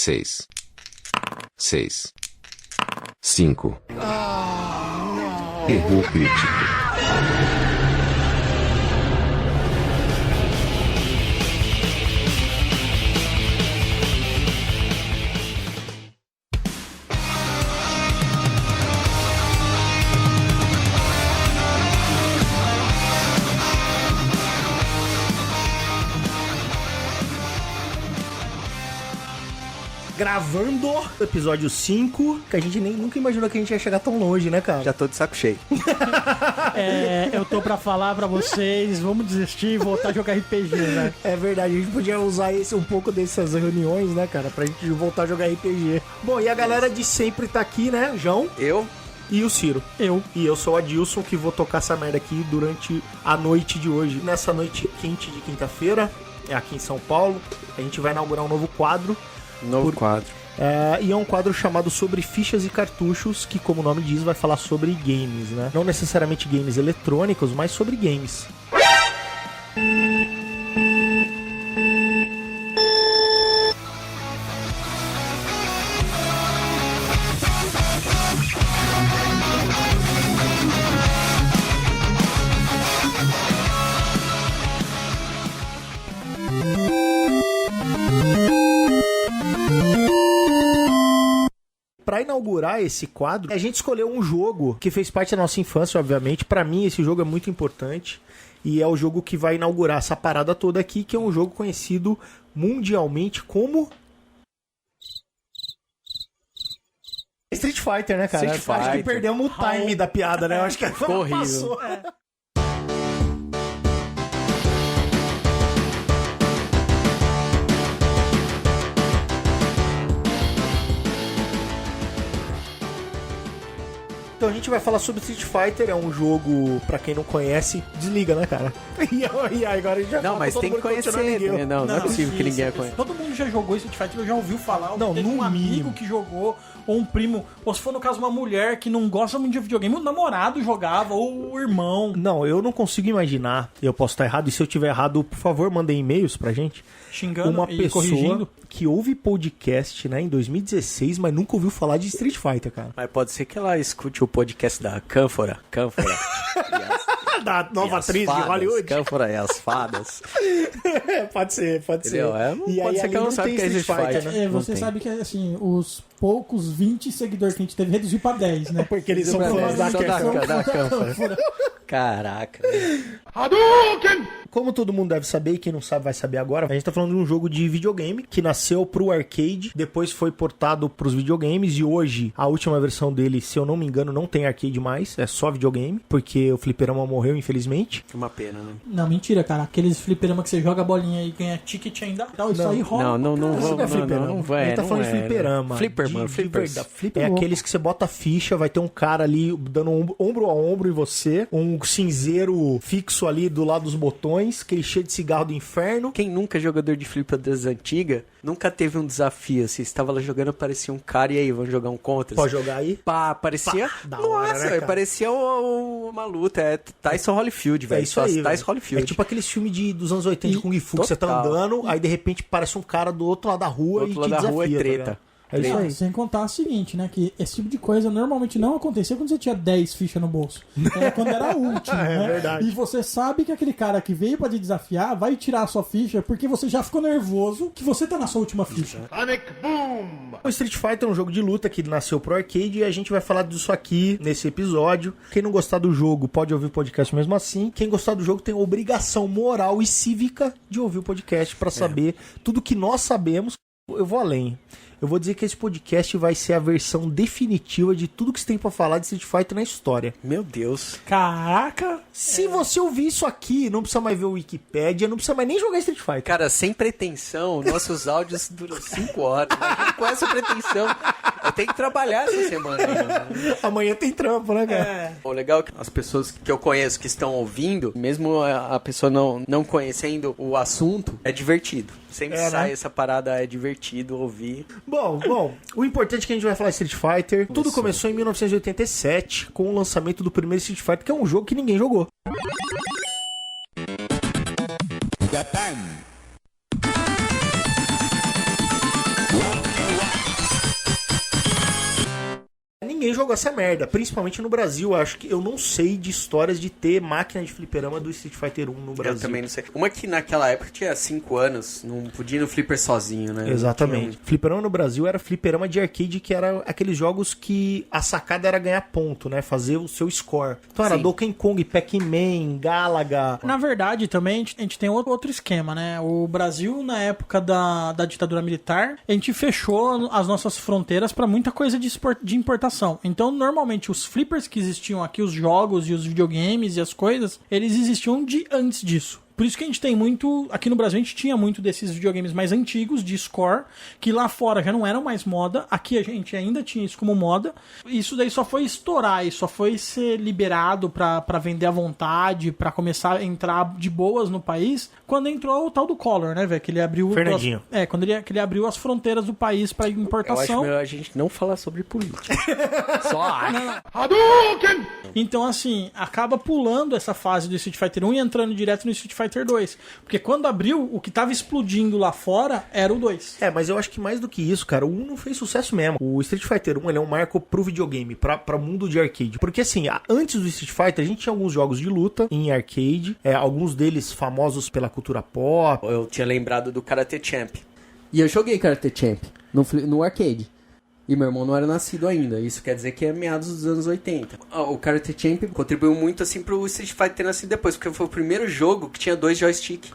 6, 6, 5. Erro crítico. Gravando o episódio 5, que a gente nunca imaginou que a gente ia chegar tão longe, né, cara? Já tô de saco cheio. Eu tô pra falar pra vocês, vamos desistir e voltar a jogar RPG, né? É verdade, a gente podia usar um pouco dessas reuniões, né, cara, pra gente voltar a jogar RPG. Bom, e a galera de sempre tá aqui, né, João? Eu? E o Ciro. Eu. E eu sou o Adilson, que vou tocar essa merda aqui durante a noite de hoje. Nessa noite quente de quinta-feira, aqui em São Paulo, a gente vai inaugurar um novo quadro. Quadro. E é um quadro chamado Sobre Fichas e Cartuchos, que, como o nome diz, vai falar sobre games, né? Não necessariamente games eletrônicos, mas sobre games. Pra inaugurar esse quadro, a gente escolheu um jogo que fez parte da nossa infância, obviamente. Pra mim, esse jogo é muito importante. E é o jogo que vai inaugurar essa parada toda aqui, que é um jogo conhecido mundialmente como... Street Fighter, né, cara? Street Fighter. Acho que perdemos o time da piada, né? Eu acho que Ficou horrível. passou. Então a gente vai falar sobre Street Fighter, é um jogo, pra quem não conhece, desliga, né, cara? E aí, agora a gente já Não, fala mas pra todo tem que mundo continuar conhecer, ninguém. né? Não é possível que ninguém conheça. Todo mundo já jogou Street Fighter, já ouviu falar, ou Não, teve no um amigo mínimo. que jogou, ou um primo, ou se for no caso uma mulher que não gosta muito de videogame, o namorado jogava, ou o irmão. Não, eu não consigo imaginar, eu posso estar errado, e se eu tiver errado, por favor, mandem e-mails pra gente. Xingando Uma e pessoa corrigindo. que ouve podcast, né, em 2016, mas nunca ouviu falar de Street Fighter, cara. Mas pode ser que ela escute o podcast da Cânfora. Da nova atriz fadas, de Hollywood. Cânfora e as fadas. Pode ser. Entendeu? E Pode aí ser que ali ela não sabe tem que é Street Fighter, né? Não Você tem. sabe que, assim, os poucos 20 seguidores que a gente teve reduzir pra 10, né? Porque eles são São fãs da são Capcom. da Cânfora. Caraca. Como todo mundo deve saber, e quem não sabe vai saber agora, a gente tá falando de um jogo de videogame que nasceu pro arcade, depois foi portado pros videogames e hoje a última versão dele, se eu não me engano, não tem arcade mais, é só videogame, porque o fliperama morreu, infelizmente. Uma pena, né? Não, mentira, cara. Aqueles fliperama que você joga a bolinha e ganha ticket ainda. Então, isso aí rola. Não Isso não é fliperama. não vai. A gente tá falando de fliperama. Flipper, mano, De flippers. verdade. É aqueles que você bota a ficha, vai ter um cara ali dando ombro a ombro em você, um cinzeiro fixo ali do lado dos botões, aquele cheio de cigarro do inferno. Quem nunca é jogador de flipper das antigas, nunca teve um desafio, assim, você estava lá jogando, aparecia um cara, e aí, vamos jogar um contra? Pode jogar aí? Pá, parecia... Pá, da hora, né, cara? parecia uma luta, Tyson Holyfield, velho. É isso aí, Tyson Holyfield. É tipo aqueles filmes dos anos 80 de Kung Fu, que você tá Total. andando, aí de repente parece um cara do outro lado da rua Do outro e lado te da desafia. rua é tá treta. ligado? É isso aí. Sem contar o seguinte, né? Que esse tipo de coisa normalmente não acontecia quando você tinha 10 fichas no bolso. Era quando era a última, É né? verdade. E você sabe que aquele cara que veio pra te desafiar vai tirar a sua ficha porque você já ficou nervoso que você tá na sua última ficha. O Street Fighter é um jogo de luta que nasceu pro arcade e a gente vai falar disso aqui nesse episódio. Quem não gostar do jogo pode ouvir o podcast mesmo assim. Quem gostar do jogo tem a obrigação moral e cívica de ouvir o podcast pra saber tudo que nós sabemos. Eu vou além. Eu vou dizer que esse podcast vai ser a versão definitiva de tudo que você tem pra falar de Street Fighter na história. Meu Deus. Caraca! Se você ouvir isso aqui, não precisa mais ver o Wikipédia, não precisa mais nem jogar Street Fighter. Cara, sem pretensão, nossos áudios duram 5 horas. Imagina com essa pretensão. Eu tenho que trabalhar essa semana ainda. Né? Amanhã tem trampo, né, cara? O legal é que as pessoas que eu conheço que estão ouvindo, mesmo a pessoa não conhecendo o assunto, é divertido. Sempre sai né? essa parada, é divertido ouvir. Bom, o importante é que a gente vai falar de Street Fighter. Tudo começou em 1987 com o lançamento do primeiro Street Fighter, que é um jogo que ninguém jogou. ninguém jogou essa merda, principalmente no Brasil. Acho que eu não sei de histórias de ter máquina de fliperama do Street Fighter 1 no Brasil. Eu também não sei. Uma que naquela época tinha 5 anos, não podia ir no flipper sozinho, né? Exatamente. Fliperama no Brasil era fliperama de arcade, que era aqueles jogos que a sacada era ganhar ponto, né? Fazer o seu score. Então era Sim. Donkey Kong, Pac-Man, Galaga. Na verdade, também, a gente tem outro esquema, né? O Brasil, na época da ditadura militar, a gente fechou as nossas fronteiras para muita coisa de importação. Então, normalmente, os flippers que existiam aqui, os jogos e os videogames e as coisas, eles existiam de antes disso. Por isso que a gente tem muito... Aqui no Brasil a gente tinha muito desses videogames mais antigos, de score, que lá fora já não eram mais moda. Aqui a gente ainda tinha isso como moda. Isso daí só foi estourar e só foi ser liberado pra vender à vontade, pra começar a entrar de boas no país, quando entrou o tal do Collor, né, velho? Que ele abriu... Fernandinho. Quando ele abriu as fronteiras do país pra Eu acho importação. melhor a gente não falar sobre política. Só acho. Então, assim, acaba pulando essa fase do Street Fighter 1 e entrando direto no Street Fighter 2. Porque quando abriu, o que tava explodindo lá fora era o 2. Mas eu acho que mais do que isso, cara, o 1 não fez sucesso mesmo. O Street Fighter 1, ele é um marco pro videogame, pra mundo de arcade. Porque assim, antes do Street Fighter, a gente tinha alguns jogos de luta em arcade, alguns deles famosos pela cultura pop. Eu tinha lembrado do Karate Champ. E eu joguei Karate Champ no arcade. E meu irmão não era nascido ainda. Isso quer dizer que é meados dos anos 80. O Karate Champ contribuiu muito assim pro Street Fighter ter nascido depois, porque foi o primeiro jogo que tinha 2 joysticks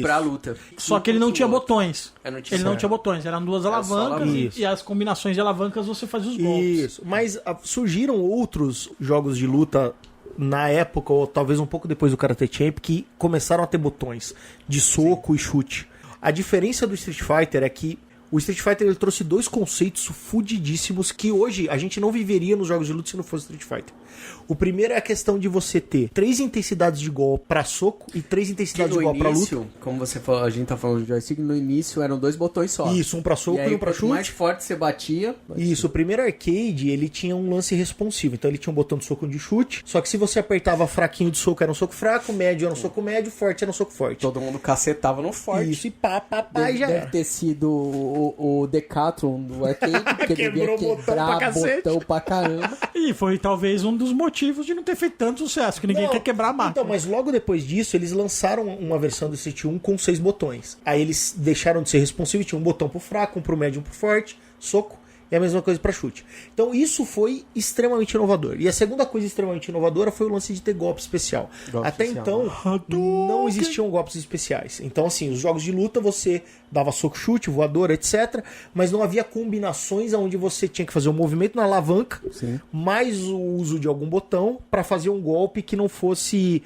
pra luta. Só que ele não tinha botões. Ele Não tinha botões, eram duas alavancas e as combinações de alavancas você fazia os golpes. Isso, mas surgiram outros jogos de luta na época, ou talvez um pouco depois do Karate Champ, que começaram a ter botões de soco e chute. A diferença do Street Fighter é que o Street Fighter ele trouxe 2 conceitos fudidíssimos que hoje a gente não viveria nos jogos de luta se não fosse Street Fighter. O primeiro é a questão de você ter 3 intensidades de golpe pra soco e 3 intensidades de golpe pra luta. Como você falou, a gente tá falando de joystick, no início eram 2 botões só. Isso, um pra soco e um pra chute. mais forte você batia... Isso, o primeiro arcade, ele tinha um lance responsivo. Então ele tinha um botão de soco e de chute, só que se você apertava fraquinho de soco, era um soco fraco, médio era um soco médio, forte era um soco forte. Todo mundo cacetava no forte. Isso, e pá, e já Deve era. ter sido o Decathlon do arcade, porque Quebrou devia quebrar botão pra caramba. E foi talvez um dos motivos de não ter feito tanto sucesso, que ninguém quer quebrar a máquina. Então, mas logo depois disso, eles lançaram uma versão do Street 1 com 6 botões. Aí eles deixaram de ser responsivos, tinha um botão pro fraco, um pro médio, um pro forte, soco, e a mesma coisa pra chute. Então isso foi extremamente inovador. E a segunda coisa extremamente inovadora foi o lance de ter golpe especial. Até então, não existiam golpes especiais. Então assim, os jogos de luta você dava soco, chute, voadora, etc. Mas não havia combinações onde você tinha que fazer um movimento na alavanca, mais o uso de algum botão para fazer um golpe que não fosse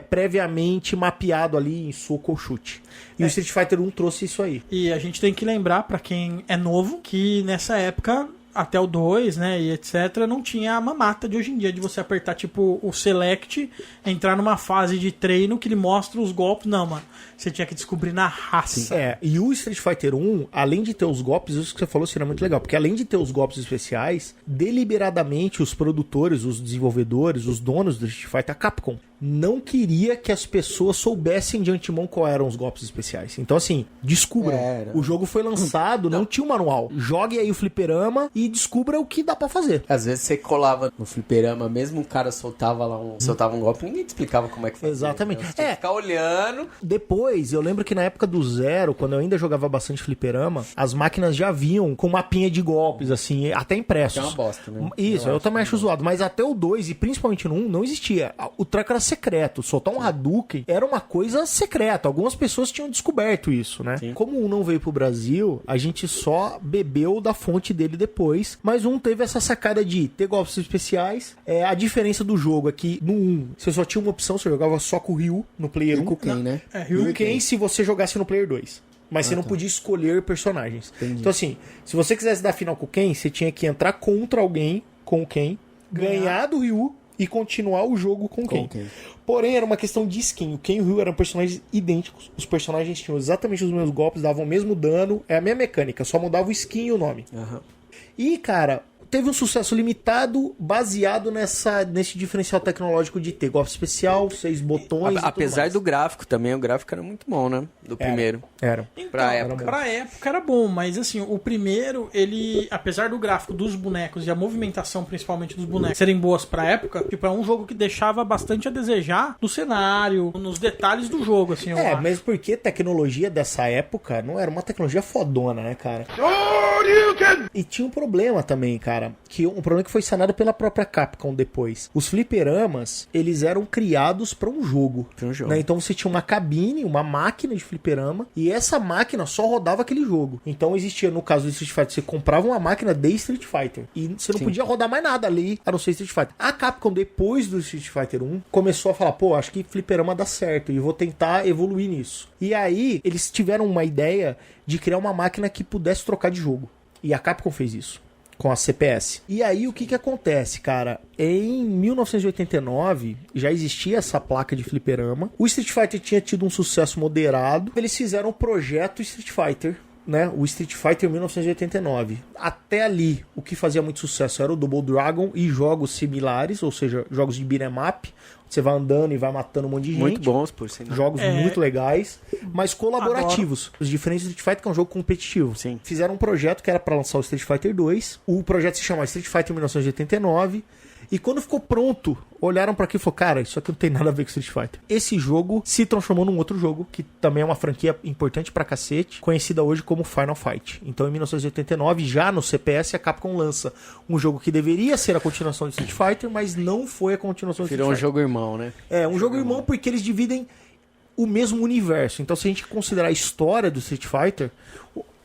previamente mapeado ali em soco ou chute. E o Street Fighter 1 trouxe isso aí. E a gente tem que lembrar, pra quem é novo, que nessa época, até o 2, né, e etc, não tinha a mamata de hoje em dia, de você apertar, tipo, o Select, entrar numa fase de treino que ele mostra os golpes. Não, mano. Você tinha que descobrir na raça. E o Street Fighter 1, além de ter os golpes, isso que você falou seria muito legal, porque além de ter os golpes especiais, deliberadamente os produtores, os desenvolvedores, os donos do Street Fighter, a Capcom, não queria que as pessoas soubessem de antemão qual eram os golpes especiais. Então, assim, descubram. O jogo foi lançado, não tinha um manual. Jogue aí o fliperama e descubra o que dá pra fazer. Às vezes você colava no fliperama, mesmo o cara soltava um golpe, ninguém te explicava como é que fazia. Exatamente. Então, você tinha que ficar olhando. Depois, eu lembro que na época do Zero, quando eu ainda jogava bastante fliperama, as máquinas já vinham com mapinha de golpes, assim, até impressos. Que é uma bosta, né? Isso, eu também acho zoado. Mas até o 2, e principalmente no 1, não existia. O treco era secreto. Soltar um Hadouken era uma coisa secreta. Algumas pessoas tinham descoberto isso, né? Sim. Como o 1 não veio pro Brasil, a gente só bebeu da fonte dele depois. Mas o 1 teve essa sacada de ter golpes especiais. A diferença do jogo é que no 1, você só tinha uma opção, você jogava só com o Ryu no Player 1. E com quem, né? Ryu e Ken se você jogasse no Player 2. Mas você não podia escolher personagens. Entendi. Então assim, se você quisesse dar final com o Ken, você tinha que entrar contra alguém com o Ken, ganhar do Ryu e continuar o jogo com o Ken. Porém, era uma questão de skin. O Ken e o Ryu eram personagens idênticos. Os personagens tinham exatamente os mesmos golpes, davam o mesmo dano. É a mesma mecânica, só mudava o skin e o nome. E, cara, teve um sucesso limitado baseado nesse diferencial tecnológico de ter golpe especial, 6 botões. Apesar do gráfico também, o gráfico era muito bom, né? Do primeiro. Era. Então, Pra época. Pra época era bom, mas assim, o primeiro, ele, apesar do gráfico dos bonecos e a movimentação principalmente dos bonecos serem boas pra época, tipo, é um jogo que deixava bastante a desejar no cenário, nos detalhes do jogo, assim, eu acho. Mesmo porque a tecnologia dessa época não era uma tecnologia fodona, né, cara? E tinha um problema também, cara, um problema que foi sanado pela própria Capcom depois. Os fliperamas, eles eram criados pra um jogo. Né? Então você tinha uma cabine, uma máquina de fliperama, e essa máquina só rodava aquele jogo. Então existia, no caso do Street Fighter, você comprava uma máquina de Street Fighter, e você não podia rodar mais nada ali, a não ser Street Fighter. A Capcom, depois do Street Fighter 1, começou a falar, pô, acho que fliperama dá certo, e vou tentar evoluir nisso. E aí, eles tiveram uma ideia de criar uma máquina que pudesse trocar de jogo. E a Capcom fez isso, com a CPS. E aí, o que acontece, cara? Em 1989, já existia essa placa de fliperama. O Street Fighter tinha tido um sucesso moderado. Eles fizeram o projeto Street Fighter, né? O Street Fighter 1989. Até ali, o que fazia muito sucesso era o Double Dragon e jogos similares, ou seja, jogos de beat'em up. Você vai andando e vai matando um monte de gente. Muito bons, por sinal. Jogos muito legais, mas colaborativos. Os diferentes Street Fighter, que é um jogo competitivo. Sim. Fizeram um projeto que era pra lançar o Street Fighter 2. O projeto se chama Street Fighter 1989. E quando ficou pronto, olharam pra aqui e falaram, cara, isso aqui não tem nada a ver com Street Fighter. Esse jogo se transformou num outro jogo, que também é uma franquia importante pra cacete, conhecida hoje como Final Fight. Então, em 1989, já no CPS, a Capcom lança um jogo que deveria ser a continuação de Street Fighter, mas não foi a continuação de Street Fighter. Virou um jogo irmão, né? É, um jogo irmão porque eles dividem o mesmo universo. Então, se a gente considerar a história do Street Fighter,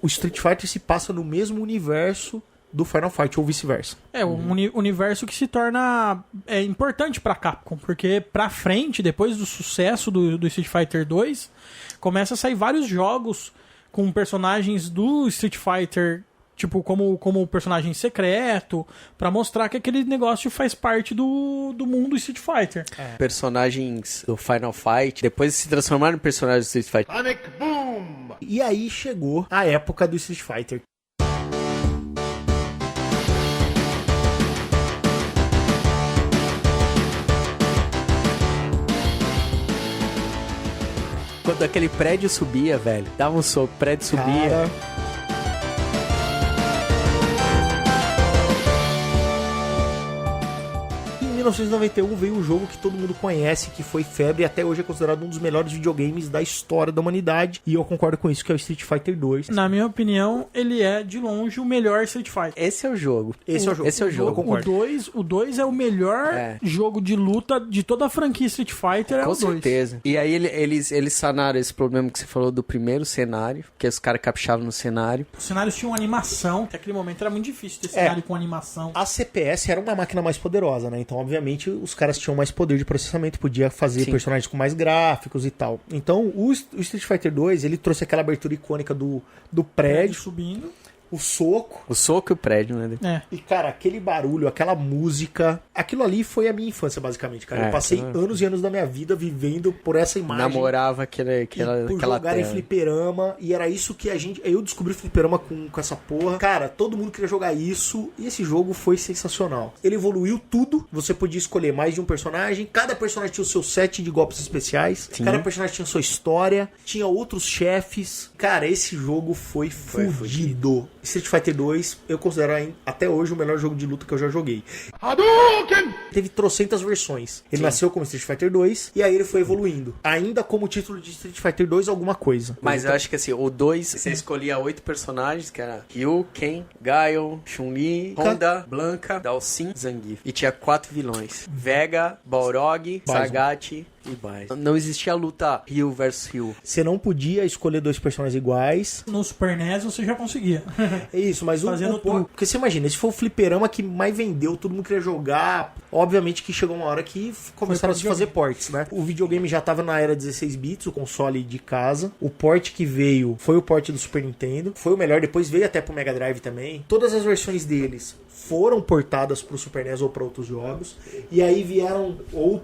o Street Fighter se passa no mesmo universo do Final Fight, ou vice-versa. É, um universo que se torna importante pra Capcom, porque pra frente, depois do sucesso do Street Fighter 2, começa a sair vários jogos com personagens do Street Fighter, tipo, como personagem secreto, pra mostrar que aquele negócio faz parte do mundo Street Fighter. Personagens do Final Fight, depois se transformaram em personagens do Street Fighter. Sonic Boom! E aí chegou a época do Street Fighter. Quando aquele prédio subia, velho, dava um soco, o prédio subia. Cara, em 1991 veio um jogo que todo mundo conhece, que foi febre e até hoje é considerado um dos melhores videogames da história da humanidade. E eu concordo com isso, que é o Street Fighter 2. Na minha opinião, ele é, de longe, o melhor Street Fighter. Esse é o jogo. Esse é o jogo. Esse é o jogo. Eu concordo. O 2 é o melhor jogo de luta de toda a franquia Street Fighter. Com o 2. certeza. E aí eles sanaram esse problema que você falou do primeiro cenário, que os caras caprichavam no cenário. Os cenários tinham animação, até aquele momento era muito difícil ter cenário com animação. A CPS era uma máquina mais poderosa, né? Então, obviamente, os caras tinham mais poder de processamento, podia fazer personagens com mais gráficos e tal. Então, o Street Fighter 2, ele trouxe aquela abertura icônica do prédio, Subindo. o soco. O soco e o prédio, né? É. E, cara, aquele barulho, aquela música, aquilo ali foi a minha infância, basicamente, cara. Eu passei anos e anos da minha vida vivendo por essa imagem. Namorava aquela jogar tela. em fliperama, e era isso que eu descobri fliperama com essa porra. Cara, todo mundo queria jogar isso, e esse jogo foi sensacional. Ele evoluiu tudo, você podia escolher mais de um personagem, cada personagem tinha o seu set de golpes especiais, cada personagem tinha sua história, tinha outros chefes. Cara, esse jogo foi fudido. Street Fighter 2, eu considero até hoje o melhor jogo de luta que eu já joguei. Hadouken! Teve trocentas versões. Ele nasceu como Street Fighter 2 e aí ele foi evoluindo. Ainda como título de Street Fighter 2 alguma coisa. Mas eu acho que assim, o 2, você escolhia 8 personagens, que era Ryu, Ken, Gaio, Chun-Li, Honda, Blanca, Dalsin, Zangief. E tinha 4 vilões. Vega, Balrog, Sagat e Bison. Não existia luta Ryu versus Ryu. Você não podia escolher 2 personagens iguais. No Super NES você já conseguia. É isso, mas Fazendo porque você imagina, esse foi o fliperama que mais vendeu, todo mundo queria jogar. Obviamente que chegou uma hora que começaram a se fazer ports, né? O videogame já tava na era 16 bits, o console de casa. O port que veio foi o port do Super Nintendo. Foi o melhor, depois veio até pro Mega Drive também. Todas as versões deles foram portadas pro Super NES ou para outros jogos. E aí vieram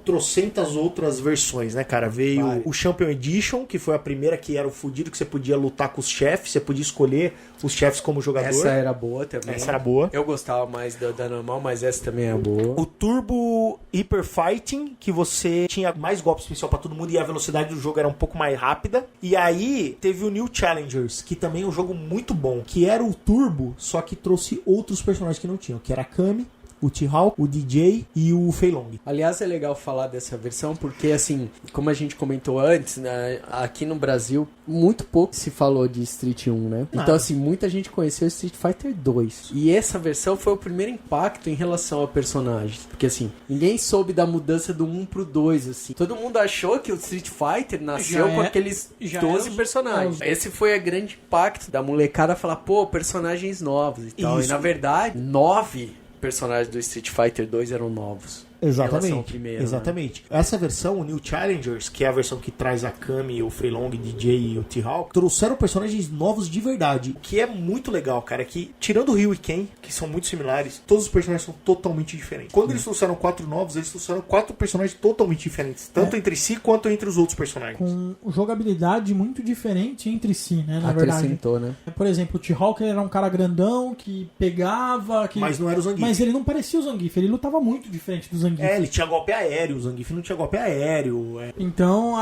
trocentas outras versões, né, cara? Veio o Champion Edition, que foi a primeira, que era o fudido, que você podia lutar com os chefes, você podia escolher os chefes como jogador. Essa era boa também. Essa era boa. Eu gostava mais da normal, mas essa também é boa. O Turbo Hyper Fighting, que você tinha mais golpe especial pra todo mundo e a velocidade do jogo era um pouco mais rápida. E aí teve o New Challengers, que também é um jogo muito bom, que era o Turbo, só que trouxe outros personagens que não tinham, que era a Kami, o T-Hawk, o DJ e o Fei Long. Aliás, é legal falar dessa versão porque, assim, como a gente comentou antes, né, aqui no Brasil, muito pouco se falou de Street 1, né? Nada. Então, assim, muita gente conheceu Street Fighter 2. E essa versão foi o primeiro impacto em relação a personagens. Porque, assim, ninguém soube da mudança do 1 pro 2, assim. Todo mundo achou que o Street Fighter nasceu com aqueles 12 personagens. Esse foi o grande impacto da molecada falar, pô, personagens novos e tal. Isso. E, na verdade, 9 personagens do Street Fighter 2 eram novos. Exatamente. Primeiro, exatamente. Né? Essa versão, o New Challengers, que é a versão que traz a Kami, o Fei Long, DJ e o T-Hawk, trouxeram personagens novos de verdade. O que é muito legal, cara, é que, tirando o Ryu e Ken, que são muito similares, todos os personagens são totalmente diferentes. Quando eles trouxeram 4 novos, eles trouxeram 4 personagens totalmente diferentes, tanto entre si quanto entre os outros personagens. Com jogabilidade muito diferente entre si, né? Na verdade. Acrescentou, né? Por exemplo, o T-Hawk era um cara grandão que pegava. Mas não era o Zangief. Mas ele não parecia o Zangief, ele lutava muito diferente do Zangief. Ele tinha golpe aéreo, o Zangief não tinha golpe aéreo. Então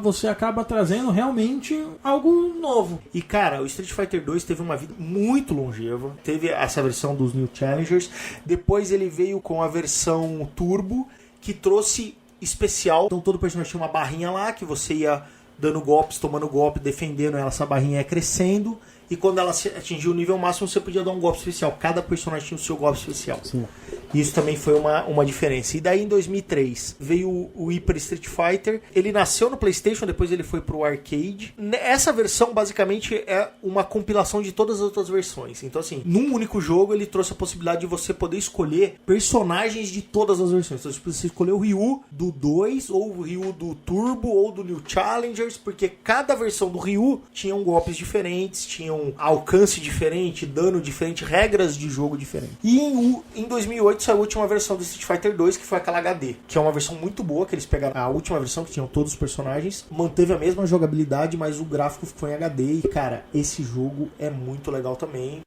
você acaba trazendo realmente algo novo. E cara, o Street Fighter 2 teve uma vida muito longeva. Teve essa versão dos New Challengers. Depois ele veio com a versão Turbo, que trouxe especial. Então todo personagem tinha uma barrinha lá, que você ia dando golpes, tomando golpe, defendendo ela, essa barrinha ia crescendo. E quando ela atingiu o nível máximo, você podia dar um golpe especial. Cada personagem tinha o seu golpe especial. Sim. Isso também foi uma diferença. E daí em 2003 veio o Hyper Street Fighter. Ele nasceu no PlayStation, depois ele foi pro arcade. Essa versão basicamente é uma compilação de todas as outras versões. Então assim, num único jogo ele trouxe a possibilidade de você poder escolher personagens de todas as versões. Então você escolheu o Ryu do 2, ou o Ryu do Turbo, ou do New Challengers, porque cada versão do Ryu tinha golpes diferentes, tinham alcance diferente, dano diferente, regras de jogo diferentes. E em 2008 saiu a última versão do Street Fighter 2, que foi aquela HD, que é uma versão muito boa, que eles pegaram a última versão, que tinham todos os personagens, manteve a mesma jogabilidade, mas o gráfico ficou em HD, e cara, esse jogo é muito legal também.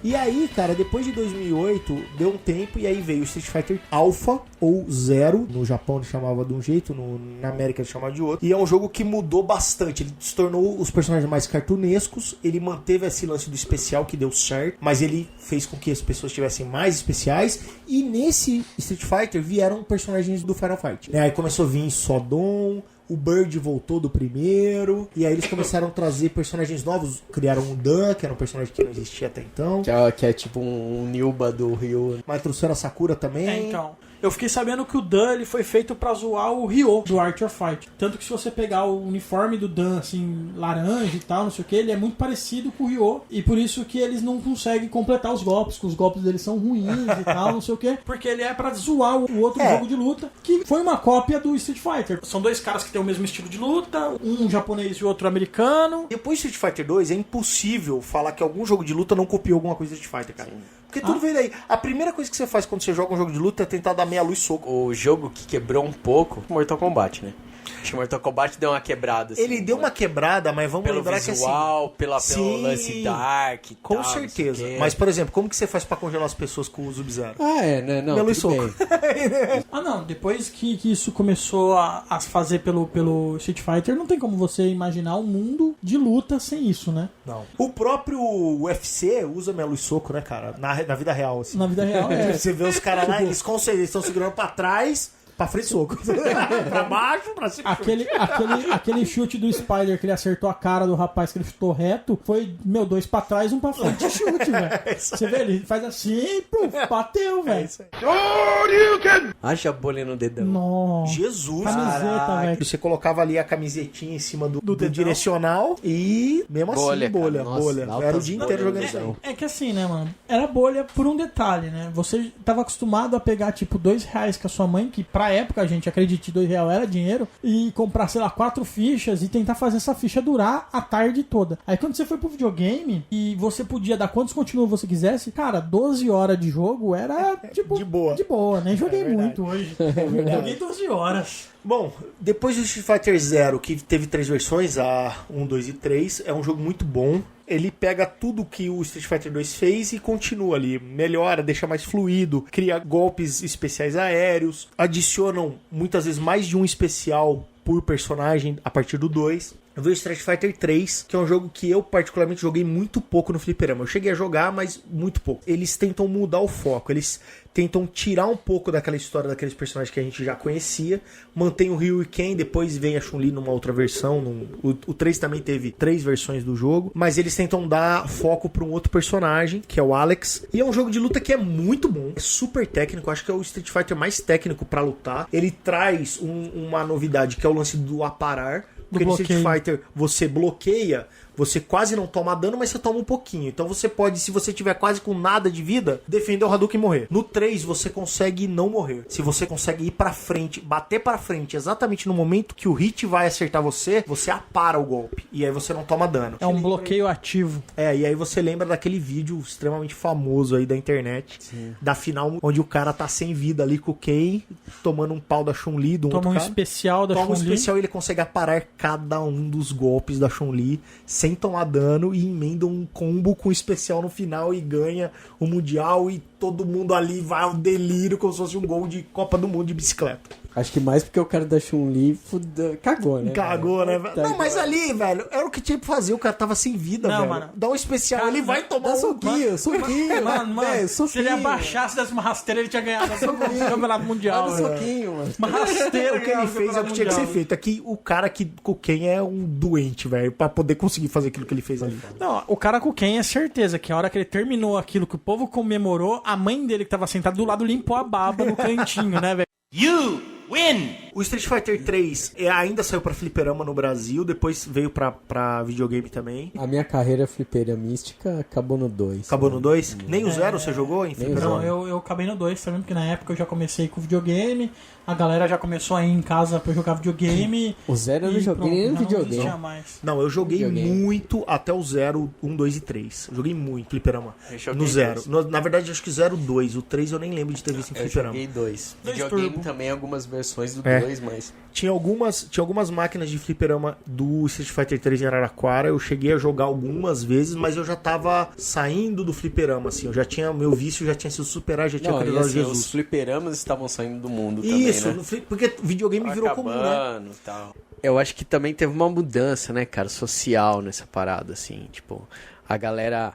E aí, cara, depois de 2008, deu um tempo e aí veio o Street Fighter Alpha ou Zero. No Japão ele chamava de um jeito, na América ele chamava de outro. E é um jogo que mudou bastante. Ele se tornou os personagens mais cartunescos. Ele manteve esse lance do especial que deu certo, mas ele fez com que as pessoas tivessem mais especiais. E nesse Street Fighter vieram personagens do Final Fight. Aí começou a vir Sodom. O Bird voltou do primeiro. E aí eles começaram a trazer personagens novos. Criaram o Dan, que era um personagem que não existia até então. Que é tipo um Nilba do Ryu. Mas trouxeram a Sakura também. Então, eu fiquei sabendo que o Dan ele foi feito pra zoar o Ryo do Art of Fight. Tanto que se você pegar o uniforme do Dan, assim, laranja e tal, não sei o que, ele é muito parecido com o Ryo. E por isso que eles não conseguem completar os golpes, que os golpes deles são ruins e tal, não sei o que. Porque ele é pra zoar o outro jogo de luta, que foi uma cópia do Street Fighter. São dois caras que têm o mesmo estilo de luta, um japonês e outro americano. Depois do Street Fighter 2, é impossível falar que algum jogo de luta não copiou alguma coisa do Street Fighter, cara. Porque tudo veio daí. A primeira coisa que você faz quando você joga um jogo de luta é tentar dar meia luz soco. O jogo que quebrou um pouco, Mortal Kombat, né? Acho que o Mortal Kombat deu uma quebrada. Assim, ele deu uma quebrada, mas vamos lembrar visual, que assim... pelo lance dark e com tal, certeza. Mas, por exemplo, como que você faz pra congelar as pessoas com o Sub-Zero? Né? Não, meia luz soco. Não. Depois que isso começou a fazer pelo Street Fighter, não tem como você imaginar um mundo de luta sem isso, né? Não. O próprio UFC usa meia luz soco, né, cara? Na vida real, assim. Na vida real, Você vê os caras lá, eles estão segurando pra trás... Pra frente, soco. Pra baixo, pra cima. Aquele chute do Spider que ele acertou a cara do rapaz que ele chutou reto, foi, 2 pra trás, 1 pra frente. Chute, velho. Você vê, ele faz assim, puf, bateu, velho. Haja bolha no dedão. Nossa. Jesus, Camiseta, velho. Você colocava ali a camisetinha em cima do direcional e mesmo Bolha, assim, bolha, cara. Nossa, bolha. altas Era o dia inteiro bolhas jogando isso aí. É que assim, né, mano? Era bolha por um detalhe, né? Você tava acostumado a pegar, tipo, R$2 com a sua mãe, que pra época, a gente acredite, R$2 era dinheiro, e comprar, sei lá, 4 fichas e tentar fazer essa ficha durar a tarde toda. Aí quando você foi pro videogame e você podia dar quantos continuos você quisesse, cara, 12 horas de jogo era, tipo... De boa. De boa, nem joguei muito hoje. Joguei 12 horas. Bom, depois do Street Fighter Zero, que teve 3 versões, a 1, 2 e 3, é um jogo muito bom. Ele pega tudo que o Street Fighter 2 fez e continua ali. Melhora, deixa mais fluido, cria golpes especiais aéreos, adicionam muitas vezes mais de um especial por personagem a partir do 2. Eu vi o Street Fighter 3, que é um jogo que eu particularmente joguei muito pouco no fliperama. Eu cheguei a jogar, mas muito pouco. Eles tentam mudar o foco, eles tentam tirar um pouco daquela história daqueles personagens que a gente já conhecia, mantém o Ryu e Ken, depois vem a Chun-Li numa outra versão. O 3 também teve 3 versões do jogo, mas eles tentam dar foco para um outro personagem, que é o Alex. E é um jogo de luta que é muito bom, é super técnico, acho que é o Street Fighter mais técnico para lutar. Ele traz uma novidade, que é o lance do aparar. Porque no Street Fighter você bloqueia, você quase não toma dano, mas você toma um pouquinho. Então você pode, se você tiver quase com nada de vida, defender o Hadouken e morrer. No 3 você consegue não morrer. Se você consegue ir pra frente, bater pra frente, exatamente no momento que o hit vai acertar você, você apara o golpe. E aí você não toma dano. É um bloqueio ativo. É, e aí você lembra daquele vídeo extremamente famoso aí da internet. Sim. Da final, onde o cara tá sem vida ali com o Ken, tomando um pau da Chun-Li, do outro cara. Especial da Chun-Li. Toma um especial e ele consegue aparar cada um dos golpes da Chun-Li sem tomar dano e emenda um combo com especial no final e ganha o Mundial e todo mundo ali vai ao delírio como se fosse um gol de Copa do Mundo de bicicleta. Acho que mais porque o cara da Chun-Li cagou, né? Cagou, né? Não, mas ali, velho, era o que tinha que fazer. O cara tava sem vida, velho. Mano. Dá um especial, cara, ele vai tomar um soquinho. Mano, se ele abaixasse, desse uma rasteira, ele tinha ganhado o Campeonato Mundial. Olha o soquinho, mano. Uma rasteira. O que ele fez é o que tinha que ser feito. Aqui, o cara com quem é um doente, velho, pra poder conseguir fazer aquilo que ele fez ali. Não, o cara com quem é certeza que a hora que ele terminou aquilo que o povo comemorou, a mãe dele que tava sentada do lado limpou a baba no cantinho, né, velho? Win! O Street Fighter 3 ainda saiu pra fliperama no Brasil, depois veio pra videogame também. A minha carreira fliperamística acabou no 2. Acabou no 2? Nem o 0 você jogou em fliperama? Não, eu acabei no 2 também, porque na época eu já comecei com videogame, a galera já começou a ir em casa pra jogar videogame. O 0 eu não joguei nem no videogame. Não, eu joguei muito até o 0, 1, 2 e 3. Eu joguei muito fliperama. No 0. Na verdade, acho que 0, 2. O 3 eu nem lembro de ter visto em fliperama. Eu joguei 2. Videogame também, algumas versões do 2, mas... Tinha algumas máquinas de fliperama do Street Fighter 3 em Araraquara. Eu cheguei a jogar algumas vezes, mas eu já tava saindo do fliperama, assim. Eu já tinha... Meu vício já tinha sido superado, já tinha acreditado em Jesus. Os fliperamas estavam saindo do mundo também, Isso, né? Porque videogame virou comum, né? Tal. Eu acho que também teve uma mudança, né, cara, social nessa parada, assim. Tipo, a galera...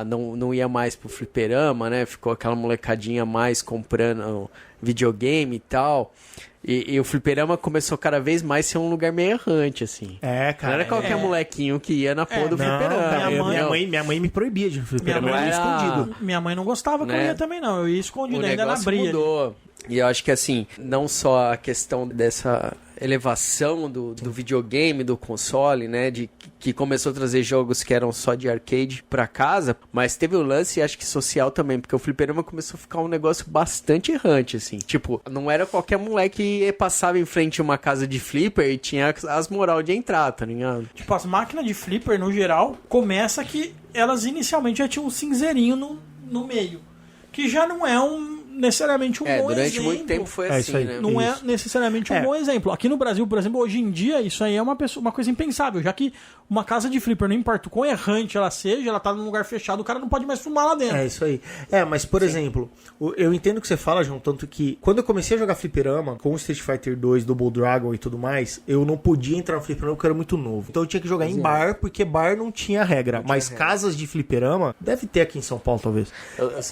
não ia mais pro fliperama, né? Ficou aquela molecadinha mais comprando videogame e tal. E o fliperama começou cada vez mais a ser um lugar meio errante, assim. É, cara. Não era qualquer molequinho que ia na porra do fliperama. Minha mãe me proibia de fliperama. Eu ia escondido. Minha mãe não gostava que eu ia também, não. Eu ia escondido, ainda na brilha. Mudou. E eu acho que, assim, não só a questão dessa elevação do videogame, do console, né, que começou a trazer jogos que eram só de arcade pra casa, mas teve o lance, acho que social também, porque o fliperama começou a ficar um negócio bastante errante, assim. Tipo, não era qualquer moleque que passava em frente a uma casa de flipper e tinha as moral de entrar, tá ligado? Tipo, as máquinas de flipper, no geral, começa que elas inicialmente já tinham um cinzeirinho no meio, que já não é necessariamente um bom exemplo. Durante muito tempo foi assim, né? Não é necessariamente um bom exemplo. Aqui no Brasil, por exemplo, hoje em dia, isso aí é uma coisa impensável, já que uma casa de flipper, não importa o quão errante ela seja, ela tá num lugar fechado, o cara não pode mais fumar lá dentro. É isso aí. Mas, por exemplo, eu entendo o que você fala, João, tanto que quando eu comecei a jogar fliperama, com o Street Fighter 2, Double Dragon e tudo mais, eu não podia entrar no fliperama porque eu era muito novo. Então eu tinha que jogar em bar, porque bar não tinha regra. Mas casas de fliperama, deve ter aqui em São Paulo, talvez.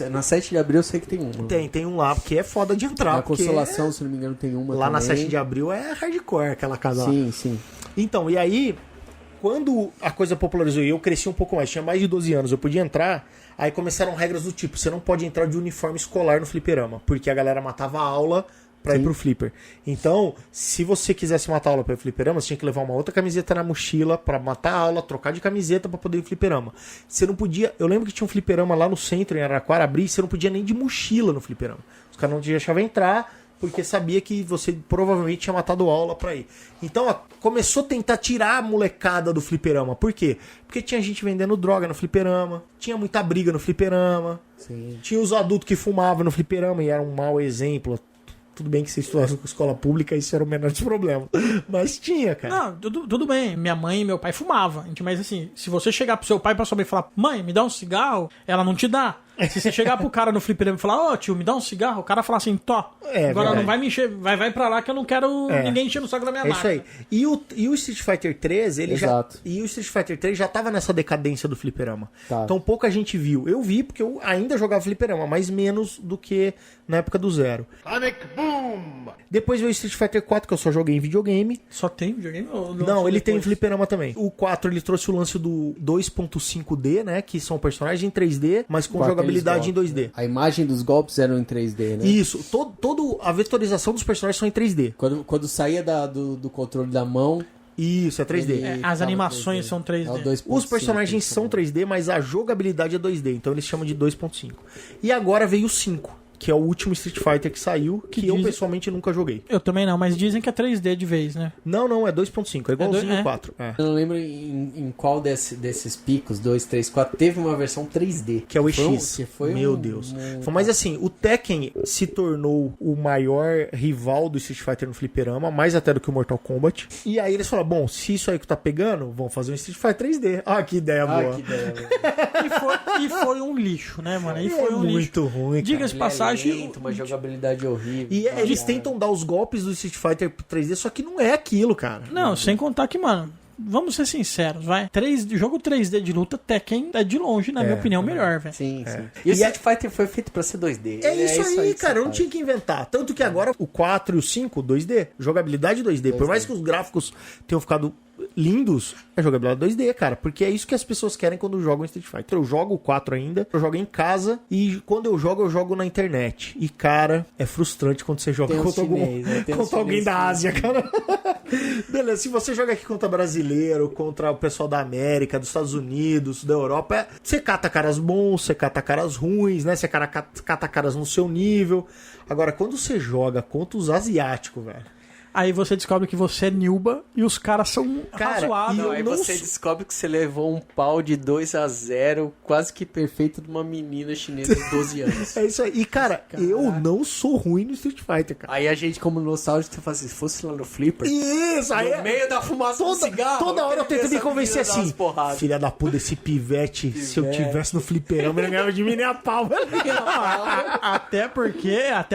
Na 7 de abril eu sei que tem uma. Tem. tem um lá, porque é foda de entrar. Na porque Consolação, se não me engano, tem uma lá na também. 7 de abril é hardcore aquela casa lá. Sim, sim. Então, e aí, quando a coisa popularizou e eu cresci um pouco mais, tinha mais de 12 anos, eu podia entrar, aí começaram regras do tipo, você não pode entrar de uniforme escolar no fliperama, porque a galera matava a aula pra ir pro flipper. Então, se você quisesse matar a aula pra ir pro fliperama, você tinha que levar uma outra camiseta na mochila pra matar a aula, trocar de camiseta pra poder ir pro fliperama. Você não podia... Eu lembro que tinha um fliperama lá no centro, em Araraquara, abrir, você não podia nem de mochila no fliperama. Os caras não te deixavam entrar, porque sabia que você provavelmente tinha matado a aula pra ir. Então, ó, começou a tentar tirar a molecada do fliperama. Por quê? Porque tinha gente vendendo droga no fliperama, tinha muita briga no fliperama, Sim. tinha os adultos que fumavam no fliperama e era um mau exemplo. Tudo bem que você estudava com escola pública, isso era o menor dos problemas. Mas tinha, cara. Não, tudo bem. Minha mãe e meu pai fumavam. Mas assim, se você chegar pro seu pai pra sua mãe e falar, mãe, me dá um cigarro, ela não te dá. Se você chegar pro cara no fliperama e falar, ô tio, me dá um cigarro, o cara fala assim, tó. É, agora verdade. não vai me encher, vai pra lá que eu não quero ninguém enchendo o saco da minha É isso máquina. aí. E o Street Fighter 3, ele Exato. já. E o Street Fighter 3 já tava nessa decadência do fliperama. Tá. Então pouca gente viu. Eu vi porque eu ainda jogava fliperama, mas menos do que na época do Zero. Sonic Boom! Depois veio o Street Fighter 4, que eu só joguei em videogame. Só tem videogame? Ou Não, ele tem depois? fliperama também. O 4, ele trouxe o lance do 2.5D, né? Que são personagens em 3D, mas com jogabilidade em 2D. A imagem dos golpes eram em 3D, né? Isso, todo a vetorização dos personagens são em 3D. Quando saía do controle da mão... Isso, é 3D. ele as tava animações 3D. são 3D. É o 2.5 Os personagens são 3D, mas a jogabilidade é 2D, então eles chamam de 2.5. E agora veio o 5, que é o último Street Fighter que saiu, que eu dizem- pessoalmente nunca joguei. Eu também não, mas dizem que é 3D de vez, né? Não, é 2.5, é igualzinho É o 4. É. Eu não lembro em qual desses picos, 2, 3, 4, teve uma versão 3D. Que é o Foi EX. que foi Meu Deus. Mas assim, o Tekken se tornou o maior rival do Street Fighter no fliperama, mais até do que o Mortal Kombat. E aí eles falaram, bom, se isso aí que tá pegando, vamos fazer um Street Fighter 3D. Ah, que ideia boa. Que ideia. E foi um lixo, né, mano? E É foi um lixo. muito ruim, cara. Diga-se de passagem, Lento, uma jogabilidade horrível. E eles tentam dar os golpes do Street Fighter 3D, só que não é aquilo, cara. não, sem contar que, mano, vamos ser sinceros, vai. Jogo 3D de luta, Tekken é de longe, na minha opinião, melhor, velho. Sim, sim. E o Street Fighter foi feito pra ser 2D. É isso aí, que cara. você Eu não faz. tinha que inventar. Tanto que agora o 4 e o 5, 2D. Jogabilidade 2D. Por mais que os gráficos tenham ficado lindos, é jogabilidade 2D, cara. Porque é isso que as pessoas querem quando jogam Street Fighter. Eu jogo o 4 ainda, eu jogo em casa e quando eu jogo na internet. E, cara, é frustrante quando você joga Tem uns contra, chinês, né? Tem uns contra alguém chinês da que- Ásia, cara. Beleza, se você joga aqui contra brasileiro, contra o pessoal da América, dos Estados Unidos, da Europa, você cata caras bons, você cata caras ruins, né? Você cata caras no seu nível. Agora, quando você joga contra os asiáticos, velho. Aí você descobre que você é Nilba e os caras são Cara, razoáveis. e Não, eu aí não você sou- descobre que você levou um pau de 2-0, quase que perfeito, de uma menina chinesa de 12 anos. É isso aí. E, cara, eu não sou ruim no Street Fighter, cara. Aí a gente, como nostálgico, você fala assim, se fosse lá no Flipper, Isso, aí no meio da fumaça do cigarro... toda hora eu tento me convencer queria ver essa menina assim. dar umas porradas. Filha da puta, esse pivete, se eu tivesse no fliperama, ele ganhava de mim nem a pau. Até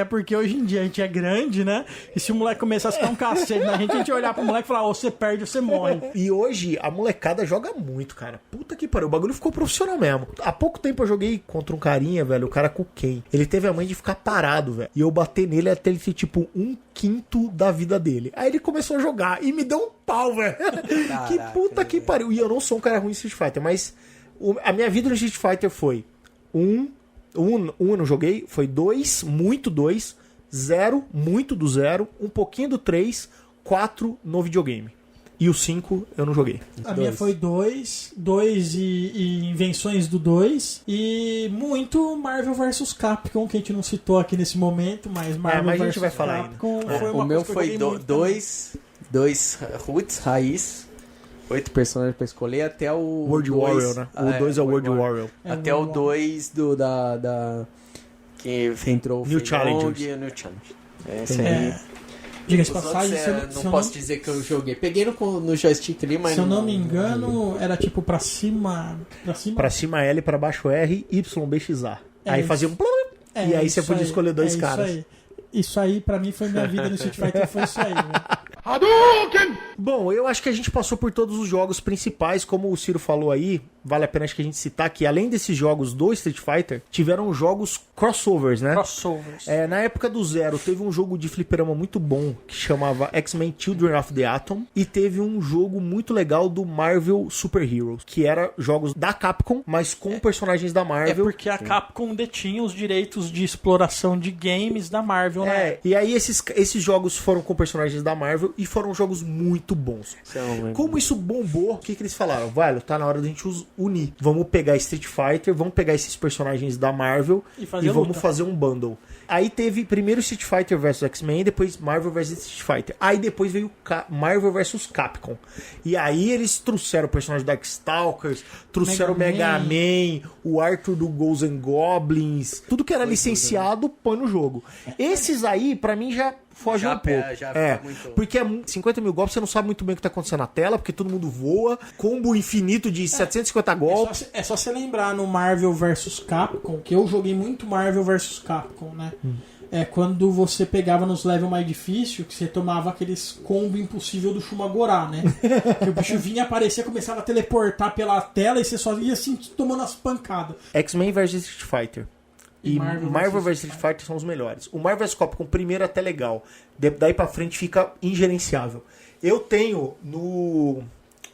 porque hoje em dia a gente é grande, né? E se o moleque começasse a dar um cacete na gente, a gente ia olhar pro moleque e falar, ou você perde ou você morre. E hoje a molecada joga muito, cara. Puta que pariu. O bagulho ficou profissional mesmo. Há pouco tempo eu joguei contra um carinha, velho. O cara com quem? Ele teve a mãe de ficar parado, velho. E eu bater nele até ele ter, tipo, 1/5 da vida dele. Aí ele começou a jogar e me deu um pau, velho. Que puta que pariu. E eu não sou um cara ruim em Street Fighter, mas a minha vida no Street Fighter foi eu não joguei, foi 2, muito 2, 0, muito do 0, um pouquinho do 3, 4 no videogame. E o 5 eu não joguei. A minha foi 2 e invenções do 2 e muito Marvel vs Capcom, que a gente não citou aqui nesse momento, mas Marvel mas a vs gente vai falar Capcom ainda. foi O uma meu coisa que eu foi joguei muito também. dois roots, raiz, 8 personagens pra escolher, até o... World 2, Warrior, né? O 2 é o World Warrior. Até o 2 da... Que entrou o New Fei Challengers. Long e o New Challenge. Esse aí... É, diga-se Os passagem, outros, não posso dizer que eu joguei. Peguei no joystick ali, mas se eu não me engano, era tipo pra cima. Pra cima L, pra baixo R, Y, B, X, A. É aí isso. fazia um... E aí você isso podia escolher dois isso caras. aí. Isso aí, pra mim, foi minha vida no Street Fighter, foi isso aí, velho. Hadouken! Bom, eu acho que a gente passou por todos os jogos principais, como o Ciro falou aí, vale a pena acho que a gente citar que além desses jogos do Street Fighter, tiveram jogos crossovers, né? Crossovers. Na época do Zero, teve um jogo de fliperama muito bom, que chamava X-Men Children of the Atom, e teve um jogo muito legal do Marvel Super Heroes, que era jogos da Capcom, mas com personagens da É Marvel. porque a Capcom detinha os direitos de exploração de games da Marvel, né? E aí esses jogos foram com personagens da Marvel e foram jogos muito bons. Como isso bombou, o que eles falaram? Velho, tá na hora da gente unir. Vamos pegar Street Fighter, vamos pegar esses personagens da Marvel E e fazer vamos luta. fazer um bundle. Aí teve primeiro Street Fighter vs X-Men, depois Marvel vs Street Fighter. Aí depois veio Marvel vs Capcom. E aí eles trouxeram o personagem do Darkstalkers, trouxeram o Mega Mega Man, o Arthur do Ghosts and Goblins. Tudo que era licenciado, põe no jogo. Esses aí, pra mim, já foge Já um pouco. já fica muito- Porque 50 mil golpes, você não sabe muito bem o que tá acontecendo na tela, porque todo mundo voa, combo infinito de 750 golpes. É só você lembrar no Marvel vs Capcom, que eu joguei muito Marvel vs Capcom, né? É quando você pegava nos levels mais difíceis, que você tomava aqueles combo impossível do Shumagorá, né? Que o bicho vinha, aparecia, começava a teleportar pela tela e você só ia assim tomando as pancadas. X-Men vs Street Fighter. E E Marvel Marvel vs vs Street Fighter são os melhores. O Marvel vs Capcom primeiro é até legal. Daí pra frente fica ingerenciável. Eu tenho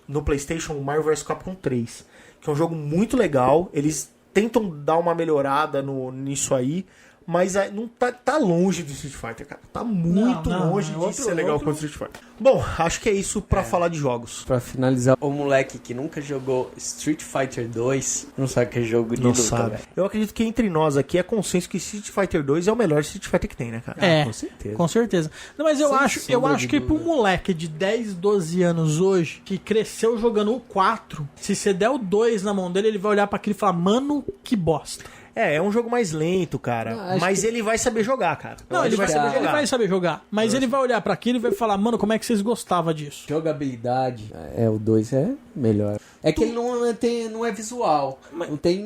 no PlayStation o Marvel vs Capcom 3, que é um jogo muito legal. Eles tentam dar uma melhorada nisso aí, mas não tá longe do Street Fighter, cara. Tá muito Não, longe é de outro- ser legal outro- quanto Street Fighter. Bom, acho que é isso pra falar de jogos. Pra finalizar, o moleque que nunca jogou Street Fighter 2 não sabe que é jogo de Não luta, sabe. velho. Eu acredito que entre nós aqui é consenso que Street Fighter 2 é o melhor Street Fighter que tem, né, cara? É, com certeza. com certeza. Não, mas eu Sem acho sombra de que pra um dúvida. moleque de 10, 12 anos hoje, que cresceu jogando o 4, se você der o 2 na mão dele, ele vai olhar pra aquilo e falar, mano, que bosta. É um jogo mais lento, cara. Não, acho mas que- ele vai saber jogar, cara. Não, ele vai saber jogar. Mas Eu ele vai olhar pra aquilo e vai falar, mano, como é que vocês gostavam disso? Jogabilidade, o 2 é melhor. É que ele não é visual. Não tem,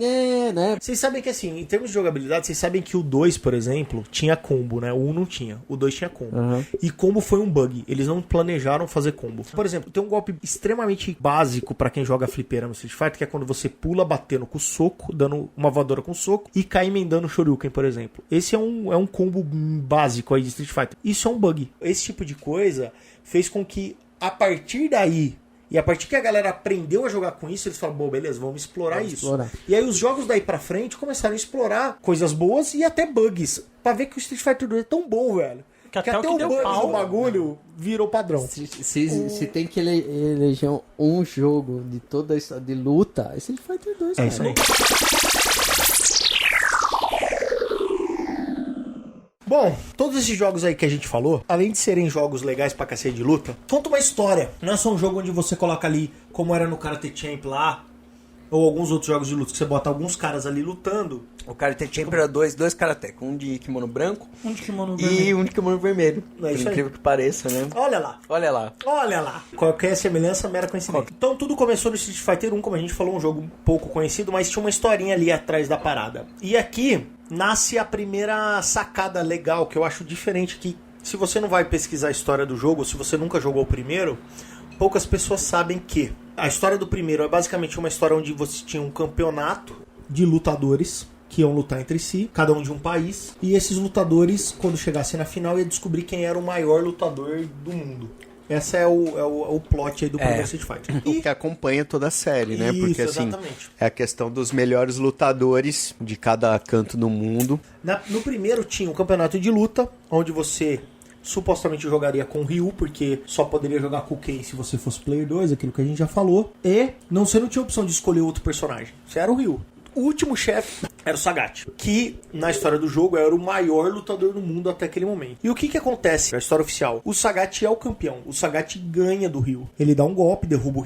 né? Vocês sabem que, assim, em termos de jogabilidade, vocês sabem que o 2, por exemplo, tinha combo, né? O 1 não tinha. O 2 tinha combo. Uhum. E combo foi um bug. Eles não planejaram fazer combo. Por exemplo, tem um golpe extremamente básico pra quem joga fliperama no Street Fighter, que é quando você pula batendo com o soco, dando uma voadora com o soco, e cai emendando o Shoryuken, por exemplo. Esse é um combo básico aí de Street Fighter. Isso é um bug. Esse tipo de coisa fez com que, a partir daí, e a partir que a galera aprendeu a jogar com isso, eles falaram, bom, beleza, vamos explorar isso. explorar. E aí os jogos daí pra frente começaram a explorar coisas boas e até bugs. Pra ver que o Street Fighter 2 é tão bom, velho. Que Que até até o que o deu bugs pau. do bagulho virou padrão. Se tem que eleger um jogo de toda a história de luta, é Street Fighter 2, É cara. isso aí. Bom, todos esses jogos aí que a gente falou, além de serem jogos legais pra cacete de luta, conta uma história. Não é só um jogo onde você coloca ali, como era no Karate Champ lá, ou alguns outros jogos de luta, que você bota alguns caras ali lutando. O Karate Champ era dois karateka, um de kimono branco Um de kimono e vermelho. um de kimono vermelho. É Por isso aí. incrível que pareça, né? Olha lá. Olha lá. Olha lá. Qualquer semelhança, mera coincidência. Então tudo começou no Street Fighter 1, como a gente falou, um jogo pouco conhecido, mas tinha uma historinha ali atrás da parada. E aqui nasce a primeira sacada legal, que eu acho diferente, que se você não vai pesquisar a história do jogo, se você nunca jogou o primeiro, poucas pessoas sabem que a história do primeiro é basicamente uma história onde você tinha um campeonato de lutadores que iam lutar entre si, cada um de um país, e esses lutadores, quando chegassem na final, iam descobrir quem era o maior lutador do mundo. Essa é o plot aí do primeiro Street Fighter. O que acompanha toda a série, né? Isso, Porque assim, exatamente. é a questão dos melhores lutadores de cada canto do mundo. No primeiro tinha um campeonato de luta, onde você supostamente jogaria com o Ryu, porque só poderia jogar com o Ken se você fosse Player 2, aquilo que a gente já falou. E você não tinha opção de escolher outro personagem. Você era o Ryu. O último chefe era o Sagat, que na história do jogo era o maior lutador do mundo até aquele momento. E o que acontece na história oficial? O Sagat é o campeão. O Sagat ganha do Ryu. Ele dá um golpe, derruba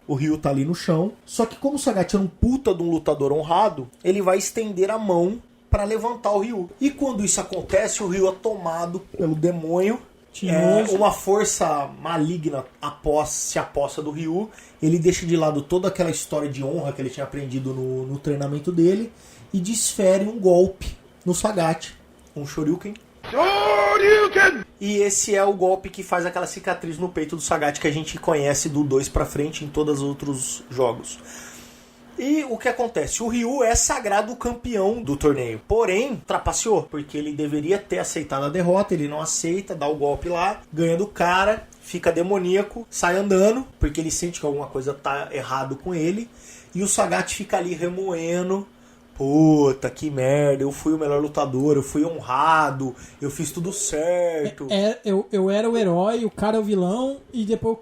o Ryu tá ali no chão. Só que como o Sagat é um puta de um lutador honrado, ele vai estender a mão para levantar o Ryu. E quando isso acontece, o Ryu é tomado pelo demônio. Uma força maligna se aposta do Ryu. Ele deixa de lado toda aquela história de honra que ele tinha aprendido no treinamento dele e desfere um golpe no Sagat, um Shoryuken. Shoryuken! E esse é o golpe que faz aquela cicatriz no peito do Sagat que a gente conhece do 2 pra frente em todos os outros jogos. E o que acontece? O Ryu é sagrado campeão do torneio. Porém, trapaceou, porque ele deveria ter aceitado a derrota, ele não aceita, dá o golpe lá, ganha do cara, fica demoníaco, sai andando, porque ele sente que alguma coisa tá errado com ele. E o Sagat fica ali remoendo. Puta, que merda, eu fui o melhor lutador, eu fui honrado, eu fiz tudo certo. Eu era o herói, o cara é o vilão, e depois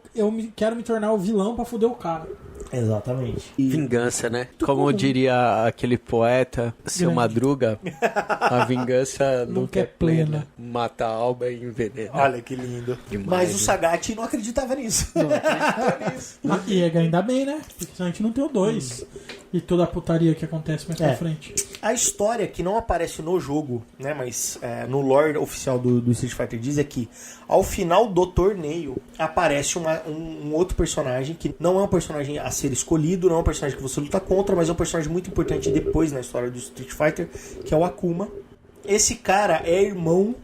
quero me tornar o vilão pra foder o cara. Exatamente. Vingança, né? Como diria aquele poeta, seu Grande. Madruga, a vingança nunca é é plena. Mata a alma e envenena. Olha que lindo. Demais, Mas o né? Sagat não acreditava nisso. E ainda bem, né? Porque senão a gente não tem o 2. E toda a putaria que acontece mais pra frente. A história que não aparece no jogo, né, mas no lore oficial do Street Fighter diz é que ao final do torneio aparece um outro personagem que não é um personagem a ser escolhido, não é um personagem que você luta contra, mas é um personagem muito importante depois na história do Street Fighter, que é o Akuma. Esse cara é irmão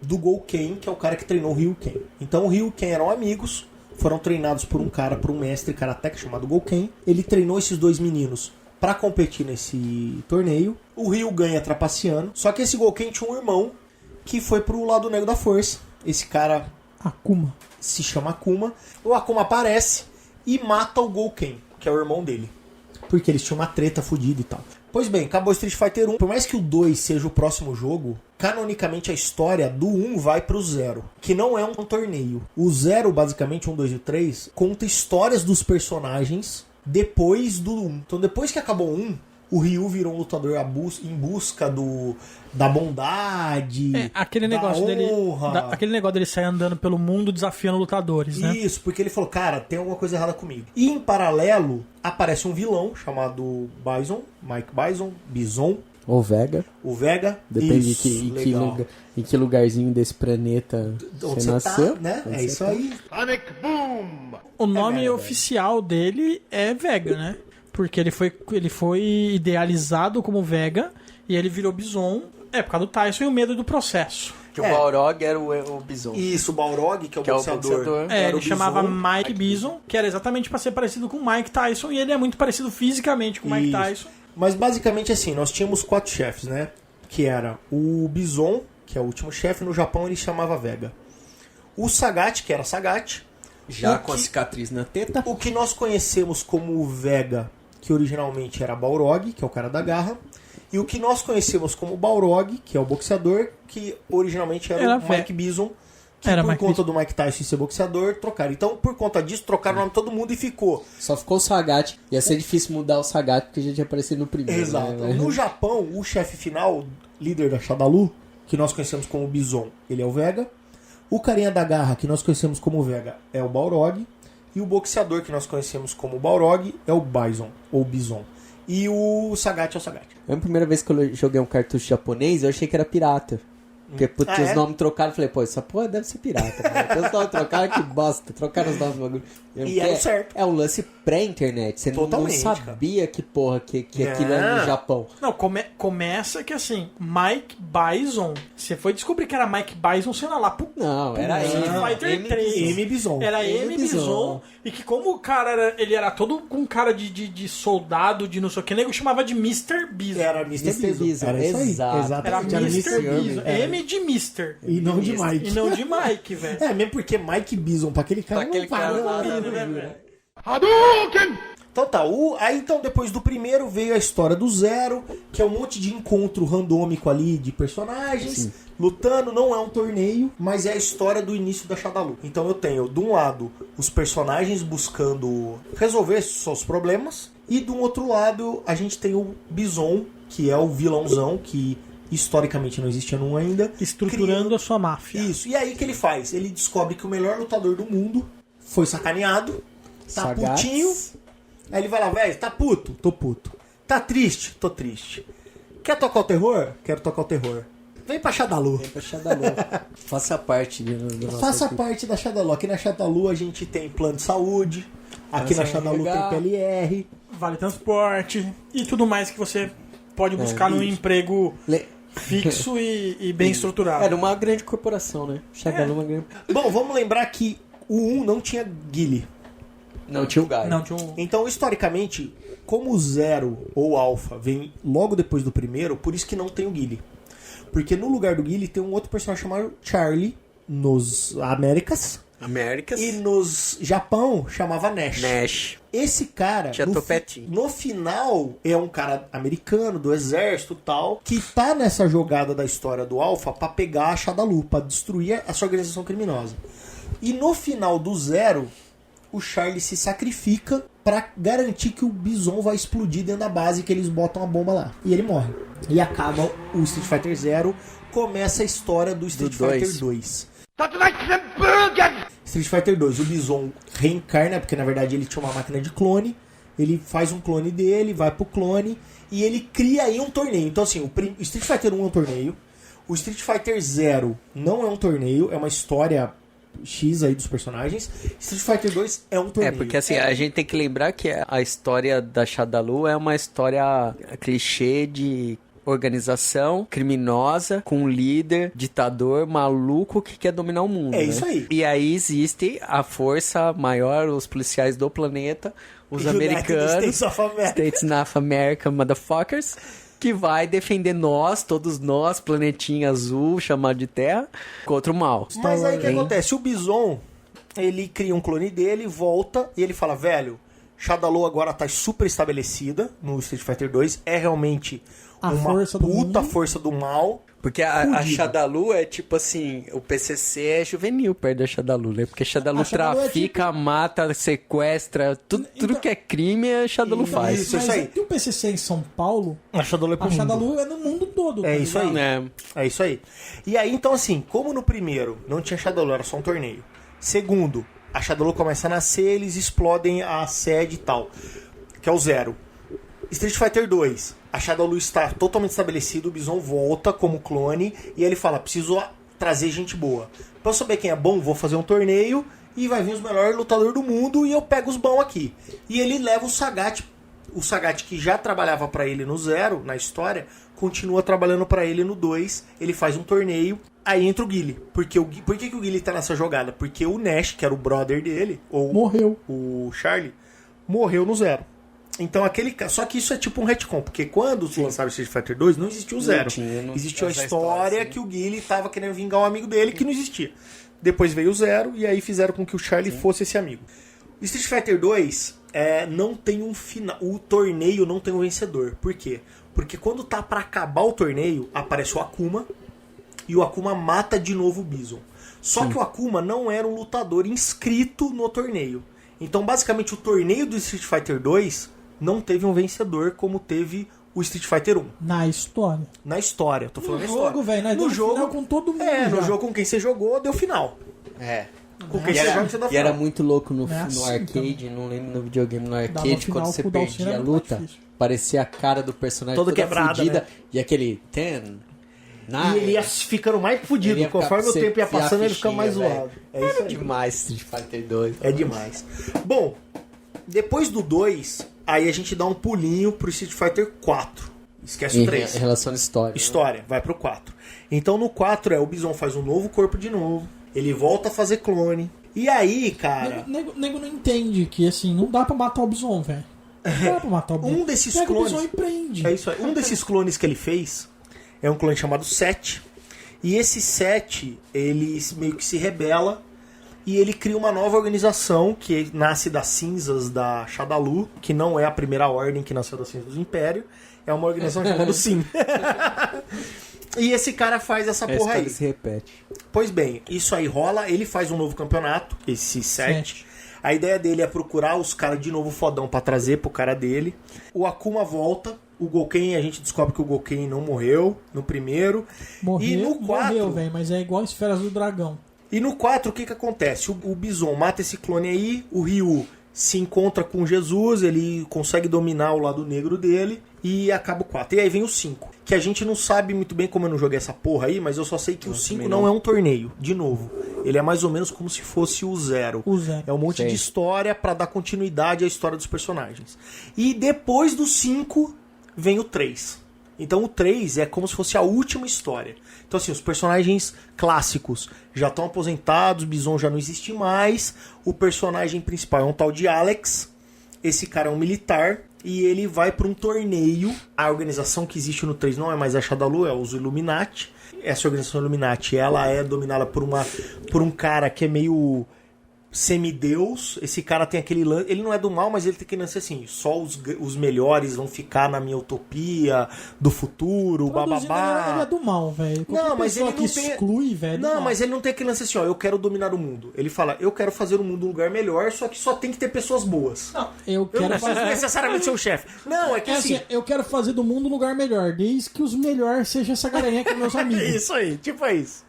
do Gouken, que é o cara que treinou o Ryuken. Então o Ryuken eram amigos, foram treinados por um mestre karateka chamado Gouken. Ele treinou esses dois meninos pra competir nesse torneio. O Ryu ganha trapaceando. Só que esse Gouken tinha um irmão que foi pro lado negro da força. Esse cara Akuma. se chama Akuma. O Akuma aparece e mata o Gouken, que é o irmão dele. Porque eles tinham uma treta fodida e tal. Pois bem, acabou Street Fighter 1. Por mais que o 2 seja o próximo jogo, canonicamente a história do 1 vai pro 0, que não é um torneio. O 0, basicamente, 1, 2 e 3, conta histórias dos personagens depois do 1. Então depois que acabou o 1, o Ryu virou um lutador em busca da bondade, aquele da negócio dele. honra. Aquele negócio dele sair andando pelo mundo desafiando lutadores, né? Isso, porque ele falou, cara, tem alguma coisa errada comigo. E em paralelo, aparece um vilão chamado Bison, Ou Vega. o Vega. Depende Isso, legal. em que lugarzinho desse planeta Onde você você nasceu. tá, né? Onde É você isso tá. aí. Sonic Boom! O nome Vega. oficial dele é Vega, né? Porque ele foi idealizado como Vega e ele virou Bison. Por causa do Tyson e o medo do processo. Que o Balrog era o Bison. Isso, o Balrog, que é o boxeador. boxeador. Era o Ele chamava Bison. Mike Bison, que era exatamente pra ser parecido com o Mike Tyson, e ele é muito parecido fisicamente com o Mike Isso. Tyson. Mas basicamente assim, nós tínhamos 4 chefes, né? Que era o Bison, que é o último chefe. No Japão ele chamava Vega. O Sagat, que era Sagat. Já O com a que- cicatriz na teta. O que nós conhecemos como Vega, que originalmente era Balrog, que é o cara da garra. E o que nós conhecemos como Balrog, que é o boxeador, que originalmente era o Mike Bison, que Era por Mike conta do Mike Tyson ser boxeador, trocaram. Então, por conta disso, trocaram o nome de todo mundo e ficou. Só ficou o Sagat. Ia ser difícil mudar o Sagat porque já tinha aparecido no primeiro. Exato. Né? No Japão, o chefe final, líder da Shadalu, que nós conhecemos como Bison, ele é o Vega. O carinha da garra, que nós conhecemos como Vega, é o Balrog. E o boxeador, que nós conhecemos como Balrog, é o Bison, ou Bison. E o Sagat é o Sagat. A primeira vez que eu joguei um cartucho japonês, eu achei que era pirata. Porque putz, Ah, os é? nomes trocaram, eu falei, pô, essa porra deve ser pirata. Cara. Os nomes trocaram, que bosta. Trocaram os nomes do bagulho. E era o certo. É um lance pré-internet. Você não Totalmente, sabia que porra que aquilo era no Japão. Não, começa que assim, Mike Bison, você foi descobrir que era Mike Bison, sei lá, Não, era Street M. Fighter M. 3. M. Bison. Era M. M. Bison. Bison. E que como o cara ele era todo com cara de soldado, de não sei o que, nego chamava de Mr. Bison. Era Mr. Mr. Bison. Bison, Era isso aí. exato. Era Exatamente. Era Mr. Bison. É. M de Mr. E não de Mike. E não de Mike, velho. É, mesmo porque Mike Bison, pra aquele cara, Pra aquele não para cara, nada, né, né, velho? Hadouken! Então tá, aí então depois do primeiro veio a história do Zero, que é um monte de encontro randômico ali de personagens lutando, não é um torneio, mas é a história do início da Shadalu. Então eu tenho, de um lado, os personagens buscando resolver seus problemas, e de um outro lado a gente tem o Bison, que é o vilãozão, que historicamente não existia no 1 ainda. Estruturando a sua máfia. Isso, e aí o que ele faz? Ele descobre que o melhor lutador do mundo foi sacaneado, tá Sagaz. putinho. Aí ele vai lá, velho, tá puto? Tô puto. Tá triste? Tô triste. Quer tocar o terror? Quero tocar o terror. Vem pra Shadalu. Pra Shadalu. Faça parte do nosso Faça equipe. parte da Shadalu. Aqui na Shadalu a gente tem plano de saúde. Aqui na Nossa, Shadalu legal. tem PLR. Vale transporte e tudo mais que você pode buscar num isso. emprego fixo e bem estruturado. Era uma grande corporação, né? Chegar numa grande... Bom, vamos lembrar que o 1 não tinha Guile. Não, tinha o Gaio. Não, tinha um... Então, historicamente, como o Zero ou Alpha vem logo depois do primeiro, por isso que não tem o Guile. Porque no lugar do Guile tem um outro personagem chamado Charlie nos Américas. E nos Japão chamava Nash. Esse cara, Tinha topetinho. no final, é um cara americano, do exército e tal, que tá nessa jogada da história do Alpha pra pegar a Shadalu, pra destruir essa organização criminosa. E no final do Zero, o Charlie se sacrifica pra garantir que o Bison vai explodir dentro da base, que eles botam a bomba lá. E ele morre. E acaba o Street Fighter Zero, começa a história do Street Fighter 2. Street Fighter 2, o Bison reencarna, porque na verdade ele tinha uma máquina de clone, ele faz um clone dele, vai pro clone, e ele cria aí um torneio. Então assim, o Street Fighter 1 é um torneio, o Street Fighter 0 não é um torneio, é uma história X aí dos personagens. Street Fighter 2 é um torneio. Porque assim, a gente tem que lembrar que a história da Shadalu é uma história clichê de organização criminosa com um líder, ditador, maluco que quer dominar o mundo. É isso aí. E aí existe a força maior, os policiais do planeta, os americanos, States of America, motherfuckers, que vai defender nós, todos nós, planetinha azul, chamado de Terra, contra o mal. Mas aí o que acontece? O Bison, ele cria um clone dele, volta, e ele fala, velho, Shadalu agora tá super estabelecida no Street Fighter 2, é realmente uma puta força do mal. Porque a Shadalu é tipo assim, o PCC é juvenil perto da Shadalu, né? Porque Shadalu trafica, mata, sequestra, tudo que é crime a Shadalu faz. Isso aí. Tem o PCC em São Paulo, a Shadalu é no mundo todo. É isso aí. É isso aí. E aí, então assim, como no primeiro não tinha Shadalu, era só um torneio. Segundo, a Shadalu começa a nascer, eles explodem a sede e tal, que é o Zero. Street Fighter 2, a Shadalu está totalmente estabelecido, o Bison volta como clone e ele fala, preciso trazer gente boa. Pra eu saber quem é bom, vou fazer um torneio e vai vir os melhores lutadores do mundo e eu pego os bons aqui. E ele leva o Sagat que já trabalhava pra ele no Zero, na história, continua trabalhando pra ele no 2, ele faz um torneio, aí entra o Guile. Por que o Guile tá nessa jogada? Porque o Nash, que era o brother dele, ou morreu. O Charlie, morreu no Zero. Então só que isso é tipo um retcon, porque quando lançaram Street Fighter 2 não existiu o Zero. Existiu a história que o Guile tava querendo vingar um amigo dele que não existia. Depois veio o Zero e aí fizeram com que o Charlie fosse esse amigo. Street Fighter 2 não tem um final, o torneio não tem um vencedor. Por quê? Porque quando tá pra acabar o torneio, aparece o Akuma e o Akuma mata de novo o Bison. Só que o Akuma não era um lutador inscrito no torneio. Então basicamente o torneio do Street Fighter 2 não teve um vencedor como teve o Street Fighter 1. Na história. Na história, tô falando no na história. Jogo, véio, né? No jogo, final com todo mundo. No jogo com quem você jogou, deu final. Com quem você joga, você dá final. E era muito louco no assim, arcade, não lembro no videogame, no arcade, final, quando você perdia a luta, parecia a cara do personagem toda quebrada, fudida, né? E aquele 10, 9... E ele ia ficando mais fudido. Conforme o tempo ia passando, ele ficava mais zoado. É isso aí. Demais Street Fighter 2. É demais. Bom, depois do 2, aí a gente dá um pulinho pro Street Fighter 4. Esquece o 3. Em relação à história. História, vai pro 4. Então no 4 o Bison faz um novo corpo de novo. Ele volta a fazer clone. E aí, cara... Nego não entende que, assim, não dá pra matar o Bison, velho. Não dá pra matar o Bison. Um desses Pega clones... o Bison e prende. É isso aí. Um desses clones que ele fez é um clone chamado Set. E esse Set, ele meio que se rebela e ele cria uma nova organização que nasce das cinzas da Shadalu, que não é a primeira ordem que nasceu das cinzas do Império, é uma organização chamada Sim. E esse cara faz essa porra aí. Se repete. Pois bem, isso aí rola, ele faz um novo campeonato, esse Set. A ideia dele é procurar os caras de novo fodão pra trazer pro cara dele. O Akuma volta. O Gouken, a gente descobre que o Gouken não morreu no primeiro. E no 4... Morreu, velho, mas é igual Esferas do Dragão. E no 4, o que acontece? O Bison mata esse clone aí, o Ryu se encontra com Jesus, ele consegue dominar o lado negro dele e acaba o 4. E aí vem o 5, que a gente não sabe muito bem como eu não joguei essa porra aí, mas eu só sei que o 5 não é um torneio, de novo. Ele é mais ou menos como se fosse o 0. É um monte de história pra dar continuidade à história dos personagens. E depois do 5... vem o 3. Então o 3 é como se fosse a última história. Então assim, os personagens clássicos já estão aposentados, Bison já não existe mais, o personagem principal é um tal de Alex, esse cara é um militar, e ele vai para um torneio. A organização que existe no 3 não é mais a Shadaloo, é os Illuminati. Essa organização Illuminati, ela é dominada por um cara que é meio semideus. Esse cara tem aquele lance, ele não é do mal, mas ele tem aquele lance assim, só os melhores vão ficar na minha utopia do futuro, bababá. Ele é do mal, velho. Não, mas ele não tem... exclui, velho. Não, mas ele não tem aquele lance assim, ó, eu quero dominar o mundo. Ele fala, eu quero fazer o mundo um lugar melhor, só que só tem que ter pessoas boas. Não, eu Eu quero não preciso necessariamente ser o chefe. Não, é que É assim... assim, eu quero fazer do mundo um lugar melhor, desde que os melhores sejam essa galerinha que é meus amigos. Isso aí, tipo é isso.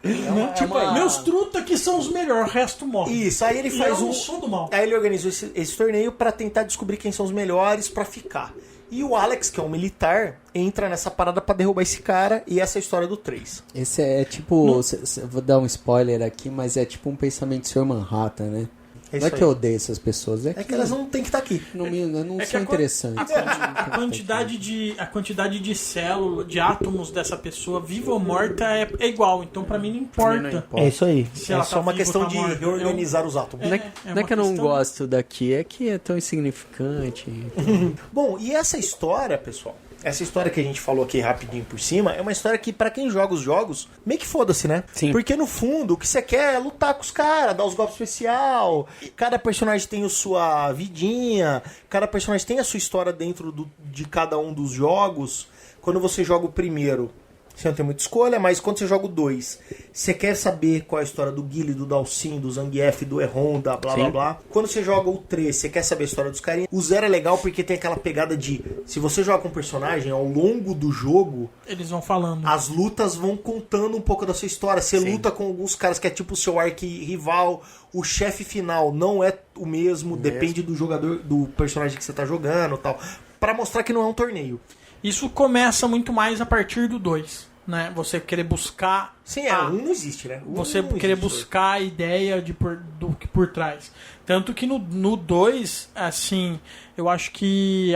Tipo, meus truta que são os melhores, o resto morre. Isso, aí ele E faz eu não sou do mal. Aí ele organizou esse torneio pra tentar descobrir quem são os melhores pra ficar. E o Alex, que é um militar, entra nessa parada pra derrubar esse cara, e essa é a história do 3. Esse é tipo... Vou dar um spoiler aqui, mas é tipo um pensamento do Sr. Manhattan, né? É Não é isso que eu aí. odeio essas pessoas, É que elas não tem que estar aqui. não É que são a interessantes. A quantidade de células, de átomos dessa pessoa, viva ou morta, é igual. Então pra mim não importa. É isso aí. Se É ela só tá uma viva questão ou tá de morta. reorganizar os átomos. Não é uma que eu não questão- gosto daqui, é que é tão insignificante. Bom, e essa história, pessoal, essa história que a gente falou aqui rapidinho por cima, é uma história que pra quem joga os jogos, meio que foda-se, né? Sim. Porque no fundo, o que você quer é lutar com os caras, dar os golpes especial, cada personagem tem a sua vidinha, cada personagem tem a sua história dentro de cada um dos jogos. Quando você joga o primeiro, você não tem muita escolha, mas quando você joga o 2, você quer saber qual é a história do Guile, do Dalsin, do Zangief, do Erron, da blá blá Sim. blá. Quando você joga o 3, você quer saber a história dos carinhas. O 0 é legal porque tem aquela pegada de, se você joga com um personagem, ao longo do jogo, Eles vão falando. as lutas vão contando um pouco da sua história. Você Sim. luta com alguns caras que é tipo o seu arqui-rival, o chefe final não é o mesmo, depende do jogador, do personagem que você tá jogando e tal. Pra mostrar que não é um torneio. Isso começa muito mais a partir do 2, né? Você querer buscar... Sim, um não existe, né? Você não querer existe. buscar a ideia do que por trás. Tanto que no 2, assim, eu acho que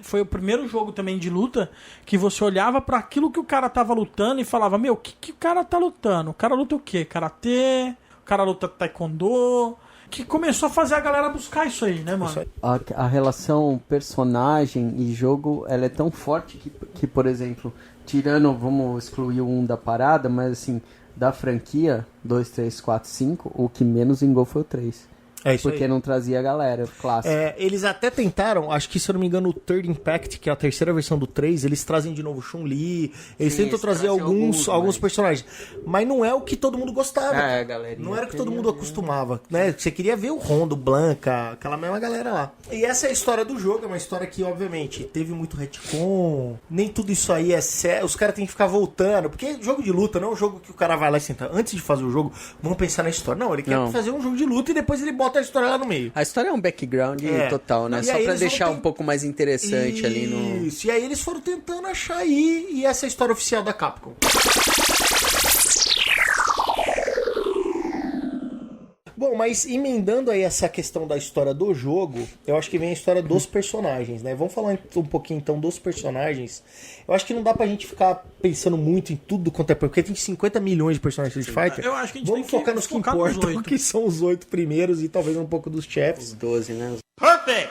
foi o primeiro jogo também de luta que você olhava pra aquilo que o cara tava lutando e falava, meu, o que o cara tá lutando? O cara luta o quê? Karatê? O cara luta taekwondo? Que começou a fazer a galera buscar isso aí, né, mano? Isso aí. A relação personagem e jogo, ela é tão forte que, por exemplo, tirando, vamos excluir o 1 da parada, mas assim, da franquia 2, 3, 4, 5, o que menos vingou foi o 3. É isso Porque aí. não trazia a galera clássica. Eles até tentaram, acho que se eu não me engano, o Third Impact, que é a terceira versão do 3, eles trazem de novo Chun-Li, eles Sim, tentam eles trazer trazem alguns alguns, personagens. Mas não é o que todo mundo gostava. Galerinha. Não era o que todo mundo acostumava, né? Você queria ver o Rondo, Blanca, aquela mesma galera lá. E essa é a história do jogo, é uma história que, obviamente, teve muito retcon, nem tudo isso aí é sério, os caras têm que ficar voltando, porque jogo de luta não é um jogo que o cara vai lá e senta, antes de fazer o jogo, vamos pensar na história. Não, ele quer Não. fazer um jogo de luta e depois ele bota a história lá no meio. A história é um background total, né? E Só aí pra eles vão deixar um pouco mais interessante ali no... Isso, e aí eles foram tentando achar aí, e essa é a história oficial da Capcom. Bom, mas emendando aí essa questão da história do jogo, eu acho que vem a história dos personagens, né? Vamos falar um pouquinho então dos personagens. Eu acho que não dá pra gente ficar pensando muito em tudo quanto é, porque tem 50 milhões de personagens de Street Fighter. Eu acho que a gente Vamos tem que focar nos que focar nos importam, 8. que são os 8 primeiros e talvez um pouco dos chefes. Os 12, né?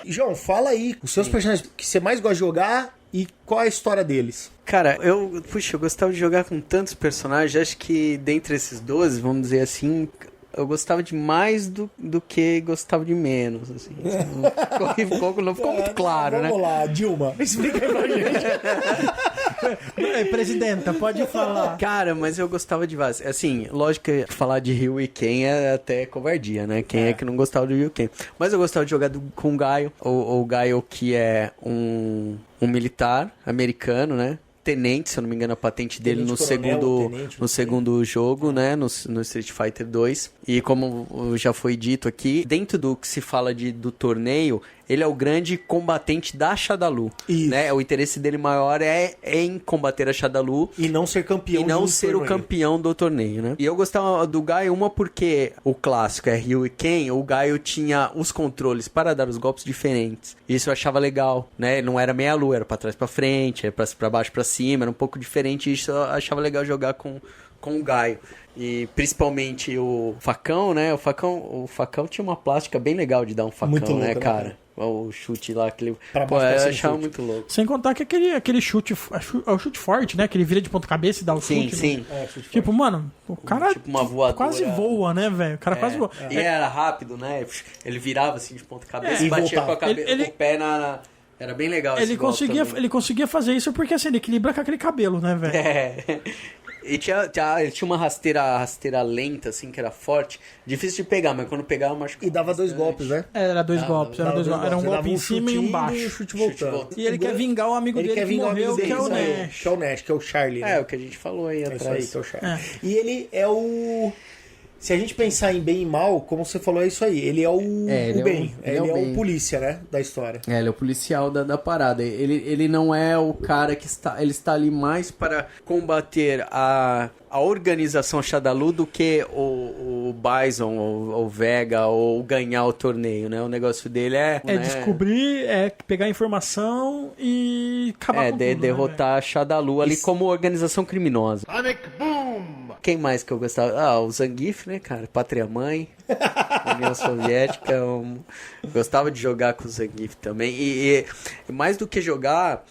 João, fala aí, os seus personagens que você mais gosta de jogar e qual é a história deles? Cara, eu gostava de jogar com tantos personagens, acho que dentre esses 12, vamos dizer assim, eu gostava de mais do que gostava de menos, assim. Não ficou muito claro, né? Vamos lá, Dilma, explica aí pra gente. Presidenta, pode falar. Cara, mas eu gostava de vários. Assim, lógico que falar de Ryu e Ken é até covardia, né? Quem é que não gostava do Ryu e Ken? Mas eu gostava de jogar com o Gaio, o Gaio que é um militar americano, né? Tenente, se eu não me engano, a patente dele no segundo jogo, né, no Street Fighter 2. E como já foi dito aqui, dentro do que se fala do torneio, ele é o grande combatente da Shadalu. Isso. Né? O interesse dele maior é em combater a Shadalu. E não ser campeão E não de um ser o torneio. campeão do torneio, né? E eu gostava do Gaio, uma porque o clássico é Ryu e Ken, o Gaio tinha os controles para dar os golpes diferentes. Isso eu achava legal, né? Não era meia lua, era pra trás pra frente, era pra baixo pra cima, era um pouco diferente. Isso eu achava legal jogar com o Gaio. E principalmente o facão, né? O facão tinha uma plástica bem legal de dar um facão, Muito né, louco, né, cara? O chute lá, aquele... Pra Pô, baixo, pra eu cima, achava chute. muito louco. Sem contar que aquele chute, é o chute forte, né? Que ele vira de ponta cabeça e dá o Sim, chute. sim. Né? Tipo, mano, o cara Tipo uma voadora. quase voa, né, velho? O cara quase voa. E era rápido, né? Ele virava assim de ponta cabeça É, e e batia voltava. com, com o pé na... Era bem legal esse golpe também. Ele conseguia fazer isso porque assim, ele equilibra com aquele cabelo, né, velho? É. E ele tinha uma rasteira lenta, assim, que era forte. Difícil de pegar, mas quando pegava, machucava. E dava 2 bastante. golpes, né? Era dois golpes, era dois golpes. Era um Dava golpe em cima e um chutinho e baixo. chute Chute voltando. voltando. E ele quer vingar o amigo Ele dele quer que vingar o morreu, amigo que é o dele, Nash. que é o Nash, que é o Charlie. né? É, o que a gente falou aí É isso atrás. aí, que é o Charlie. E ele é o... Se a gente pensar em bem e mal, como você falou, é isso aí. Ele é o, ele o é bem. ele é o o bem. polícia, né? Da história. É, ele é o policial da parada. Ele não é o cara que está... Ele está ali mais para combater a organização Shadalu do que o Bison, ou Vega, ou ganhar o torneio, né? O negócio dele é... É né, descobrir, pegar informação e acabar com tudo, derrotar a Shadalu ali como organização criminosa. Sonic Boom! Quem mais que eu gostava? O Zangief, né, cara? Pátria Mãe, União Soviética. Eu gostava de jogar com o Zangief também. E mais do que jogar,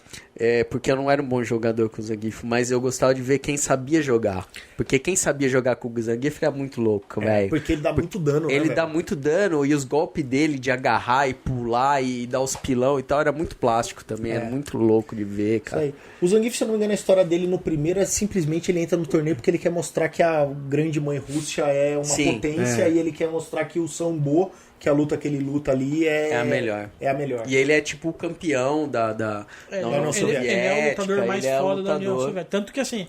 porque eu não era um bom jogador com o Zangief, mas eu gostava de ver quem sabia jogar. Porque quem sabia jogar com o Zangief era muito louco, velho. Porque ele dá muito dano, né, Ele velho? dá muito dano e os golpes dele de agarrar e pular e dar os pilão e tal, era muito plástico também. Era muito louco de ver, Isso cara. aí. O Zangief, se eu não me engano, a história dele no primeiro é simplesmente ele entra no torneio porque ele quer mostrar que a grande mãe Rússia é uma Sim, potência e ele quer mostrar que o Sambo, que a luta que ele luta ali É a melhor. É a melhor. E ele é tipo o campeão da União União Soviética. Ele é o lutador mais ele é o foda da União lutador. Soviética. Tanto que, assim,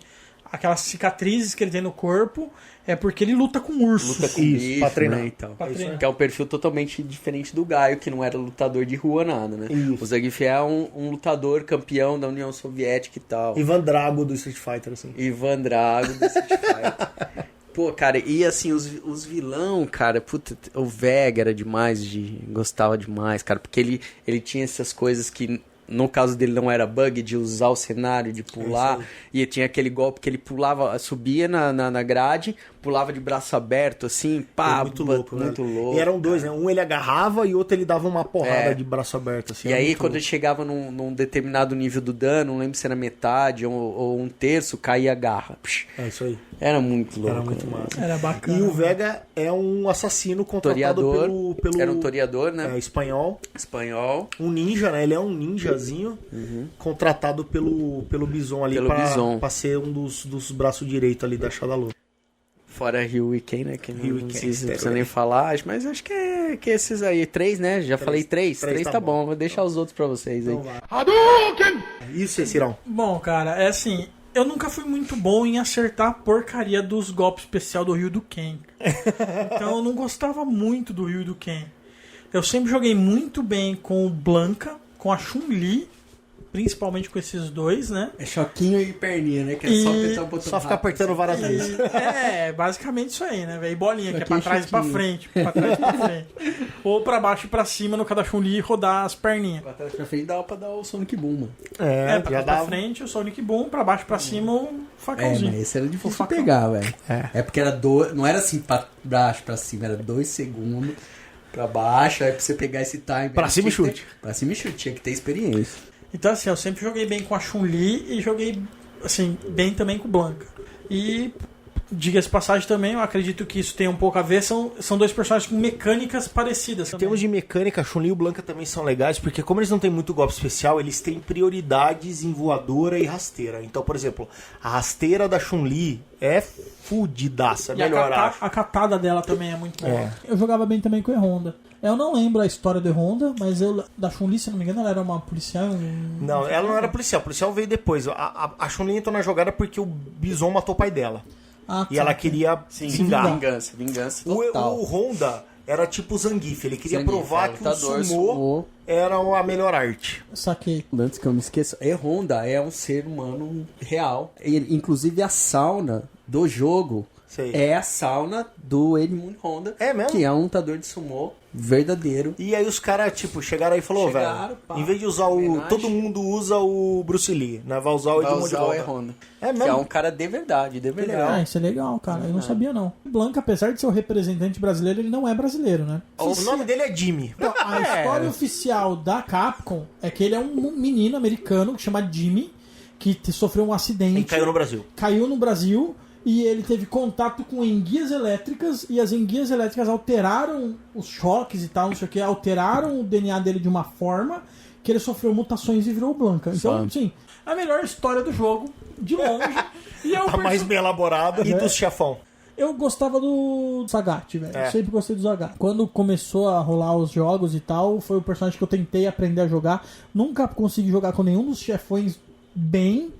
aquelas cicatrizes que ele tem no corpo é porque ele luta com ursos. Luta com Isso, bicho, pra treinar. né, então. Pra treinar. Que é um perfil totalmente diferente do Gaio, que não era lutador de rua, nada, né? Isso. O Zangief é um lutador campeão da União Soviética e tal. Ivan Drago do Street Fighter, assim. Ivan Drago do Street Fighter. Pô, cara, e assim, os vilão, cara, puta, o Vega era demais, gostava demais, cara, porque ele tinha essas coisas que, no caso dele, não era bug, de usar o cenário, de pular, e tinha aquele golpe que ele pulava, subia na grade, pulava de braço aberto, assim, pá, Muito louco, né? muito louco. E eram dois, né? Um ele agarrava e outro ele dava uma porrada É. de braço aberto, assim. E Era aí, muito quando ele louco. chegava num determinado nível do dano, não lembro se era metade ou um terço, caía a garra. Psh, É isso aí. era muito louco. Era muito né? massa. Era bacana. E o Vega é um assassino contratado Toreador, pelo era um toreador, né? espanhol. Espanhol. Um ninja, né? Ele é um ninjazinho contratado pelo Bison ali Pelo pra, Bison. pra ser um dos braços direitos ali da Shadalu. Fora Ryu e Ken, né? Que Ryu e não Ken, precisa nem falar, mas acho que é esses aí. 3, né? Já falei 3. 3 tá bom. Vou deixar os outros pra vocês aí. Então vai. Hadouken! Isso, Cirão. Bom, cara, é assim, eu nunca fui muito bom em acertar a porcaria dos golpes especial do Ryu e do Ken. Então eu não gostava muito do Ryu e do Ken. Eu sempre joguei muito bem com o Blanca, com a Chun-Li, principalmente com esses dois, né? É choquinho e perninha, né? Que E- só apertar o botão Só ficar apertando várias vezes. Basicamente isso aí, né, velho? E bolinha, que é Aqui é pra trás e pra choquinho. frente. Pra trás e pra frente. Ou pra baixo e pra cima no cada Chun-Li e rodar as perninhas. Pra trás pra frente dava pra dar o Sonic Boom, mano. Pra Já trás pra dava. frente o Sonic Boom, pra baixo e pra cima o É, facãozinho. mas esse era difícil O de facão. pegar, velho. É porque era não era assim pra baixo, pra cima, era 2 segundos pra baixo, aí pra você pegar esse time. Pra cima e chute. Pra cima e chute, tinha que ter experiência. Então, assim, eu sempre joguei bem com a Chun-Li e joguei, assim, bem também com o Blanca. E, diga-se de passagem também, eu acredito que isso tem um pouco a ver, são dois personagens com mecânicas parecidas. Em termos de mecânica, a Chun-Li e o Blanca também são legais, porque como eles não têm muito golpe especial, eles têm prioridades em voadora e rasteira. Então, por exemplo, a rasteira da Chun-Li é fudidaça, E melhor, acho. a catada dela também é muito boa. É. Eu jogava bem também com o E-Honda. Eu não lembro a história do E-Honda, mas da Chun-Li, se não me engano, ela era uma policial. Não, ela não era policial. O policial veio depois. A Chun-Li entrou na jogada porque o Bison matou o pai dela. Ah, E ela queria se vingar. Vingança O total. Honda, era tipo o Zangief. Ele queria Zangief, provar que o lutador, sumô era a melhor arte. Saquei. Antes que eu me esqueça, Honda é um ser humano real. Inclusive a sauna do jogo Sei. é a sauna do Edmund Honda. É mesmo? Que é um lutador de sumô verdadeiro. E aí os caras, tipo, chegaram aí e falaram, Chegaram, velho, pá, em vez de usar o... homenagem. Todo mundo usa o Bruce Lee, né? Vai usar o Vai Edmund usar o Honda. Honda. É Que mesmo? é um cara de verdade, de verdade. legal. Ah, isso é legal, cara. Eu não sabia, não. O Blanca, apesar de ser o representante brasileiro, ele não é brasileiro, né? O nome dele é Jimmy. Então, a história oficial da Capcom é que ele é um menino americano que chama Jimmy, que sofreu um acidente. E caiu no Brasil. Caiu no Brasil e ele teve contato com enguias elétricas e as enguias elétricas alteraram os choques e tal, não sei o que, alteraram o DNA dele de uma forma que ele sofreu mutações e virou Blanca. Então, sim, A melhor história do jogo, de longe. E é o Tá mais bem elaborada. E dos chefão. eu gostava do Sagat, velho. É. Eu sempre gostei do Sagat. Quando começou a rolar os jogos e tal, foi o personagem que eu tentei aprender a jogar. Nunca consegui jogar com nenhum dos chefões bem,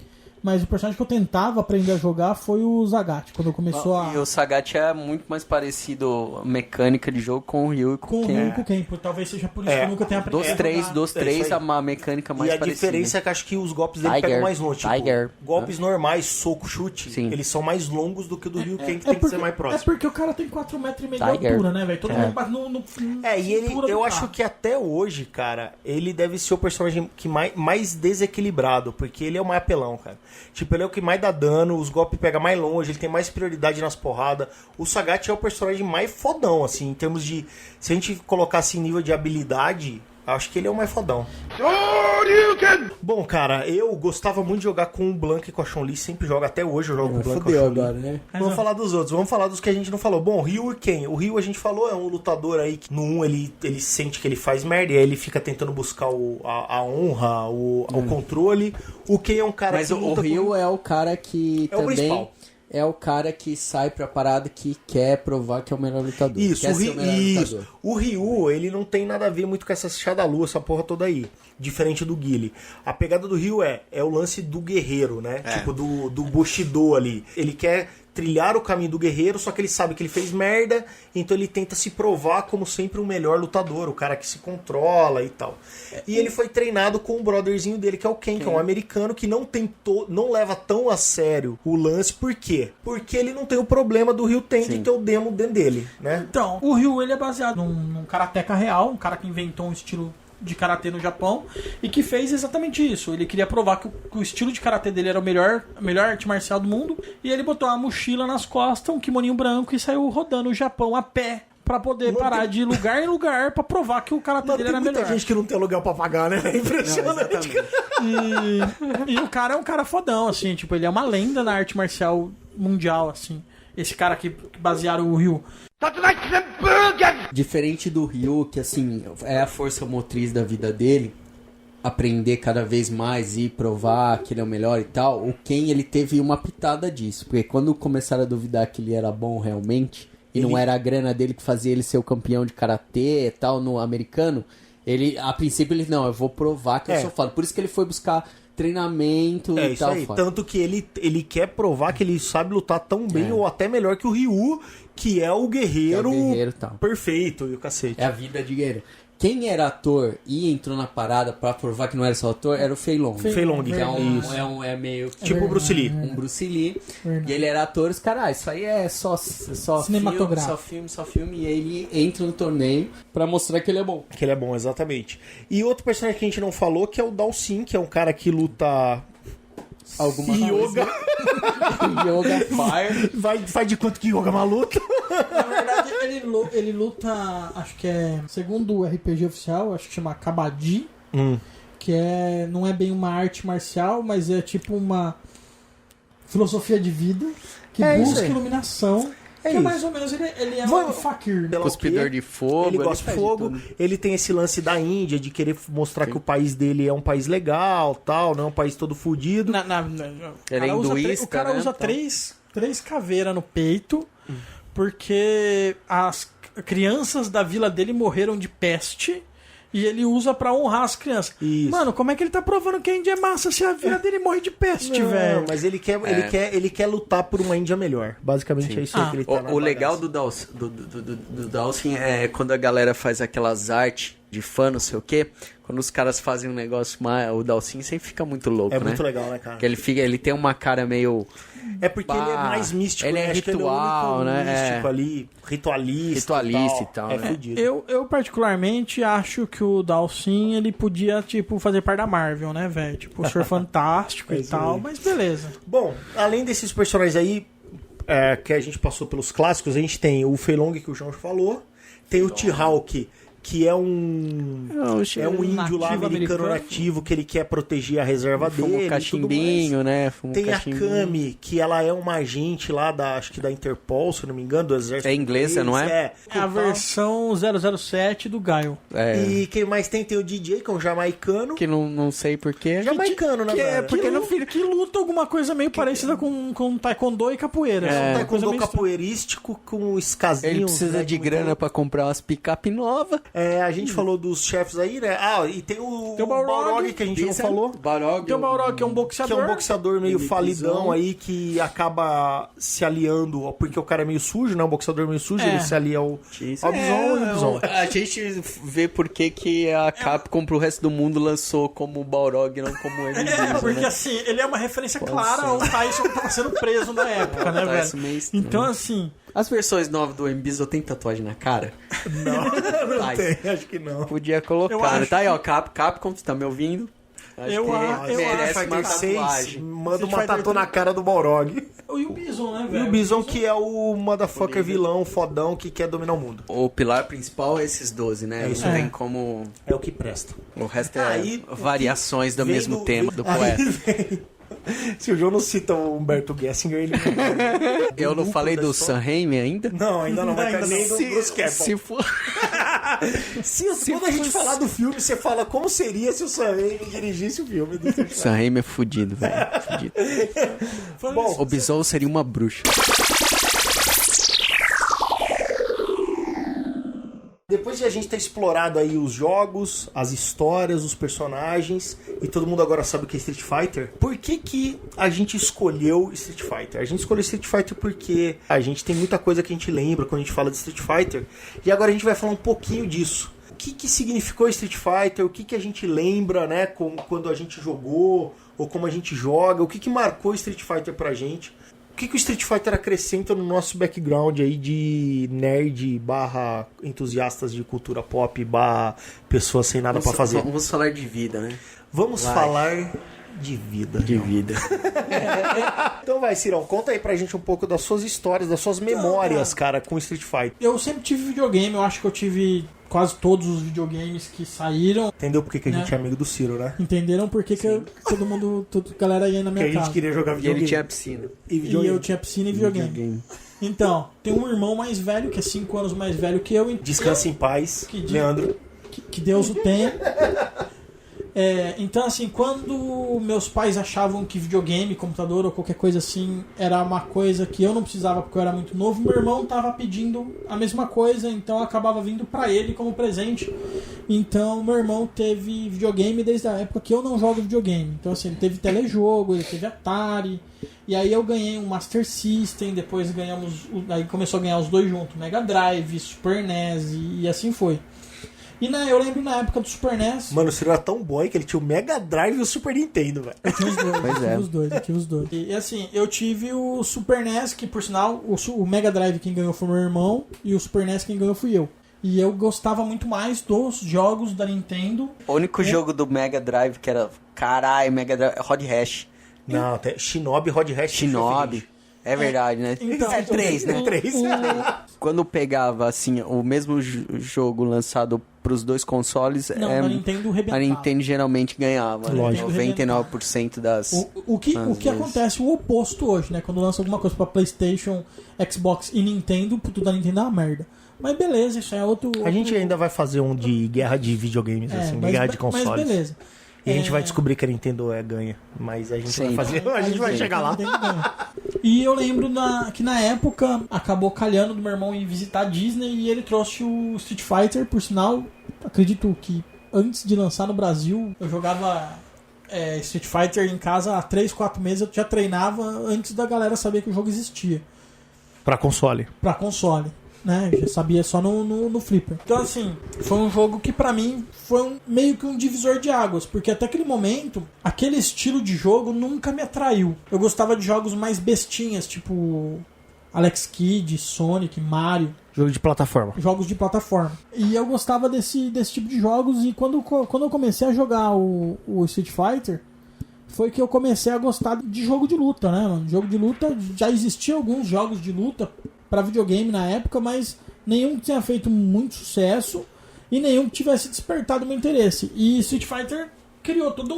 mas o personagem que eu tentava aprender a jogar foi o Sagat. Quando começou a... E o Sagat é muito mais parecido a mecânica de jogo com o Ryu e com Com o o Ken. Ryu e com o Ken. Talvez seja por isso É. que eu nunca tenha aprendido Dos a três, jogar. dos É três, isso aí. a mecânica mais E a parecida. diferença é que acho que os golpes dele Tiger. pegam mais longe. Tipo, Tiger. golpes normais, soco, chute, Sim. eles são mais longos do que o do Ryu Ken, que É tem que ser mais próximo. porque o cara tem 4,5 metros de Tiger. altura, né, velho? Todo mundo bate no E ele, cintura do eu cara. acho que até hoje, cara, ele deve ser o personagem que mais desequilibrado, porque ele é o mais apelão, cara. Tipo, ele é o que mais dá dano, os golpes pegam mais longe, ele tem mais prioridade nas porradas. O Sagat é o personagem mais fodão, assim, em termos de... Se a gente colocasse em nível de habilidade, acho que ele é o mais fodão. Bom, cara, eu gostava muito de jogar com o Blanca e com a Chun-Li, sempre jogo, até hoje eu jogo com o Blanca e com a Fudeu Chun-Li. agora, né? Vamos falar dos outros, vamos falar dos que a gente não falou. Bom, Ryu e Ken. O Ryu a gente falou, é um lutador aí que no 1 ele sente que ele faz merda e aí ele fica tentando buscar a honra, o controle. O Ken é um cara Mas que o luta Ryu é o cara que É o também principal. é o cara que sai pra parada que quer provar que é o melhor lutador. Isso, quer o ser Ryu, o melhor isso. lutador. O Ryu, ele não tem nada a ver muito com essa chada-lua, essa porra toda aí. Diferente do Guile. A pegada do Ryu é o lance do guerreiro, né? Tipo, do Bushido ali. Ele quer trilhar o caminho do guerreiro, só que ele sabe que ele fez merda, então ele tenta se provar como sempre o melhor lutador, o cara que se controla e tal. E ele foi treinado com o brotherzinho dele, que é o Ken, que é um americano que não leva tão a sério o lance. Por quê? Porque ele não tem o problema do Ryu tem de ter o demo dentro dele, né? Então, o Ryu ele é baseado num karateca real, um cara que inventou um estilo de karatê no Japão e que fez exatamente isso. Ele queria provar que o estilo de karatê dele era a melhor arte marcial do mundo e ele botou uma mochila nas costas, um kimoninho branco e saiu rodando o Japão a pé pra poder parar de lugar em lugar pra provar que o karatê Mas dele tem era muita melhor. gente que não tem lugar pra pagar, né? É impressionante. E o cara é um cara fodão, assim, tipo, ele é uma lenda na arte marcial mundial, assim. Esse cara que basearam o Ryu. Diferente do Ryu, que assim, é a força motriz da vida dele, aprender cada vez mais e provar que ele é o melhor e tal, o Ken, ele teve uma pitada disso, porque quando começaram a duvidar que ele era bom realmente, e não era a grana dele que fazia ele ser o campeão de karatê e tal no americano, ele, a princípio, ele, não, eu vou provar que eu sou foda. Por isso que ele foi buscar treinamento É e isso tal. aí, foda. tanto que ele quer provar que ele sabe lutar tão bem ou até melhor que o Ryu, que é o guerreiro, Que é o guerreiro, tal. perfeito e o cacete. É a vida de guerreiro. Quem era ator e entrou na parada pra provar que não era só ator era o Fei Long. Fei Long, Que isso. é meio Tipo o Bruce Lee. um Bruce Lee. Verdade. E ele era ator, os caras, isso aí é só Cinematográfico. só filme. E aí ele entra no torneio pra mostrar que ele é bom. Que ele é bom, exatamente. E outro personagem que a gente não falou, que é o Dalsin, que é um cara que luta Alguma yoga. Yoga Fire. Faz de quanto que yoga é uma luta? Na verdade, ele luta, acho que é, segundo o RPG oficial, acho que chama Kabaddi, que não é bem uma arte marcial, mas é tipo uma filosofia de vida que É isso busca aí. iluminação. É que isso. mais ou menos ele é Vamos- um fakir. Pelo Cuspidor quê? de fogo. Ele gosta de faz fogo, tudo. ele tem esse lance da Índia, de querer mostrar que o país dele é um país legal, tal, não é um país todo fudido. Ele é hinduísta, O cara né? usa Então- três caveiras no peito porque as crianças da vila dele morreram de peste E ele usa pra honrar as crianças. Isso. Mano, como é que ele tá provando que a Índia é massa se a vida dele morre de peste, Não, velho? mas ele quer lutar por uma Índia melhor. Basicamente é isso aí que ele tá na O legal bagaça. do Dawson é quando a galera faz aquelas artes de fã, não sei o quê. Quando os caras fazem um negócio mais... O Dawson sempre fica muito louco, É né? muito legal, né, cara? Porque ele tem uma cara meio... É porque ele é mais místico, ele né? é Acho que ele é o ritual, único né? místico ali, ritualista E tal, É né? fudido. Eu particularmente acho que o Dawson, ele podia, tipo, fazer parte da Marvel, né, velho? Tipo, o Senhor Fantástico É e isso tal, aí. mas beleza. Bom, além desses personagens aí que a gente passou pelos clássicos, a gente tem o Fei Long que o João falou, tem o T-Hawk, que é um índio lá nativo americano americano. nativo que ele quer proteger a reserva Fuma dele um e tudo cachimbinho, mais. né? Fuma um Tem a cachimbinho. Kami, que ela é uma agente lá acho que da Interpol, se eu não me engano, do exército. É inglesa, deles, não é? É a versão 007 do Gaio. E quem mais tem? Tem o DJ, que é um jamaicano. Que não sei porquê. Jamaicano, né, Que é velho? porque no filho que luta alguma coisa meio parecida com taekwondo e capoeira. É um Uma coisa taekwondo meio capoeirístico com escasinhos. Ele precisa né, de muito- grana pra comprar umas picape novas. A gente falou dos chefes aí, né? E tem o Tem o Balrog, Balrog, que a gente não falou. Balrog. Tem o Balrog, que é um Que boxeador. é um boxeador meio falidão aí, que acaba se aliando, porque o cara é meio sujo, né? Um boxeador meio sujo, ele se alia ao Bison e o Bison. A gente vê por que a Capcom pro resto do mundo lançou como o Balrog, não como ele mesmo, Porque né? assim, ele é uma referência clara ao Tyson que tava sendo preso na época, né, Tyson velho? meio estranho. Então, assim, As versões novas do Mbizo tem tatuagem na cara? Não Ai, tem, acho que não. Podia Eu colocar, né? acho Tá aí, ó, Capcom, você tá me ouvindo? Acho Eu que acho- eu merece acho uma Fighter 6 tatuagem. manda Street uma Fighter tatu na cara do Balrog. e o Bison, né, E velho? o Bison, que é o motherfucker vilão fodão que quer dominar o mundo. O pilar principal é esses 12, né? É isso Não aí. tem como... É o que presta. O resto é Aí, variações do Vem mesmo tema do aí poeta. vem- Se o João não cita o Humberto Gessinger, ele Eu não núcleo falei da do história. Sam Raimi ainda? Não, ainda não vai Ainda nem do Se, Bruce Campbell. se for... Quando a gente falar do filme, você fala como seria se o Sam Raimi dirigisse o filme. Do Street Fighter. Sam Raimi é fudido, velho. Fudido. Bom, O Bison seria uma bruxa. depois de a gente ter explorado aí os jogos, as histórias, os personagens, e todo mundo agora sabe o que é Street Fighter, por que a gente escolheu Street Fighter? A gente escolheu Street Fighter porque a gente tem muita coisa que a gente lembra quando a gente fala de Street Fighter, e agora a gente vai falar um pouquinho disso. O que significou Street Fighter? O que a gente lembra, né, quando a gente jogou, ou como a gente joga? O que marcou Street Fighter pra gente? O que o Street Fighter acrescenta no nosso background aí de nerd / entusiastas de cultura pop / pessoas sem nada pra fazer? Vamos falar de vida, né? Vamos falar de vida. De vida. Então vai, Cirão, conta aí pra gente um pouco das suas histórias, das suas memórias, cara, com Street Fighter. Eu sempre tive videogame, eu acho que eu tive quase todos os videogames que saíram. Entendeu por que a gente Né? é amigo do Ciro, né? Entenderam por que todo mundo, toda a galera ia na Porque a minha gente casa. queria jogar E videogame. ele tinha piscina. E E videogame. eu tinha piscina e videogame. Então, tem um irmão mais velho, que é 5 anos mais velho que eu. Descanse em paz, Que dia- Leandro. Que Deus o tenha. Então, assim, quando meus pais achavam que videogame, computador ou qualquer coisa assim era uma coisa que eu não precisava porque eu era muito novo, meu irmão tava pedindo a mesma coisa, então eu acabava vindo pra ele como presente. Então, meu irmão teve videogame desde a época que eu não jogo videogame. Então, assim, ele teve telejogo, ele teve Atari. E aí eu ganhei um Master System, depois ganhamos. Aí começou a ganhar os dois juntos, Mega Drive, Super NES e assim foi. E eu lembro na época do Super NES. Mano, o Ciro era tão boy que ele tinha o Mega Drive e o Super Nintendo, velho. Eu tinha os dois, Pois é. eu tive os dois. E assim, eu tive o Super NES, que por sinal, o Mega Drive quem ganhou foi meu irmão, e o Super NES quem ganhou fui eu. E eu gostava muito mais dos jogos da Nintendo. O único jogo do Mega Drive que era... Caralho, Mega Drive... Rod Hash. Não, tem Shinobi, Rod Hash. Shinobi. É verdade, né? Então, É 3, né? É 3. Quando pegava, assim, o mesmo jogo lançado pros dois consoles... Não, a Nintendo A rebentava. Nintendo geralmente ganhava, né? Lógico. 99% das... O que às vezes. acontece o oposto hoje, né? Quando lança alguma coisa pra PlayStation, Xbox e Nintendo, tudo da Nintendo é uma merda. Mas beleza, isso é outro... A gente ainda vai fazer um de guerra de videogames, assim, de guerra de consoles. Mas beleza. E a gente vai descobrir que a Nintendo ganha. Mas a gente vai Sim. fazer. A gente vai chegar lá. E eu lembro que na época acabou calhando do meu irmão ir visitar a Disney e ele trouxe o Street Fighter, por sinal, acredito que antes de lançar no Brasil, eu jogava Street Fighter em casa há 3, 4 meses, eu já treinava antes da galera saber que o jogo existia. Pra console. Pra console, né? Eu já sabia só no Flipper. Então, assim, foi um jogo que pra mim foi meio que um divisor de águas, porque até aquele momento, aquele estilo de jogo nunca me atraiu. Eu gostava de jogos mais bestinhas, tipo Alex Kidd, Sonic, Mario. Jogo de plataforma. Jogos de plataforma. E eu gostava desse tipo de jogos, e quando eu comecei a jogar o Street Fighter, foi que eu comecei a gostar de jogo de luta, né, mano? Jogo de luta, já existiam alguns jogos de luta pra videogame na época, mas nenhum tinha feito muito sucesso e nenhum que tivesse despertado meu interesse. E Street Fighter criou todo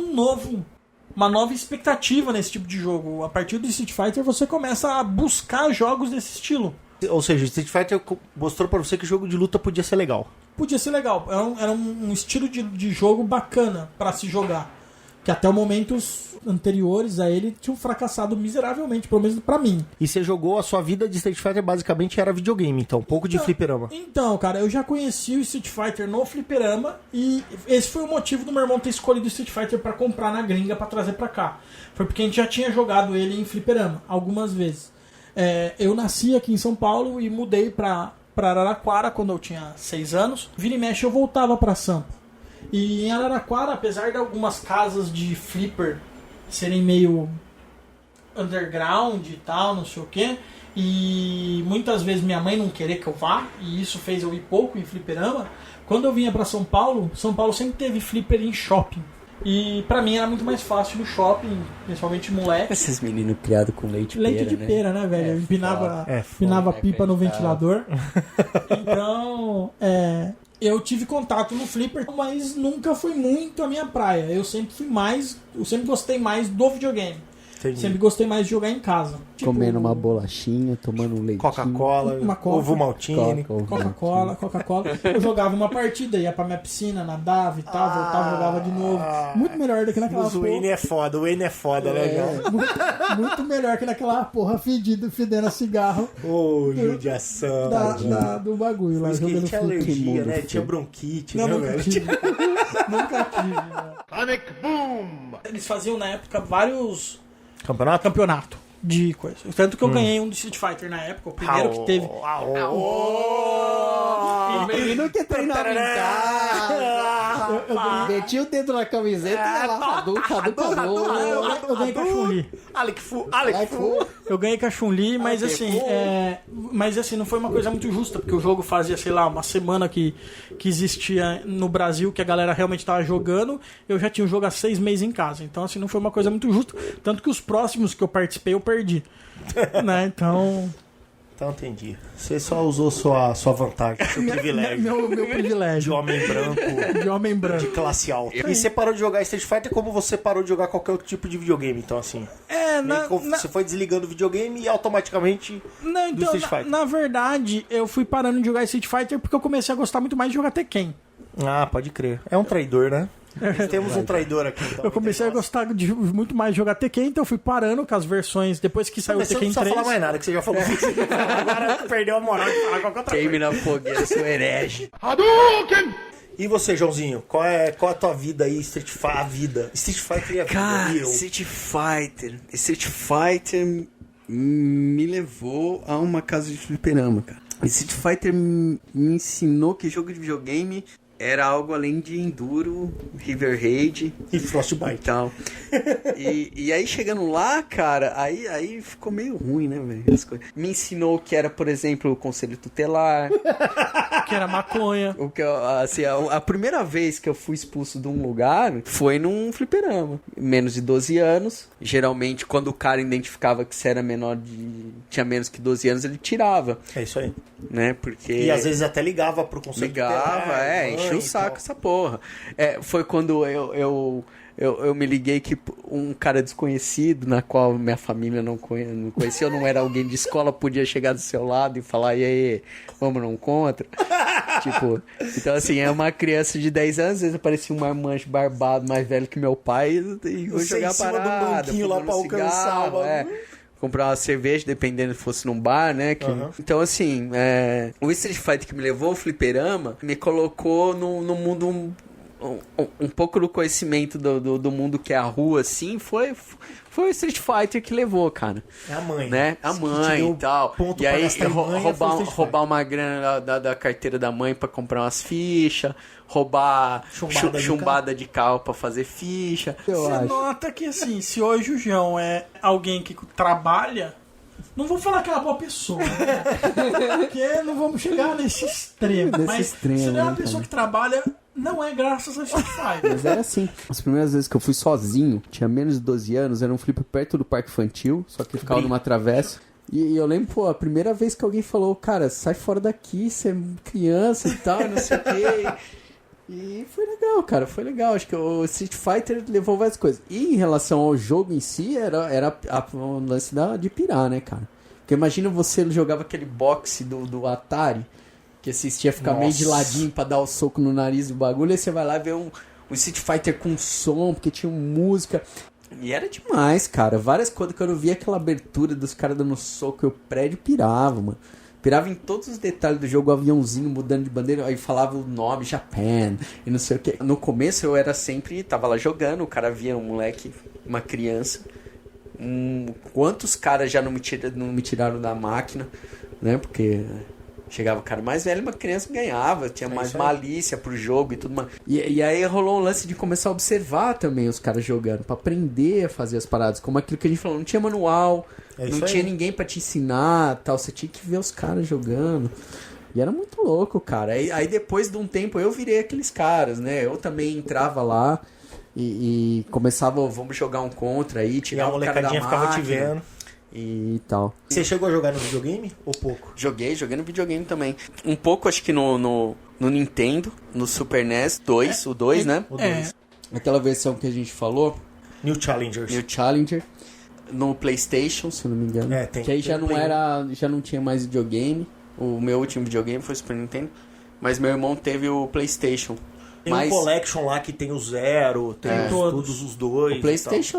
uma nova expectativa nesse tipo de jogo. A partir do Street Fighter você começa a buscar jogos desse estilo. Ou seja, Street Fighter mostrou pra você que o jogo de luta podia ser legal. Podia ser legal. Era um estilo de jogo bacana pra se jogar. Que até o momento os anteriores a ele tinham fracassado miseravelmente, pelo menos pra mim. E você jogou a sua vida de Street Fighter basicamente era videogame, então, pouco de fliperama. Então, cara, eu já conheci o Street Fighter no fliperama e esse foi o motivo do meu irmão ter escolhido o Street Fighter pra comprar na gringa pra trazer pra cá. Foi porque a gente já tinha jogado ele em fliperama algumas vezes. Eu nasci aqui em São Paulo e mudei pra Araraquara quando eu tinha 6 anos. Vira e mexe eu voltava pra Sampa. E em Araraquara, apesar de algumas casas de flipper serem meio underground e tal, não sei o que, e muitas vezes minha mãe não querer que eu vá, e isso fez eu ir pouco em fliperama, quando eu vinha pra São Paulo sempre teve flipper em shopping. E pra mim era muito mais fácil no shopping, principalmente moleque. Esses meninos criados com leite de pera, né, velho? Empinava pipa no ventilador. Então, eu tive contato no flipper, mas nunca foi muito a minha praia. Eu sempre gostei mais do videogame. Entendi. Sempre gostei mais de jogar em casa. Comendo uma bolachinha, tomando um leitinho. Coca-Cola, ovo maltine. Coca-Cola. Eu jogava uma partida, ia pra minha piscina, nadava e tal, voltava, jogava de novo. Muito melhor do que naquela Mas o Wayne é foda, né, João? Muito melhor que naquela porra fedendo a cigarro. Ô, judiação. Do bagulho lá, Ele jogando tinha alergia, né? Tinha bronquite, não, né, nunca velho? tive. Nunca tive, né? Sonic Boom! Eles faziam na época vários Campeonato? de coisa. Tanto que eu ganhei um de Street Fighter na época, o primeiro que teve. O menino que treinava em casa. Metia o dedo na camiseta e lá, Eu ganhei com a Chun-Li. Eu ganhei com a Chun-Li, mas assim, não foi uma coisa muito justa, porque o jogo fazia, sei lá, uma semana que existia no Brasil, que a galera realmente tava jogando, eu já tinha o jogo há 6 meses em casa. Então, assim, não foi uma coisa muito justa. Tanto que os próximos que eu participei, eu perdi. Né? Então, entendi. Você só usou sua vantagem, seu privilégio. Meu privilégio. De homem branco. De homem branco. De classe alta. E você parou de jogar Street Fighter como você parou de jogar qualquer outro tipo de videogame. Então, assim... Você foi desligando o videogame e automaticamente do Street Fighter. Na verdade, eu fui parando de jogar Street Fighter porque eu comecei a gostar muito mais de jogar Tekken. Ah, pode crer. É um traidor, né? Temos um traidor aqui, então. Eu comecei a gostar muito mais de jogar Tekken, então eu fui parando com as versões depois que saiu o Tekken 3. Você não precisa falar mais nada, que você já falou. Agora perdeu a moral de falar qualquer outra Queime na fogueira, seu herege. Hadouken! E você, Joãozinho? Qual é a tua vida aí, Street Fighter e a vida? Cara, Street Fighter me levou a uma casa de fliperama, cara. Street Fighter me ensinou que jogo de videogame era algo além de Enduro, River Raid e Frostbite e tal. E aí chegando lá, cara, aí ficou meio ruim, né, velho? Me ensinou que era, por exemplo, o conselho tutelar. Que era maconha. O que a primeira vez que eu fui expulso de um lugar foi num fliperama. Menos de 12 anos. Geralmente, quando o cara identificava que você era tinha menos que 12 anos, ele tirava. É isso aí. Né? Porque... E às vezes até ligava pro conselho tutelar. Encheu o saco essa porra. Foi quando eu me liguei que um cara desconhecido, na qual minha família não conhecia, eu não era alguém de escola, podia chegar do seu lado e falar, e aí, vamos num contra? Tipo, então assim, é uma criança de 10 anos, às vezes aparecia um marmanjo barbado mais velho que meu pai e eu jogar parada, lá pra alcançar, comprar uma cerveja, dependendo se fosse num bar, né? Então, assim, o Street Fighter que me levou ao fliperama me colocou no mundo um pouco do conhecimento do mundo que é a rua, assim, foi o Street Fighter que levou, cara. É a mãe. Né? A mãe e tal. E aí roubar uma grana da carteira da mãe pra comprar umas fichas, roubar chumbada de carro pra fazer ficha. Você nota que, assim, se hoje o João é alguém que trabalha, não vou falar que é uma boa pessoa, né? Porque não vamos chegar nesse extremo. Mas se não é uma pessoa que trabalha, não é graças a Street Fighter. Mas era assim. As primeiras vezes que eu fui sozinho, tinha menos de 12 anos, era um flipper perto do parque infantil, só que ficava numa travessa. E eu lembro, pô, a primeira vez que alguém falou, cara, sai fora daqui, você é criança e tal, não sei o quê. E foi legal, cara, foi legal. Acho que o Street Fighter levou várias coisas. E em relação ao jogo em si, era o lance de pirar, né, cara? Porque imagina você jogava aquele boxe do Atari, que assistia ficar meio de ladinho pra dar o soco no nariz do bagulho, aí você vai lá ver um Street Fighter com som, porque tinha música. E era demais, cara. Várias coisas, quando eu via aquela abertura dos caras dando soco, o prédio pirava, mano. Pirava em todos os detalhes do jogo, o aviãozinho mudando de bandeira, aí falava o nome, Japan, e não sei o que. No começo eu era sempre, tava lá jogando, o cara via um moleque, uma criança. Quantos caras já não me tiraram da máquina, né? Porque chegava o cara mais velho, uma criança ganhava, tinha mais malícia pro jogo e tudo mais. E aí rolou um lance de começar a observar também os caras jogando, pra aprender a fazer as paradas, como aquilo que a gente falou, não tinha manual, não tinha ninguém pra te ensinar, tal, você tinha que ver os caras jogando. E era muito louco, cara. Aí depois de um tempo eu virei aqueles caras, né? Eu também entrava lá e começava, vamos jogar um contra aí, tirar o cara da máquina. Ficava te vendo. E tal. Você chegou a jogar no videogame ou pouco? Joguei no videogame também. Um pouco, acho que no Nintendo, no Super NES 2, o 2, né? O 2. Aquela versão que a gente falou. New Challengers. New Challenger. No PlayStation, se eu não me engano. Que aí já não tinha mais videogame. O meu último videogame foi o Super Nintendo. Mas meu irmão teve o PlayStation. Tem um Collection lá que tem o 0, tem todos os dois. O PlayStation,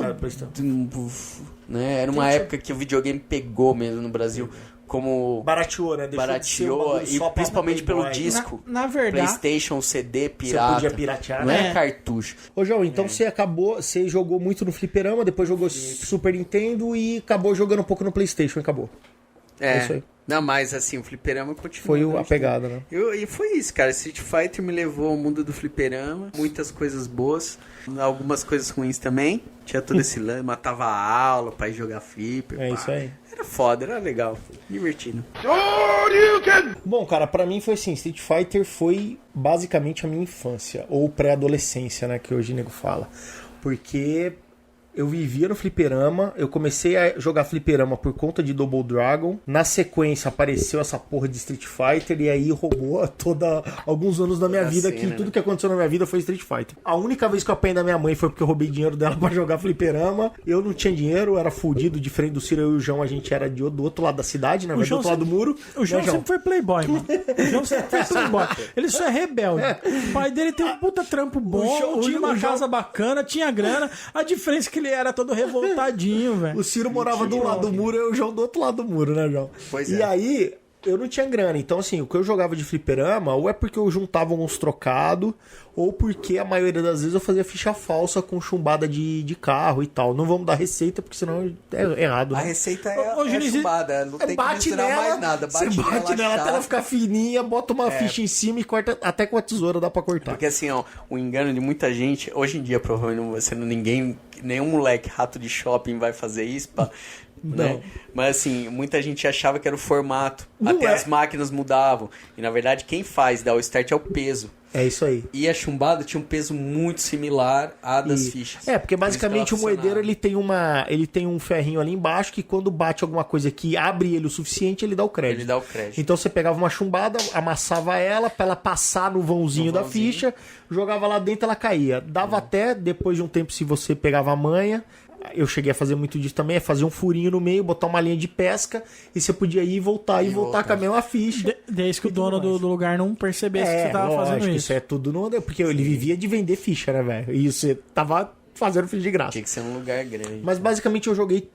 né? Era uma época que o videogame pegou mesmo no Brasil. Como barateou, né? Barateou, e principalmente pelo disco. Na verdade, PlayStation, CD, pirata. Você podia piratear, não era cartucho. Ô, João, então você jogou muito no fliperama, depois jogou Super Nintendo e acabou jogando um pouco no PlayStation e acabou. É isso aí. Não, mas assim, o fliperama continua. Foi a pegada, né? E foi isso, cara. Street Fighter me levou ao mundo do fliperama. Muitas coisas boas, algumas coisas ruins também. Tinha todo esse lance, matava a aula pra ir jogar flipper. Isso aí. Era foda, era legal, divertido. Bom, cara, pra mim foi assim, Street Fighter foi basicamente a minha infância, ou pré-adolescência, né, que hoje o nego fala. Porque eu vivia no fliperama, eu comecei a jogar fliperama por conta de Double Dragon. Na sequência apareceu essa porra de Street Fighter e aí roubou alguns anos da minha vida, que tudo que aconteceu na minha vida foi Street Fighter. A única vez que eu apanhei da minha mãe foi porque eu roubei dinheiro dela pra jogar fliperama. Eu não tinha dinheiro, eu era fudido, diferente do Ciro, eu e o João, a gente era do outro lado da cidade, né? Do outro lado do muro. O João sempre foi playboy, mano. O João sempre foi playboy. Ele só é rebelde. O pai dele tem um puta trampo bom, tinha uma casa bacana, tinha grana. A diferença é que ele era todo revoltadinho, velho. O Ciro morava do lado do muro e o João do outro lado do muro, né, João? Pois é. E aí, eu não tinha grana. Então, assim, o que eu jogava de fliperama, ou é porque eu juntava uns trocados, ou porque a maioria das vezes eu fazia ficha falsa com chumbada de carro e tal. Não vamos dar receita, porque senão é errado, né? A receita é chumbada, não tem que misturar mais nada. Você bate nela até ela ficar fininha, bota uma ficha em cima e corta, até com a tesoura dá pra cortar. Porque assim, ó, o engano de muita gente, hoje em dia provavelmente nenhum moleque rato de shopping vai fazer isso, né? Mas assim, muita gente achava que era o formato, até as máquinas mudavam. E na verdade quem dá o start é o peso. É isso aí. E a chumbada tinha um peso muito similar à das fichas. Porque basicamente o moedeiro ele tem um ferrinho ali embaixo que quando bate alguma coisa que abre ele o suficiente, ele dá o crédito. Então você pegava uma chumbada, amassava ela pra ela passar no vãozinho da ficha, jogava lá dentro, ela caía. Dava até, depois de um tempo, se você pegava a manha, eu cheguei a fazer muito disso também, é fazer um furinho no meio, botar uma linha de pesca e você podia ir e voltar com a mesma ficha. Desde que o dono do lugar não percebesse que você tava fazendo isso. Isso é tudo porque ele vivia de vender ficha, né, velho? E você tava fazendo ficha de graça. Tinha que ser um lugar grande. Mas basicamente eu joguei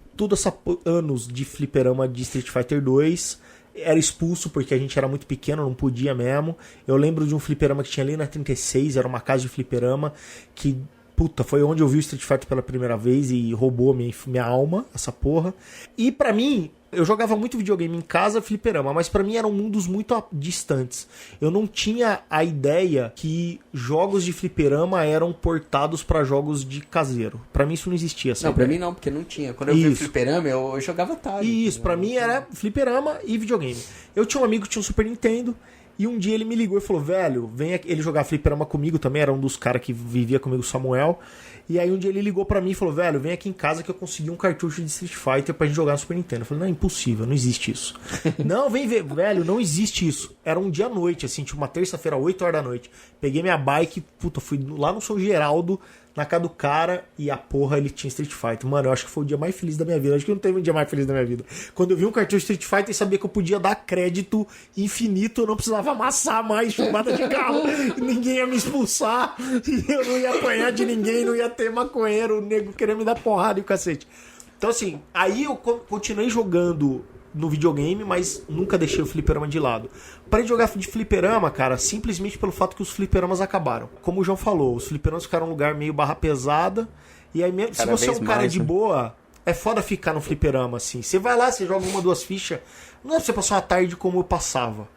anos de fliperama de Street Fighter 2. era expulso porque a gente era muito pequeno, não podia mesmo. Eu lembro de um fliperama que tinha ali na 36, era uma casa de fliperama que, puta, foi onde eu vi o Street Fighter pela primeira vez e roubou minha alma, essa porra. E pra mim, eu jogava muito videogame em casa, fliperama, mas pra mim eram mundos muito distantes. Eu não tinha a ideia que jogos de fliperama eram portados pra jogos de caseiro. Pra mim isso não existia. Não, pra mim não, porque não tinha. Quando eu vi fliperama, eu jogava Atari. Isso, pra mim era fliperama e videogame. Eu tinha um amigo que tinha um Super Nintendo e um dia ele me ligou e falou, velho, vem aqui. Ele jogava fliperama comigo também, era um dos caras que vivia comigo, Samuel. E aí um dia ele ligou pra mim e falou, velho, vem aqui em casa que eu consegui um cartucho de Street Fighter pra gente jogar no Super Nintendo. Eu falei, não, é impossível, não existe isso. Não, vem ver, velho, não existe isso. Era um dia à noite, assim, tipo uma terça-feira, 8 horas da noite. Peguei minha bike, puta, fui lá no São Geraldo, na casa do cara, e a porra, ele tinha Street Fighter. Mano, eu acho que foi o dia mais feliz da minha vida. Acho que não teve um dia mais feliz da minha vida. Quando eu vi um cartucho de Street Fighter e sabia que eu podia dar crédito infinito, eu não precisava amassar mais chumbada de carro. Ninguém ia me expulsar, e eu não ia apanhar de ninguém, não ia ter maconheiro, o nego querendo me dar porrada e o cacete. Então assim, aí eu continuei jogando no videogame, mas nunca deixei o fliperama de lado. Parei de jogar de fliperama, cara, simplesmente pelo fato que os fliperamas acabaram. Como o João falou, os fliperamas ficaram um lugar meio barra pesada, e aí mesmo, se você é um cara de boa, é foda ficar no fliperama, assim. Você vai lá, você joga 1 ou 2 fichas, não é pra você passar uma tarde como eu passava.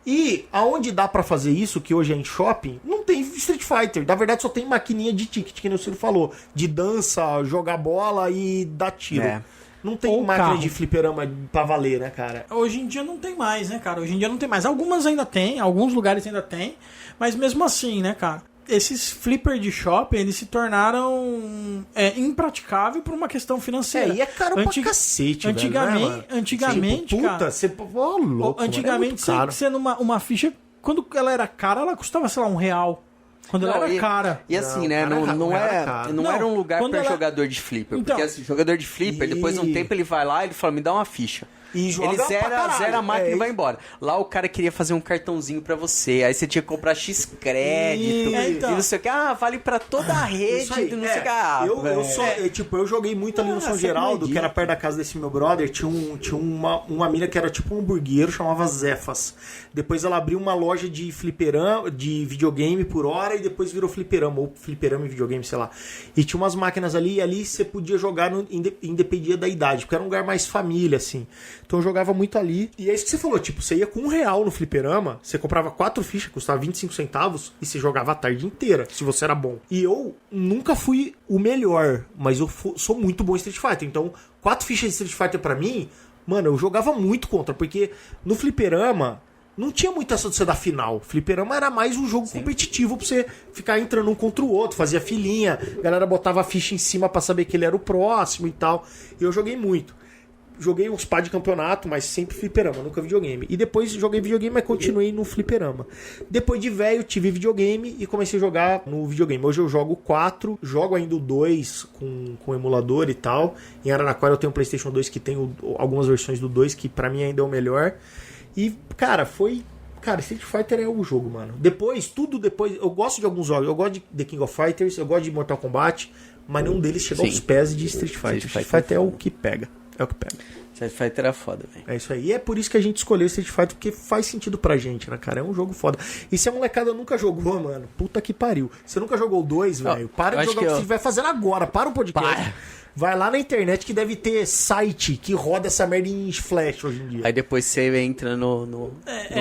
E aonde dá pra fazer isso, que hoje é em shopping, não tem Street Fighter. Na verdade só tem maquininha de ticket, que nem o Ciro falou, de dança, jogar bola e dar tiro. Não tem Ou máquina carro. de fliperama pra valer, né, cara? Hoje em dia não tem mais, né, cara? Hoje em dia não tem mais. Algumas ainda tem, alguns lugares ainda tem, mas mesmo assim, né, cara? Esses flipper de shopping, eles se tornaram impraticáveis por uma questão financeira. E é caro pra cacete, antigamente, velho, né, mano? antigamente, tipo, puta, cara, você... Ó, louco, antigamente, mano, sendo uma ficha, quando ela era cara, ela custava, sei lá, R$1. Quando ela era cara. E assim, né? Não era um lugar pra jogador de flipper. Então, porque assim, jogador de flipper, depois de um tempo ele vai lá e ele fala, me dá uma ficha. E joga ele pra caralho. zera a máquina e vai embora. Lá o cara queria fazer um cartãozinho pra você. Aí você tinha que comprar X crédito. Então. E não sei o que. Ah, vale pra toda a rede. Aí, Não sei o que. Eu joguei muito ali no São Geraldo, que era perto da casa desse meu brother. Tinha uma mina que era tipo um hamburguero, chamava Zefas. Depois ela abriu uma loja de fliperama, de videogame por hora, e depois virou fliperama, ou fliperama e videogame, sei lá. E tinha umas máquinas ali, e ali você podia jogar, independia da idade, porque era um lugar mais família, assim. Então eu jogava muito ali. E é isso que você falou, tipo, você ia com R$1 no fliperama, você comprava 4 fichas, custava 25 centavos, e você jogava a tarde inteira, se você era bom. E eu nunca fui o melhor, mas eu sou muito bom em Street Fighter. Então, 4 fichas de Street Fighter pra mim, mano, eu jogava muito contra, porque no fliperama não tinha muito essa de você dar final. Fliperama era mais um jogo competitivo pra você ficar entrando um contra o outro, fazia filinha, a galera botava a ficha em cima pra saber que ele era o próximo e tal. E eu joguei muito. Joguei uns pá de campeonato, mas sempre fliperama, nunca videogame. E depois joguei videogame, mas continuei no fliperama. Depois de velho, tive videogame e comecei a jogar no videogame. Hoje eu jogo 4, jogo ainda o 2 com emulador e tal. Em Araraquara eu tenho um PlayStation 2 que tem algumas versões do 2, que pra mim ainda é o melhor. E, cara, Street Fighter é o jogo, mano. Depois, eu gosto de alguns jogos. Eu gosto de The King of Fighters, eu gosto de Mortal Kombat, mas nenhum deles chega aos pés de Street Fighter. Street Fighter é o que pega. É o que pega. Street Fighter era foda, velho. É isso aí. E é por isso que a gente escolheu Street Fighter, porque faz sentido pra gente, né, cara? É um jogo foda. E se a molecada nunca jogou, mano, puta que pariu. Você nunca jogou o 2, velho? Para de jogar o que você estiver fazendo agora. Para o podcast. Vai lá na internet que deve ter site que roda essa merda em flash hoje em dia. Aí depois você entra no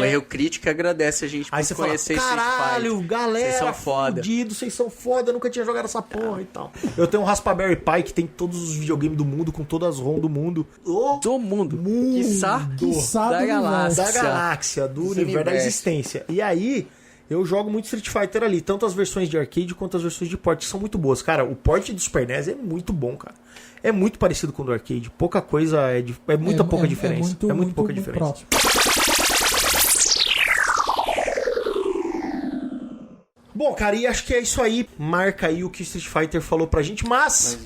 erro crítico e agradece a gente por conhecer Street Fighter. Caralho, galera, vocês são foda. Vocês são foda, eu nunca tinha jogado essa porra e tal. Eu tenho um Raspberry Pi que tem todos os videogames do mundo, com todas as ROM do mundo. Do mundo. Quiçá da galáxia. Da galáxia, do universo, da existência. E aí, eu jogo muito Street Fighter ali, tanto as versões de arcade quanto as versões de port, que são muito boas. Cara, o port do Super NES é muito bom, cara. É muito parecido com o do arcade. Pouca coisa, é muita pouca diferença. É muito pouca diferença. Próximo. Bom, cara, e acho que é isso aí. Marca aí o que o Street Fighter falou pra gente, mas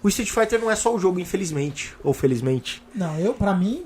o Street Fighter não é só o jogo, infelizmente. Ou felizmente. Não, pra mim,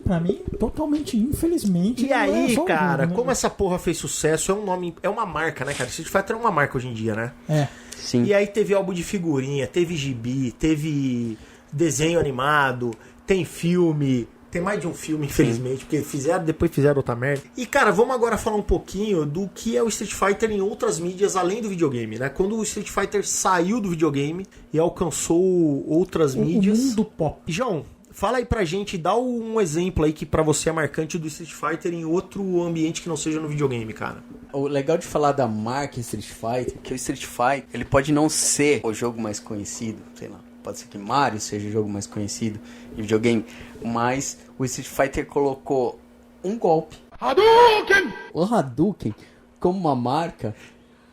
totalmente infelizmente. E aí, é só cara, jogo, né? como essa porra fez sucesso, é uma marca, né, cara? Street Fighter é uma marca hoje em dia, né? É. Sim. E aí teve álbum de figurinha, teve gibi, teve desenho animado, tem filme, Tem mais de um filme, infelizmente, porque depois fizeram outra merda. E, cara, vamos agora falar um pouquinho do que é o Street Fighter em outras mídias além do videogame, né? Quando o Street Fighter saiu do videogame e alcançou outras mídias. O mundo pop. João, fala aí pra gente, dá um exemplo aí que pra você é marcante do Street Fighter em outro ambiente que não seja no videogame, cara. O legal de falar da marca Street Fighter é que o Street Fighter, ele pode não ser o jogo mais conhecido, sei lá, pode ser que Mario seja o jogo mais conhecido em videogame, mas o Street Fighter colocou um golpe. Hadouken! O Hadouken, como uma marca,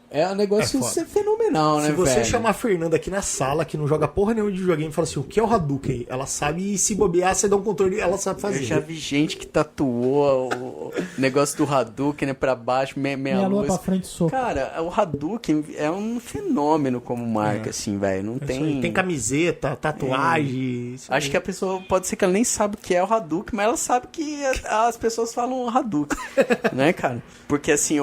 é um negócio fenomenal, né, Se você velho? chamar a Fernanda aqui na sala, que não joga porra nenhuma de videogame, e fala assim, o que é o Hadouken? Ela sabe, e se bobear, você dá um controle, ela sabe fazer. Eu já vi gente que tatuou o negócio do Hadouken, né, pra baixo, meia lua luz. pra frente, soco. Cara, o Hadouken é um fenômeno como marca, assim, velho. Não É isso aí. tem... Tem camiseta, tatuagem. isso Acho aí. que a pessoa, pode ser que ela nem sabe o que é o Hadouken, mas ela sabe que as pessoas falam Hadouken, né, cara? Porque, assim,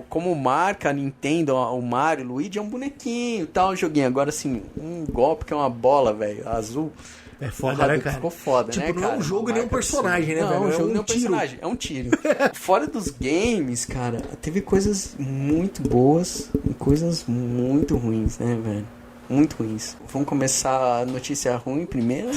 como marca, a Nintendo, o Mario, o Luigi é um bonequinho e tal, um joguinho. Agora, assim, um golpe que é uma bola, velho, azul. É O foda, né, Hadouken cara? ficou foda, Tipo, né, não cara? é um jogo Uma nem um marca personagem, né, absurda. velho? Não, É um jogo um nem um tiro. personagem, é um tiro. Fora dos games, cara, teve coisas muito boas e coisas muito ruins, né, velho? Muito ruins. Vamos começar a notícia ruim primeiro?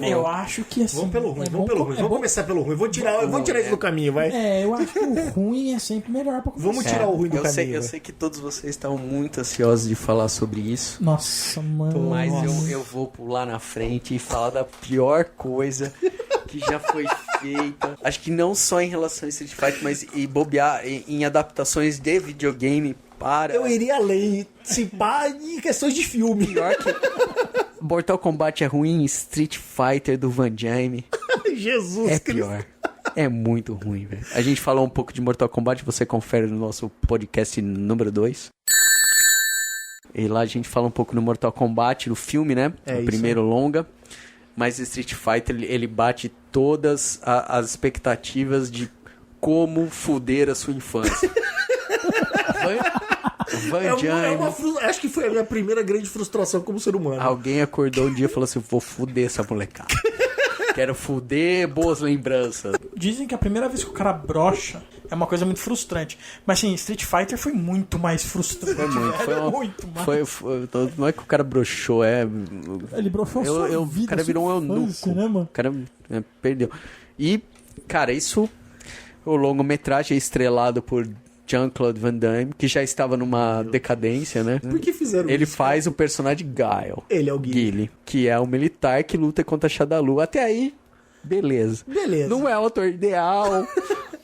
Eu acho que assim. Vamos pelo ruim, é vamos bom- pelo ruim. é Vamos bom- começar pelo ruim. Vou tirar isso do caminho, vai. É, eu acho que o ruim é sempre melhor pra começar. Vamos tirar o ruim do eu caminho. sei, eu vai. sei que todos vocês estão muito ansiosos de falar sobre isso. Nossa, mano. Mas nossa. eu vou pular na frente e falar da pior coisa que já foi feita. Acho que não só em relação a Street Fighter, mas e bobear em adaptações de videogame para... Eu iria além, se pá, em questões de filme. Pior que... Mortal Kombat é ruim, Street Fighter do Van Damme Jesus é Cristo. pior. É muito ruim, velho. A gente falou um pouco de Mortal Kombat, você confere no nosso podcast número 2. E lá a gente fala um pouco no Mortal Kombat, no filme, né? É o isso. primeiro longa. Mas Street Fighter, ele bate todas as expectativas de como fuder a sua infância. Van Damme... Acho que foi a minha primeira grande frustração como ser humano. Alguém acordou um dia e falou assim, vou fuder essa molecada. Quero fuder boas lembranças. Dizem que a primeira vez que o cara brocha é uma coisa muito frustrante. Mas assim, Street Fighter foi muito mais frustrante. Foi muito, velho, foi uma- muito mais. Não é que o cara broxou, é... Ele broxou a sua O vida, cara a sua virou um infância, eunuco. né, mano? O cara perdeu. E, cara, isso... O longa-metragem é estrelado por Jean-Claude Van Damme, que já estava numa decadência, né? Por que fizeram Ele isso? faz o personagem Guile. Ele é o Guile. Guile, que é o militar que luta contra Shadalu. Até aí, beleza. Beleza. Não é o ator ideal,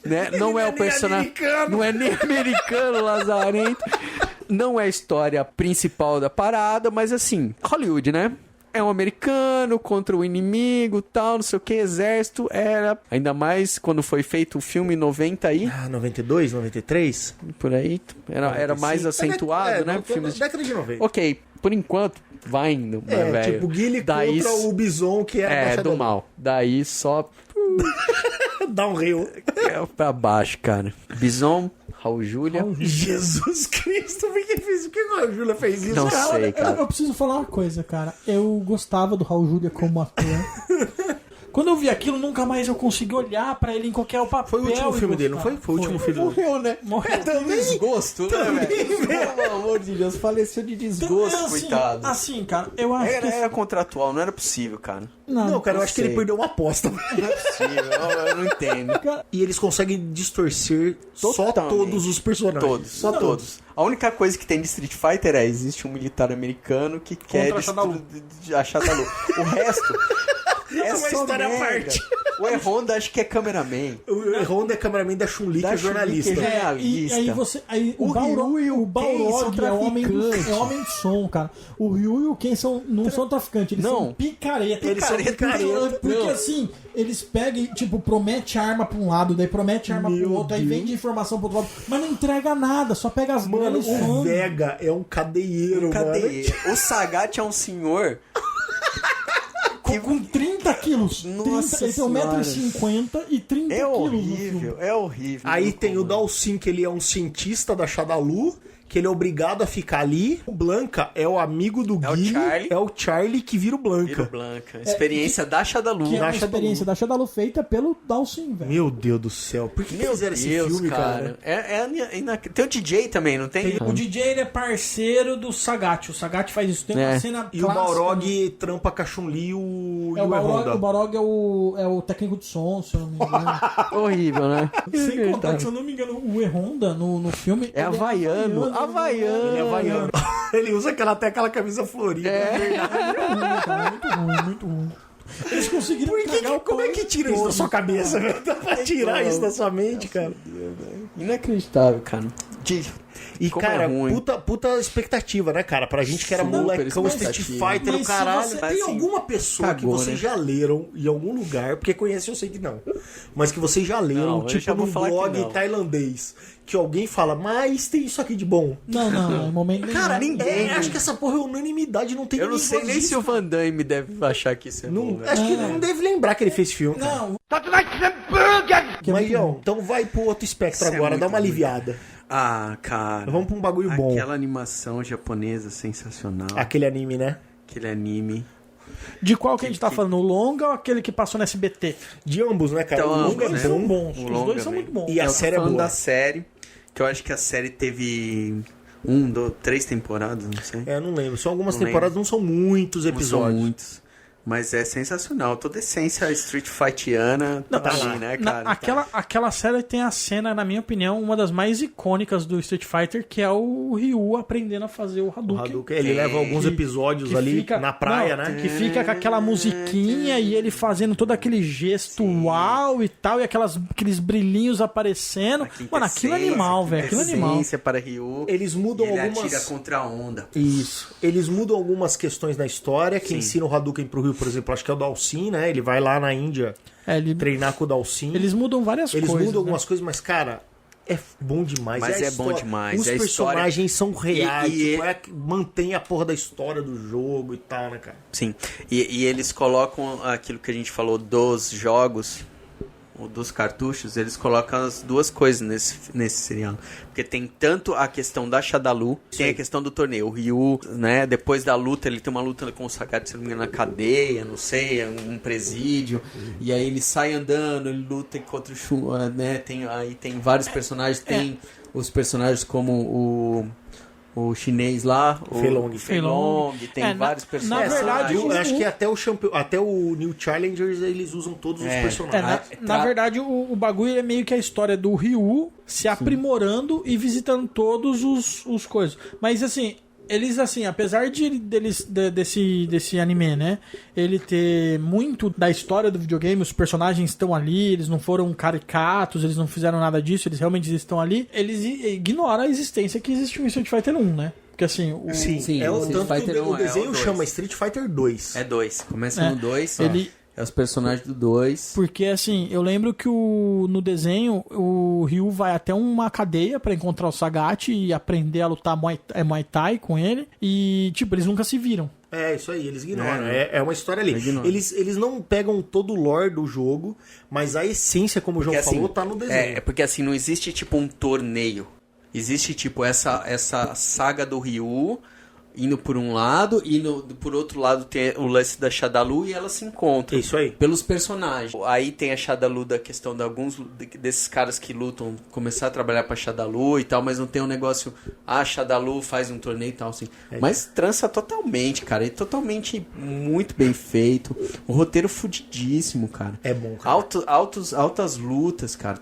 né? Não é o nem personagem... americano. Não é nem americano, lazarento. Não é a história principal da parada, mas assim, Hollywood, né? É um americano contra o inimigo, tal, não sei o que, exército, era... Ainda mais quando foi feito o filme em 90 aí, 92, 93? por aí, era mais acentuado, né? Filmes... Década de 90. Ok, por enquanto, vai indo, né, velho? Tipo, Guile Daí contra o Bison, que era é, da do mal. Daí só Downhill. pra baixo, cara. Bison, Raul Júlia. Jesus Cristo, por que fez? Por que a Júlia fez isso? Não cara? sei, cara. Eu preciso falar uma coisa, cara. Eu gostava do Raul Júlia como ator. Quando eu vi aquilo, nunca mais eu consegui olhar pra ele em qualquer papel. Foi o último e filme dele, não gostar. foi? Foi o último filme dele. Morreu, né? Morreu. Desgosto, né, velho? Pelo amor de Deus, faleceu de desgosto, Então, assim, coitado. assim, cara, eu acho que... Era contratual, não era possível, cara. Não, cara, eu acho que ele sei. perdeu uma aposta. Não é possível, eu não entendo. E eles conseguem distorcer só Totalmente. todos os personagens. Todos, só todos. A única coisa que tem de Street Fighter é existe um militar americano que quer a Shadalu. a Shadalu. O resto é uma só história à merda. parte. O E-Honda acho que é cameraman. O Honda é cameraman da Chun-Li, que Da é Chun-Li, jornalista. que é E jornalista. aí você. Aí o Ryu e o Ken Balrog são é homem, traficantes. é homem de som, cara. O Ryu e o Ken não são traficantes, eles Não. são picareta. Eles são picareta. Porque Não. assim, eles pegam e, tipo, promete arma pra um lado, daí promete arma Meu pro outro, aí Deus. vende informação pro outro lado, mas não entrega nada, só pega as Mano, grana e o some. Vega é um cadeieiro, Cadê? mano. O Sagat é um senhor Com 30 quilos. Nossa 30, ele tem Senhora. 1,50m e 30 é quilos no horrível, filme. é horrível. Aí tem o Dalsin, que ele é um cientista da Shadalu, que ele é obrigado a ficar ali. O Blanca é o amigo do É o Guile, Charlie. é o Charlie que vira o Blanca. Vira o Blanca. Experiência da Shadalu. Que é uma Shadalu. experiência da Shadalu feita pelo Dalsin, velho. Meu Deus do céu, por que Meu fizeram esse Deus, filme, cara? Tem o DJ também, não tem? O DJ ele é parceiro do Sagat. O Sagat faz isso. Tem uma cena E o clássica, Balrog trampa com a Chun-Li e o É, o Honda. Balrog é o técnico de som, se eu não me engano. Horrível, né? Sem contar que, se eu não me engano, o E-Honda no filme... É ele havaiano. Ele é havaiano. Ele usa até aquela camisa florida. Muito ruim. Eles conseguiram Como é que tira isso da sua cabeça, velho? Dá pra tirar isso da sua mente, cara. Inacreditável, cara. E, Como cara, é ruim. puta expectativa, né, cara? Pra gente que era Super molecão, Street expectativa. Fighter, o Mas se caralho. você- Tem assim, alguma pessoa que cagou, vocês né? já leram em algum lugar, porque conhece eu sei que não, mas que vocês já leram, Não, eu já tipo, vou num falar que blog não. tailandês, que alguém fala, mas tem isso aqui de bom. Não, em momento nenhum. Cara, ninguém. acho que essa porra é unanimidade, não tem Eu não ninguém sei que nem gosta se o disso. Van Damme deve achar que isso é bom, Não, velho. acho que não deve lembrar que ele fez filme. cara. Não, Mas, Ião, então vai pro outro espectro Isso é agora, muito dá uma ruim. aliviada. Ah, cara. Vamos pra um bagulho bom. Aquela animação japonesa sensacional. Aquele anime, né? Aquele anime. De qual que a gente tá falando? O longa ou aquele que passou no SBT? De ambos, né, cara? Então, o longa ambos, é né? bom. Bons. O Os longa dois são também. muito bons. E a Eu tô série é falando boa. da série, que eu acho que a série teve 3 temporadas, não sei. É, não lembro. São algumas Não temporadas, não são muitos Não são episódios. muitos. Mas é sensacional. Toda a essência Street Fightiana tá tá ali, lá. né, cara? Aquela série tem a cena, na minha opinião, uma das mais icônicas do Street Fighter, que é o Ryu aprendendo a fazer o Hadouken. O Hadouken, ele leva alguns episódios Que ali fica- na praia, não, né? Que fica com aquela musiquinha e ele fazendo todo aquele gesto uau e tal, e aqueles brilhinhos aparecendo. Mano, aquilo é animal, velho. Aquilo é animal. Quintessência para Ryu. Eles mudam e ele algumas... atira contra a onda. Isso. Eles mudam algumas questões na história. Quem ensina o Hadouken pro Ryu, por exemplo, acho que é o Dalsin, né? Ele vai lá na Índia treinar com o Dalsin. Eles mudam várias Eles coisas. mudam né? algumas coisas, mas, cara, é bom demais. Mas a é bom história. demais. Os A história- personagens são reais. E- tipo, mantém a porra da história do jogo e tal, né, cara? Sim. E eles colocam aquilo que a gente falou dos jogos, ou dos cartuchos, eles colocam as duas coisas nesse serial. Porque tem tanto a questão da Shadalu, tem a questão do torneio. O Ryu, né, depois da luta, ele tem uma luta com o Sagat, se não me engano, na cadeia, não sei, um presídio. E aí ele sai andando, ele luta contra o Shun, né, aí tem vários personagens, tem os personagens como o chinês lá, o Feilong, tem vários personagens. na verdade, Eu acho que até o New Challengers eles usam todos os personagens. Na verdade, o bagulho é meio que a história do Ryu se aprimorando e visitando todos os coisas. Mas assim, eles assim, apesar desse anime, né? Ele ter muito da história do videogame, os personagens estão ali, eles não foram caricatos, eles não fizeram nada disso, eles realmente estão ali. Eles ignoram a existência que existe no Street Fighter 1, né? Porque assim, Sim, é o Street tanto que Fighter o 1 é desenho o 2. chama Street Fighter 2. É 2. Começa no 2. ele- É os personagens do 2. Porque, assim, eu lembro que no desenho, o Ryu vai até uma cadeia pra encontrar o Sagat e aprender a lutar Muay Thai com ele. E, tipo, eles nunca se viram. É, isso aí, eles ignoram. É. É uma história ali. Ignora. Eles não pegam todo o lore do jogo, mas a essência, como o João Porque, falou, assim, tá no desenho. É porque assim, não existe tipo um torneio. Existe tipo essa saga do Ryu indo por um lado e por outro lado tem o lance da Shadalu e elas se encontram. Isso aí. Pelos personagens. Aí tem a Shadalu da questão de alguns desses caras que lutam começar a trabalhar pra Shadalu e tal, mas não tem um negócio, a Shadalu faz um torneio e tal, assim. Mas trança totalmente, cara. É totalmente muito bem feito. O roteiro fudidíssimo, cara. É bom, cara. Altas lutas, cara.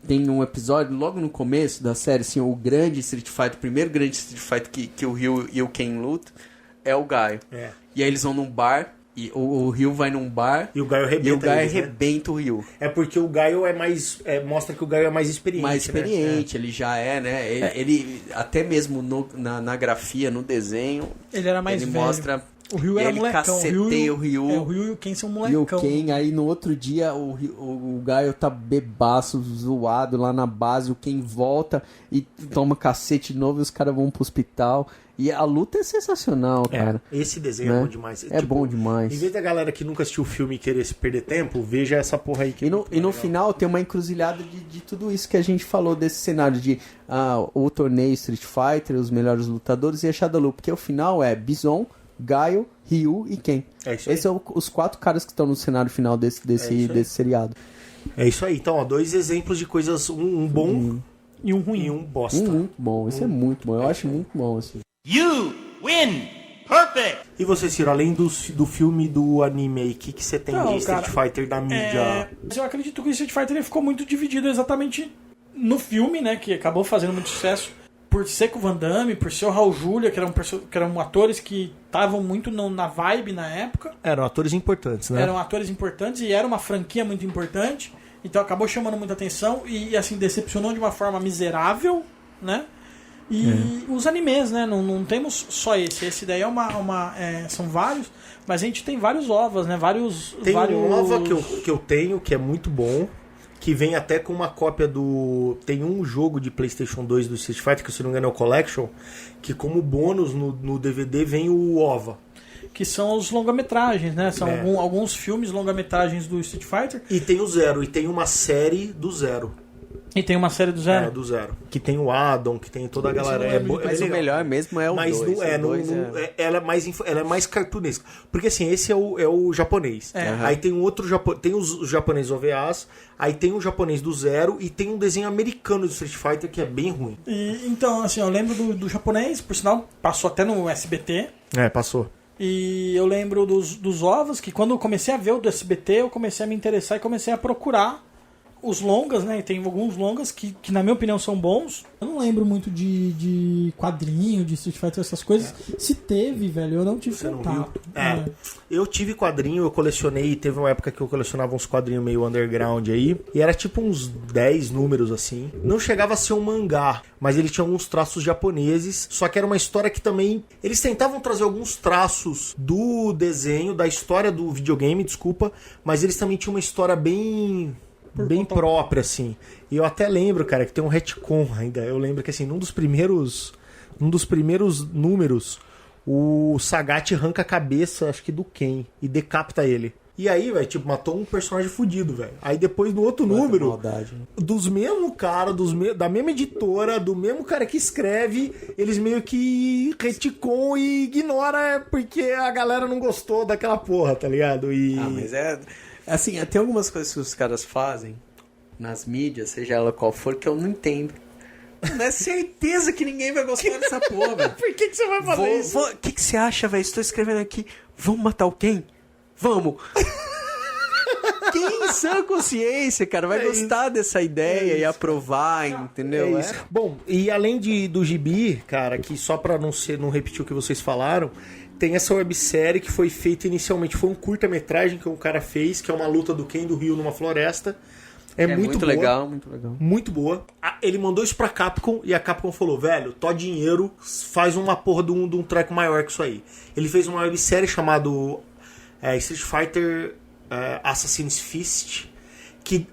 Tem um episódio logo no começo da série, assim, o grande Street Fighter, o primeiro grande Street Fighter que o Ryu e o Ken lutam é o Gaio. É. E aí eles vão num bar, e o Ryu vai num bar, E o Gaio arrebenta e o Gaio eles, né? arrebenta o Ryu. É porque o Gaio é mais... mostra que o Gaio é mais experiente, Mais né? experiente, ele já é, né? Ele até mesmo na grafia, no desenho, Ele era mais ele velho. mostra O Ryu E era ele molecão. caceteia o Ryu. O Ryu e o Ken são E o molecão. Ken, aí no outro dia o Gaio tá bebaço, zoado lá na base, o Ken volta e toma cacete de novo e os caras vão pro hospital. E a luta é sensacional, cara. Esse desenho Né? é bom demais. É bom demais. Em vez da galera que nunca assistiu o filme e querer se perder tempo, veja essa porra aí. Que E é no, muito e no legal. final tem uma encruzilhada de tudo isso que a gente falou desse cenário de o torneio Street Fighter, os melhores lutadores e a Shadowloo, porque o final é Bison, Gaio, Ryu e Ken. É isso aí. Esses são os 4 caras que estão no cenário final desse seriado. É isso aí. Então, ó, 2 exemplos de coisas, um bom E um ruim. e um bosta. Muito bom, isso é muito bom, eu acho muito bom, assim. You win. Perfect. E você, Ciro, além do filme do anime aí, o que você tem Não, de Street cara, Fighter da mídia? Mas eu acredito que o Street Fighter ele ficou muito dividido exatamente no filme, né? Que acabou fazendo muito sucesso por ser com o Van Damme, por ser o Raul Julia, que eram atores que estavam muito na vibe na época. Eram atores importantes, né? Eram atores importantes e era uma franquia muito importante. Então acabou chamando muita atenção e assim, decepcionou de uma forma miserável, né? E os animes, né? Não temos só esse. Esse daí são vários, mas a gente tem vários ovas, né? Tem vários... um OVA que eu tenho, que é muito bom, que vem até com uma cópia do... Tem um jogo de PlayStation 2 do Street Fighter, que se não me engano é o Collection, que como bônus no DVD vem o OVA. Que são os longa-metragens, né? São alguns filmes longa-metragens do Street Fighter. E tem o Zero, e tem uma série do Zero. E tem uma série do Zero. É, do Zero. Que tem o Adam, que tem toda a galera. Mas o melhor mesmo é o 2. Mas ela é mais cartunesca. Porque assim, esse é o japonês. Aí tem um outro tem os japoneses OVAs, aí tem o japonês do Zero e tem um desenho americano do Street Fighter que é bem ruim. E, então, assim, eu lembro do japonês, por sinal, passou até no SBT. Passou. E eu lembro dos ovos, que quando eu comecei a ver o do SBT, eu comecei a me interessar e comecei a procurar os longas, né? E tem alguns longas que na minha opinião são bons. Eu não lembro muito de quadrinho, de Street Fighter, essas coisas. Se teve, velho, eu não tive Você não contato. viu? Eu tive quadrinho, eu colecionei, teve uma época que eu colecionava uns quadrinhos meio underground aí, e era tipo uns 10 números assim. Não chegava a ser um mangá, mas ele tinha alguns traços japoneses, só que era uma história que também... Eles tentavam trazer alguns traços do desenho, da história do videogame, desculpa, mas eles também tinham uma história bem própria, assim. E eu até lembro, cara, que tem um retcon ainda. Eu lembro que, assim, num dos primeiros números, o Sagat arranca a cabeça, acho que do Ken, e decapita ele. E aí, velho, tipo, matou um personagem fudido, velho. Aí depois, no outro número, maldade, né? dos mesmos caras, da mesma editora, do mesmo cara que escreve, eles meio que retcon e ignora porque a galera não gostou daquela porra, tá ligado? Mas assim, tem algumas coisas que os caras fazem nas mídias, seja ela qual for, que eu não entendo. Não é certeza que ninguém vai gostar dessa porra, velho. Por que você vai fazer isso? O que você acha, velho? Estou escrevendo aqui. Vamos matar o Ken? Vamos! Quem em sã consciência, cara, vai gostar dessa ideia e aprovar, entendeu? É isso. Bom, e além do gibi, cara, que só pra não repetir o que vocês falaram, tem essa websérie que foi feita inicialmente, foi um curta-metragem que um cara fez, que é uma luta do Ken e do Ryu numa floresta. É muito boa, legal, muito legal. Muito boa. Ele mandou isso pra Capcom e a Capcom falou, velho, tó dinheiro, faz uma porra de um treco maior que isso aí. Ele fez uma websérie chamada Street Fighter Assassin's Fist, que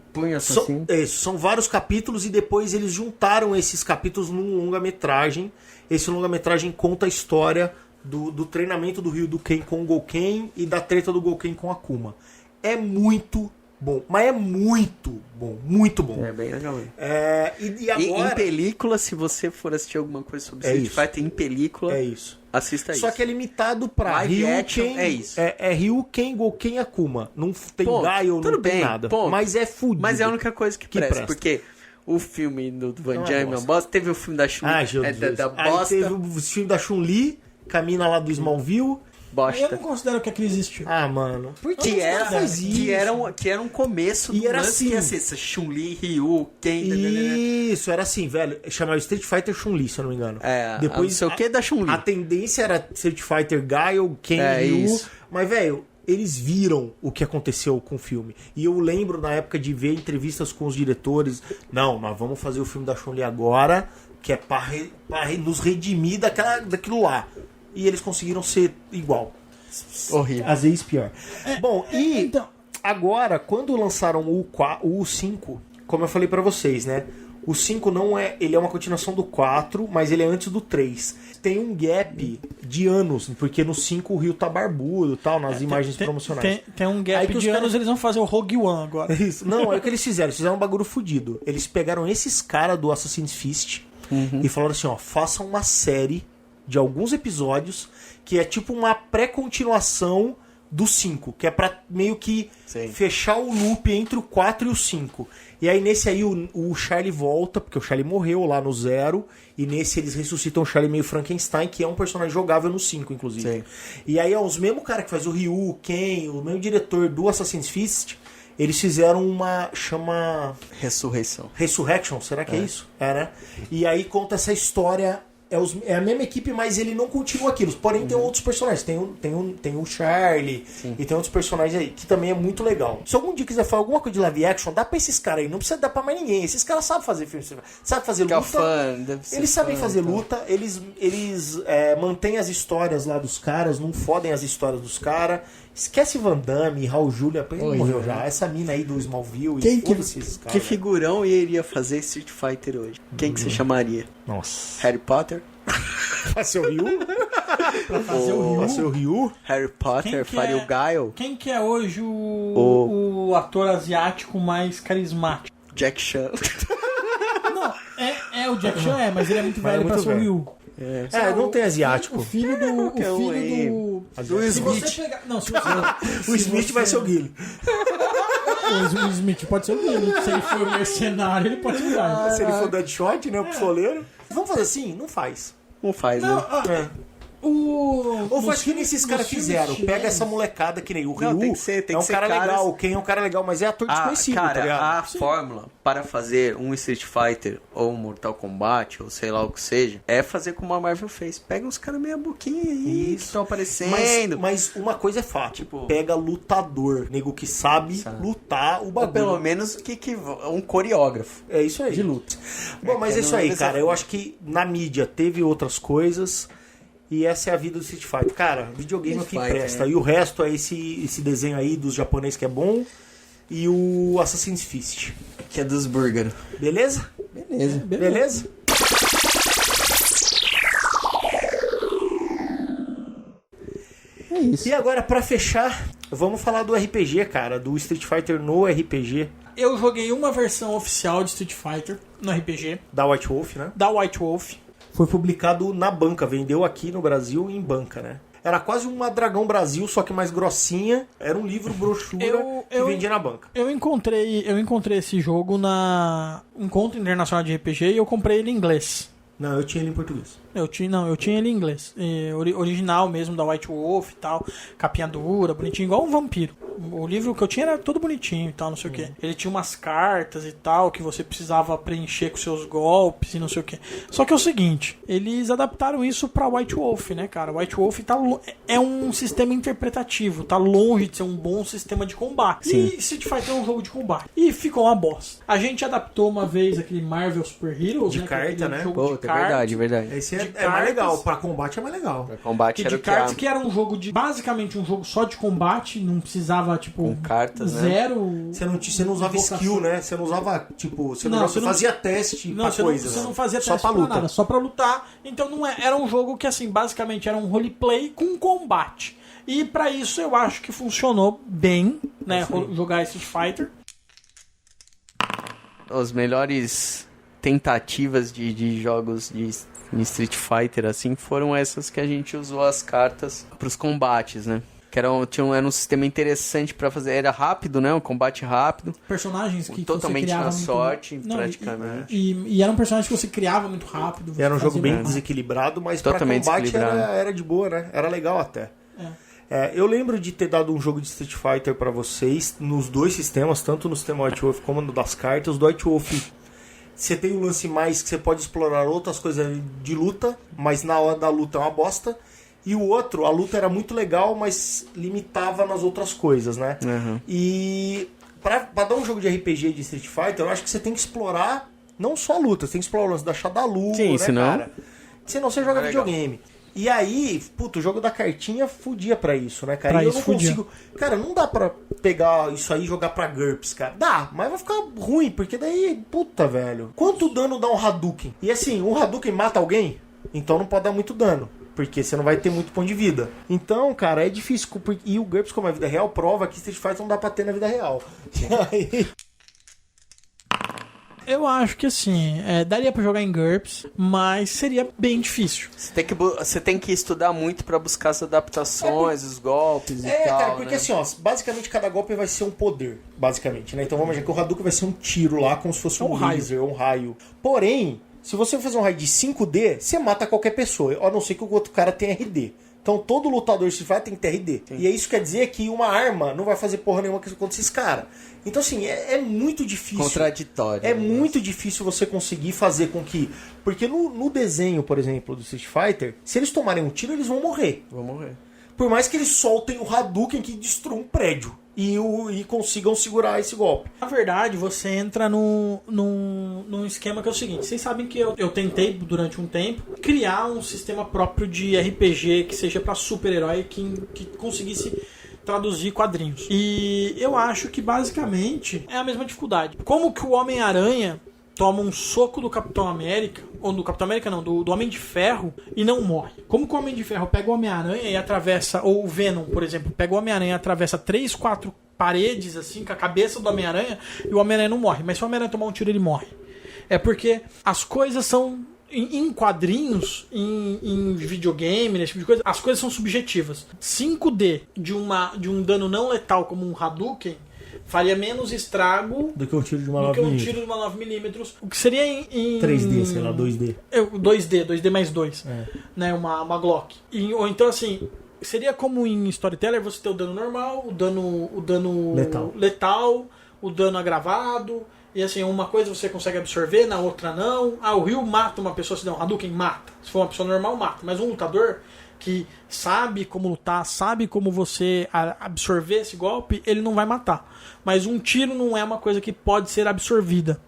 são vários capítulos e depois eles juntaram esses capítulos num longa-metragem. Esse longa-metragem conta a história do treinamento do Ryu do Ken com o Gouken e da treta do Gouken com a Akuma. É muito bom, mas é muito bom. É bem legal. E agora... em película, se você for assistir alguma coisa sobre Street Fighter em película, assista isso. Só que é limitado pra Live Ryu, action, Ken, é isso. É Ryu, Ken, Gouken e Akuma. Não tem Gaio, não tem nada. Mas é fudido. Mas é a única coisa que presta. Porque o filme do Van Damme é uma bosta. Teve o filme da Chun-Li, da bosta. Aí teve o filme da Chun-Li, Camina lá do Smallville. Bosta. Eu não considero que aquilo existiu. Mano. Por que era um começo do era lance assim, que ia ser Chun-Li, Ryu, Ken... Isso, era assim, velho. Chamava Street Fighter Chun-Li, se eu não me engano. Depois, não sei o que da Chun-Li. A tendência era Street Fighter Gaio, Ken, Ryu. Isso. Mas, velho, eles viram o que aconteceu com o filme. E eu lembro na época de ver entrevistas com os diretores. Não, nós vamos fazer o filme da Chun-Li agora, que é pra nos redimir daquilo lá. E eles conseguiram ser igual. Horrível. Às vezes pior. Bom, e Então, agora, quando lançaram o 5, como eu falei pra vocês, né? O 5 não é... Ele é uma continuação do 4, mas ele é antes do 3. Tem um gap de anos, porque no 5 o Ryu tá barbudo e tal, nas imagens promocionais. Tem um Aí gap que os de anos, caras- eles vão fazer o Rogue One agora. Isso. Não, é o que eles fizeram. Eles fizeram um bagulho fudido. Eles pegaram esses caras do Assassin's Fist e falaram assim, ó, façam uma série de alguns episódios que é tipo uma pré-continuação do 5, que é pra meio que Sim. fechar o loop entre o 4 e o 5. E aí nesse aí o Charlie volta, porque o Charlie morreu lá no 0, e nesse eles ressuscitam o Charlie meio Frankenstein, que é um personagem jogável no 5, inclusive. Sim. E aí é os mesmos cara que faz o Ryu, o Ken, o mesmo diretor do Assassin's Fist, eles fizeram uma... chama... Ressurreição. Resurrection, será que é isso? É, né? E aí conta essa história. É a mesma equipe, mas ele não continua aquilo. Porém, tem outros personagens. Tem o Charlie e tem outros personagens aí, que também é muito legal. Se algum dia quiser falar alguma coisa de live action, dá pra esses caras aí. Não precisa dar pra mais ninguém. Esses caras sabem fazer filme. Sabem fazer Que é luta. fã, deve ser Eles sabem fã, fazer então. luta. Eles mantêm as histórias lá dos caras. Não fodem as histórias dos caras. Esquece Van Damme, Raul Julia. Ele morreu já. Essa mina aí do Smallville. Quem que, foda-se esses caras, que né? figurão iria fazer Street Fighter hoje? Quem que você chamaria? Nossa. Harry Potter? Pra ser o Ryu? pra fazer o Pra Ryu. ser o Ryu? Harry Potter Quem que faria é? o Guile? Quem que é hoje o ator asiático mais carismático? Jack Chan? Não, é o Jack Chan, mas ele é muito Mas é velho pra muito ser o velho. Ryu. Não tem asiático. O filho do... Qualquer um aí. O Do Se você Smith. pegar... Não, se você... O Smith vai ser o Guilherme. O Smith pode ser o Guilherme. Se ele for mercenário, ele pode usar. Se ele for Deadshot, né? O pistoleiro. Vamos fazer assim? Não faz. Não faz, Não, né? Ou faz que nem esses caras nos filmes fizeram. Pega chineses. essa molecada que nem o Não, Ryu. tem que ser- tem é um que ser cara caras- legal. Quem é um cara legal, mas é ator desconhecido, tá Cara, ligado? a fórmula para fazer um Street Fighter ou um Mortal Kombat, ou sei lá o que seja, é fazer como a Marvel fez. Pega uns caras meia boquinha aí que estão aparecendo. Mas uma coisa é fato. Pega lutador. Nego que sabe lutar o Ou bagulho. pelo menos um coreógrafo. É isso aí. de luta. Bom, mas que é isso não aí, é cara. dessa Eu forma. acho que na mídia teve outras coisas. E essa é a vida do Street Fighter. Cara, videogame é o que Street Fighter, presta. né? E o resto é esse desenho aí dos japoneses que é bom. E o Assassin's Fist. Que é dos burger. Beleza? Beleza. Beleza? É isso. E agora, pra fechar, vamos falar do RPG, cara. Do Street Fighter no RPG. Eu joguei uma versão oficial de Street Fighter no RPG, Da White Wolf, né? da White Wolf. Foi publicado na banca. Vendeu aqui no Brasil em banca, né? Era quase uma Dragão Brasil, só que mais grossinha. Era um livro brochura que vendia na banca. Eu encontrei esse jogo na Encontro Internacional de RPG e eu comprei ele em inglês. Não, eu tinha ele em português. Eu tinha ele em inglês. Original mesmo, da White Wolf e tal. Capinha dura, bonitinho, igual um vampiro. O livro que eu tinha era todo bonitinho e tal, não sei o que. Ele tinha umas cartas e tal, que você precisava preencher com seus golpes e não sei o que. Só que é o seguinte, eles adaptaram isso pra White Wolf, né, cara? White Wolf é um sistema interpretativo, tá longe de ser um bom sistema de combate. Sim. E Street Fighter é um jogo de combate. E ficou uma bosta. A gente adaptou uma vez aquele Marvel Super Heroes, De né? que é carta, aquele né? jogo de Puta, cartas. verdade. Esse De é mais cartas. legal. Pra combate é mais legal. Pra combate Que era de o que cartas, que era um jogo de... Basicamente um jogo só de combate, não precisava, tipo... Com cartas, né? zero... Você não usava invocação. skill, né? Você não usava, tipo... Você Não, não, você não- fazia teste Não, pra você, coisa. você não fazia Só teste pra pra luta. nada, só pra lutar. Então não era um jogo que, assim, basicamente era um roleplay com combate. E pra isso eu acho que funcionou bem, né? Jogar Street Fighter. As melhores tentativas de jogos de Street Fighter assim foram essas que a gente usou as cartas pros combates, né? Que era um sistema interessante pra fazer, era rápido, né? Um combate rápido, Personagens que totalmente você criava na muito... sorte, Não, praticamente. E eram personagens que você criava muito rápido. você Era um jogo fazia bem muito rápido. desequilibrado, mas Totalmente pra combate desequilibrado. era de boa, né? Era legal até. Eu lembro de ter dado um jogo de Street Fighter pra vocês nos dois sistemas, tanto no sistema White Wolf como no das cartas. Do White Wolf, você tem um lance mais que você pode explorar outras coisas de luta, mas na hora da luta é uma bosta. E o outro, a luta era muito legal, mas limitava nas outras coisas, né? Uhum. E pra dar um jogo de RPG de Street Fighter, eu acho que você tem que explorar não só a luta, você tem que explorar o lance da Shadalu, Sim, né, senão- cara? Senão você joga É legal. videogame. E aí, puto, o jogo da cartinha fudia pra isso, né, cara? Pra E eu isso não fudia. consigo... Cara, não dá pra pegar isso aí e jogar pra GURPS, cara. Dá, mas vai ficar ruim, porque daí, puta, velho. Quanto dano dá um Hadouken? E assim, um Hadouken mata alguém? Então não pode dar muito dano. Porque você não vai ter muito ponto de vida. Então, cara, é difícil. E o GURPS, como é vida real, prova que Street Fighter não dá pra ter na vida real. E aí... Eu acho que assim, daria pra jogar em GURPS, mas seria bem difícil. Você tem que estudar muito pra buscar as adaptações, os golpes e tal, cara, porque né? assim, ó, basicamente cada golpe vai ser um poder, basicamente, né? Então vamos imaginar que o Hadouken vai ser um tiro lá, como se fosse um laser, um raio. Porém, se você fazer um raio de 5D, você mata qualquer pessoa, a não ser que o outro cara tenha RD. Então todo lutador Street Fighter tem que ter RD. Sim. E isso quer dizer que uma arma não vai fazer porra nenhuma contra esses caras. Então assim, é muito difícil. Contraditório. É muito difícil você conseguir fazer com que... Porque no desenho, por exemplo, do Street Fighter, se eles tomarem um tiro, eles vão morrer. Vão morrer. Por mais que eles soltem o Hadouken que destrua um prédio. E consigam segurar esse golpe. Na verdade, você entra num esquema que é o seguinte. Vocês sabem que eu tentei, durante um tempo, criar um sistema próprio de RPG que seja pra super-herói, que conseguisse traduzir quadrinhos. E eu acho que, basicamente, é a mesma dificuldade. Como que o Homem-Aranha toma um soco do Capitão América, ou do Capitão América não, do Homem de Ferro, e não morre. Como que o Homem de Ferro pega o Homem-Aranha e atravessa, ou o Venom, por exemplo, pega o Homem-Aranha e atravessa 3, 4 paredes, assim, com a cabeça do Homem-Aranha, e o Homem-Aranha não morre. Mas se o Homem-Aranha tomar um tiro, ele morre. É porque as coisas são... Em quadrinhos, em videogame, esse tipo de coisa, as coisas são subjetivas. 5D de um dano não letal como um Hadouken faria menos estrago do que um tiro de uma 9mm. O que seria em 3D, sei lá, 2D. 2D mais 2. Né, uma Glock. Ou então, assim, seria como em Storyteller você ter o dano normal, o dano letal, o dano agravado. E assim, uma coisa você consegue absorver, na outra não. O Ryu mata uma pessoa, se der um Hadouken, mata. Se for uma pessoa normal, mata. Mas um lutador que sabe como lutar, sabe como você absorver esse golpe, ele não vai matar. Mas um tiro não é uma coisa que pode ser absorvida.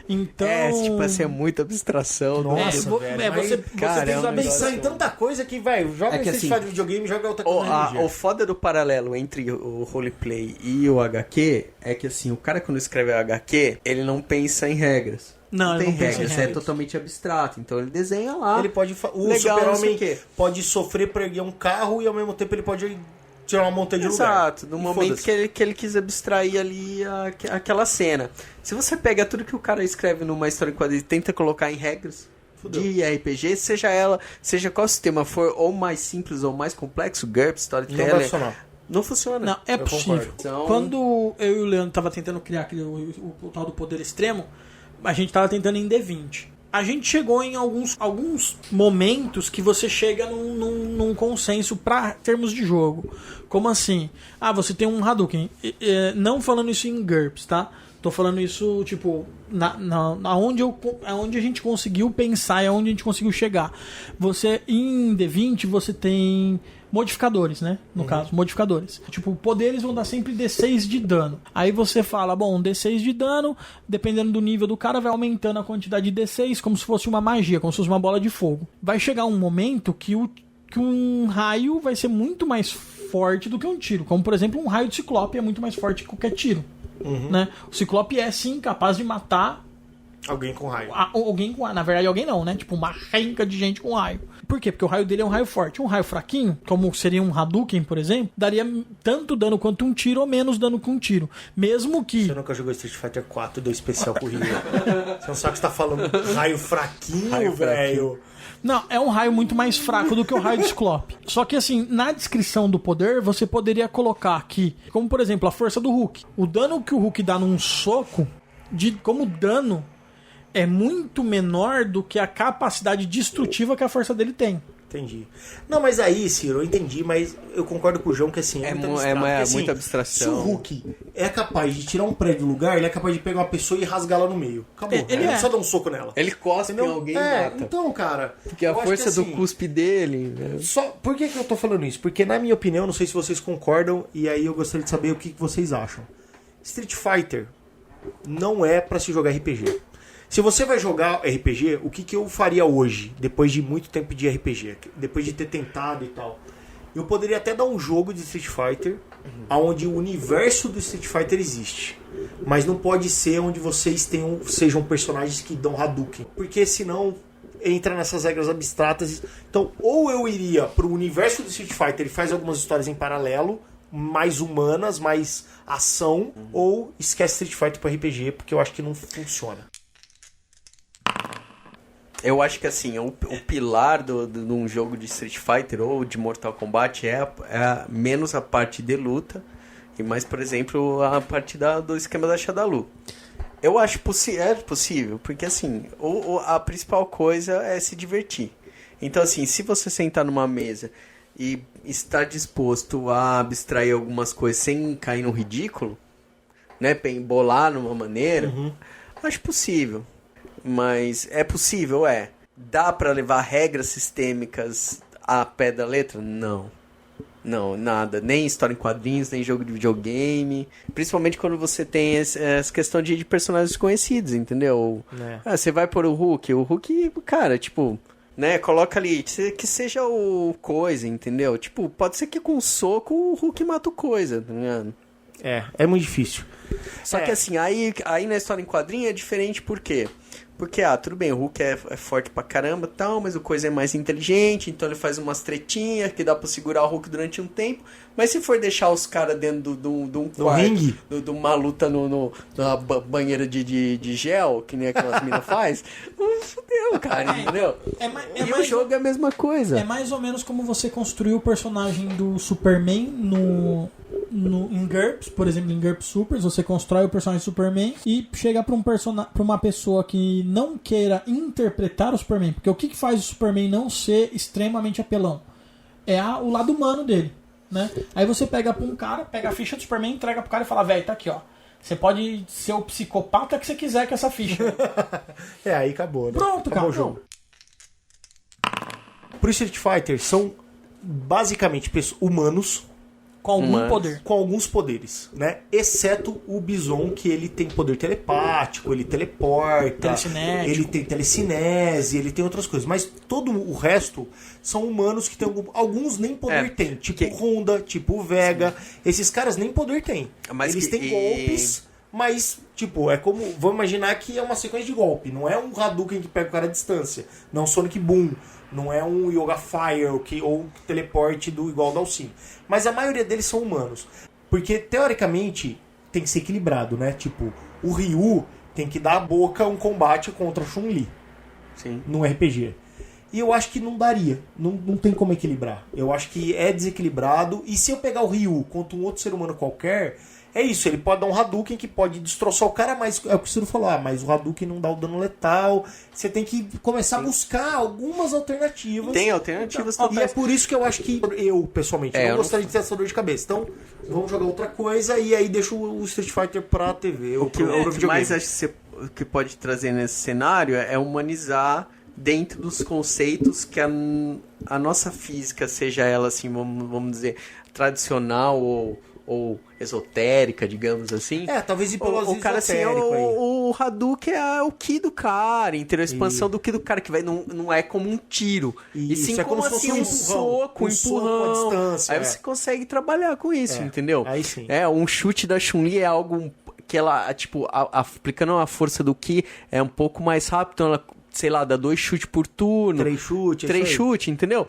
Então... tipo assim, é muita abstração. Nossa, velho. Você precisa pensar em tanta coisa que, joga esse assim, de videogame, joga outra coisa. O foda do paralelo entre o roleplay e o HQ é que, assim, o cara quando escreve o HQ, ele não pensa em regras. Não tem ele não pensa regras, em regras. É totalmente abstrato. Então ele desenha lá. Ele pode... O legal, Super-Homem pode sofrer pra erguer um carro e ao mesmo tempo ele pode tirar uma montanha de lugar. Exato, no momento que ele quis abstrair ali aquela cena. Se você pega tudo que o cara escreve numa história em quadrinhos e tenta colocar em regras de RPG, seja qual sistema for, ou mais simples ou mais complexo, GURPS, Storyteller, não vai funcionar. Não funciona. Não, é possível. Então... Quando eu e o Leandro tava tentando criar o tal do poder extremo, a gente tava tentando em D20. A gente chegou em alguns momentos que você chega num consenso para termos de jogo. Como assim? Você tem um Hadouken. Não falando isso em GURPS, tá? Tô falando isso, tipo, aonde a gente conseguiu pensar e aonde a gente conseguiu chegar. Em D20, você tem modificadores, né? No caso, modificadores. Tipo, poderes vão dar sempre D6 de dano. Aí você fala, bom, D6 de dano, dependendo do nível do cara, vai aumentando a quantidade de D6 como se fosse uma magia, como se fosse uma bola de fogo. Vai chegar um momento que um raio vai ser muito mais forte do que um tiro. Como, por exemplo, um raio de Ciclope é muito mais forte que qualquer tiro. Né? O Ciclope é, sim, capaz de matar alguém com raio. Na verdade, alguém não, né? Tipo, uma renca de gente com raio. Por quê? Porque o raio dele é um raio forte. Um raio fraquinho, como seria um Hadouken, por exemplo, daria tanto dano quanto um tiro ou menos dano que um tiro. Mesmo que... Você nunca jogou Street Fighter 4 do especial com o Ryu. Você não sabe que você tá falando raio fraquinho, velho. Não, é um raio muito mais fraco do que o raio de Ciclope. Só que assim, na descrição do poder, você poderia colocar aqui, como por exemplo, a força do Hulk. O dano que o Hulk dá num soco, como dano, é muito menor do que a capacidade destrutiva que a força dele tem. Entendi. Não, mas aí, Ciro, eu entendi, mas eu concordo com o João que assim, é muita abstração. Se o Hulk é capaz de tirar um prédio do lugar, ele é capaz de pegar uma pessoa e rasgá-la no meio. Acabou. Ele não só dar um soco nela. Ele cospe em alguém e mata. Então, cara... Porque a força do cuspe dele... Né? Por que eu tô falando isso? Porque, na minha opinião, não sei se vocês concordam, e aí eu gostaria de saber o que vocês acham. Street Fighter não é pra se jogar RPG. Se você vai jogar RPG, o que eu faria hoje, depois de muito tempo de RPG? Depois de ter tentado e tal. Eu poderia até dar um jogo de Street Fighter, onde o universo do Street Fighter existe. Mas não pode ser onde vocês sejam personagens que dão Hadouken. Porque senão entra nessas regras abstratas. Então, ou eu iria pro universo do Street Fighter e faz algumas histórias em paralelo, mais humanas, mais ação, ou esquece Street Fighter pro RPG, porque eu acho que não funciona. Eu acho que assim, o pilar de um jogo de Street Fighter ou de Mortal Kombat é menos a parte de luta e mais, por exemplo, a parte do esquema da Shadalu. Eu acho possível, porque assim, a principal coisa é se divertir. Então assim, se você sentar numa mesa e estar disposto a abstrair algumas coisas sem cair no ridículo, né, embolar numa maneira, acho possível. Mas é possível, Dá pra levar regras sistêmicas a pé da letra? Não. Não, nada. Nem história em quadrinhos, nem jogo de videogame. Principalmente quando você tem essa questão de personagens desconhecidos, entendeu? Você vai pôr o Hulk, cara, tipo, né, coloca ali, que seja o Coisa, entendeu? Tipo, pode ser que com um soco o Hulk mata o Coisa, tá ligado? É muito difícil. Só que assim, aí na história em quadrinho é diferente, por quê? Porque, tudo bem, o Hulk é forte pra caramba e tal, mas o Coisa é mais inteligente, então ele faz umas tretinhas que dá pra segurar o Hulk durante um tempo. Mas se for deixar os caras dentro de um quarto, ringue, de uma luta numa banheira de gel, que nem aquelas minas faz, fudeu, cara, entendeu? O jogo é a mesma coisa. É mais ou menos como você construir o personagem do Superman em GURPS, por exemplo, em GURPS Supers, você constrói o personagem do Superman e chega pra uma pessoa que não queira interpretar o Superman, porque o que faz o Superman não ser extremamente apelão? É o lado humano dele, né? Aí você pega pra um cara, pega a ficha do Superman, entrega pro cara e fala, velho, tá aqui, ó. Você pode ser o psicopata que você quiser com essa ficha. Aí acabou, né? Pronto, acabou cara. o jogo. Pro Street Fighter são basicamente humanos com algum poder. Com alguns poderes, né? Exceto o Bison, que ele tem poder telepático, ele teleporta, ele tem telecinese, ele tem outras coisas. Mas todo o resto são humanos que tem alguns nem poder tem. Tipo Honda, tipo Vega. Sim. Esses caras nem poder tem. Eles têm golpes, mas, tipo, é como... Vamos imaginar que é uma sequência de golpe. Não é um Hadouken que pega o cara à distância. Não Sonic Boom. Não é um Yoga Fire ou teleporte igual ao Dalsim. Mas a maioria deles são humanos. Porque, teoricamente, tem que ser equilibrado, né? Tipo, o Ryu tem que dar a boca um combate contra a Chun-Li. Sim. Num RPG. E eu acho que não daria. Não tem como equilibrar. Eu acho que é desequilibrado. E se eu pegar o Ryu contra um outro ser humano qualquer... É isso, ele pode dar um Hadouken que pode destroçar o cara, mas é o que o Ciro falou, mas o Hadouken não dá o dano letal. Você tem que começar a buscar algumas alternativas. Tem alternativas também. E é por isso que eu acho que eu, pessoalmente, não gostaria de ter essa dor de cabeça. Então, vamos jogar outra coisa e aí deixo o Street Fighter pra TV. O que mais acho que pode trazer nesse cenário é humanizar dentro dos conceitos que a nossa física, seja ela assim, vamos dizer, tradicional ou esotérica, digamos assim. Talvez ir pelo o cara assim, o Hadouken é o ki do cara, entendeu? A expansão do ki do cara, que não é como um tiro. E sim como assim um soco, um empurrão. Distância, aí você consegue trabalhar com isso, entendeu? Aí sim. Um chute da Chun-Li é algo que ela, tipo, aplicando a força do ki é um pouco mais rápido, então ela, sei lá, dá 2 chutes por turno. 3 chutes. 3 chutes, entendeu?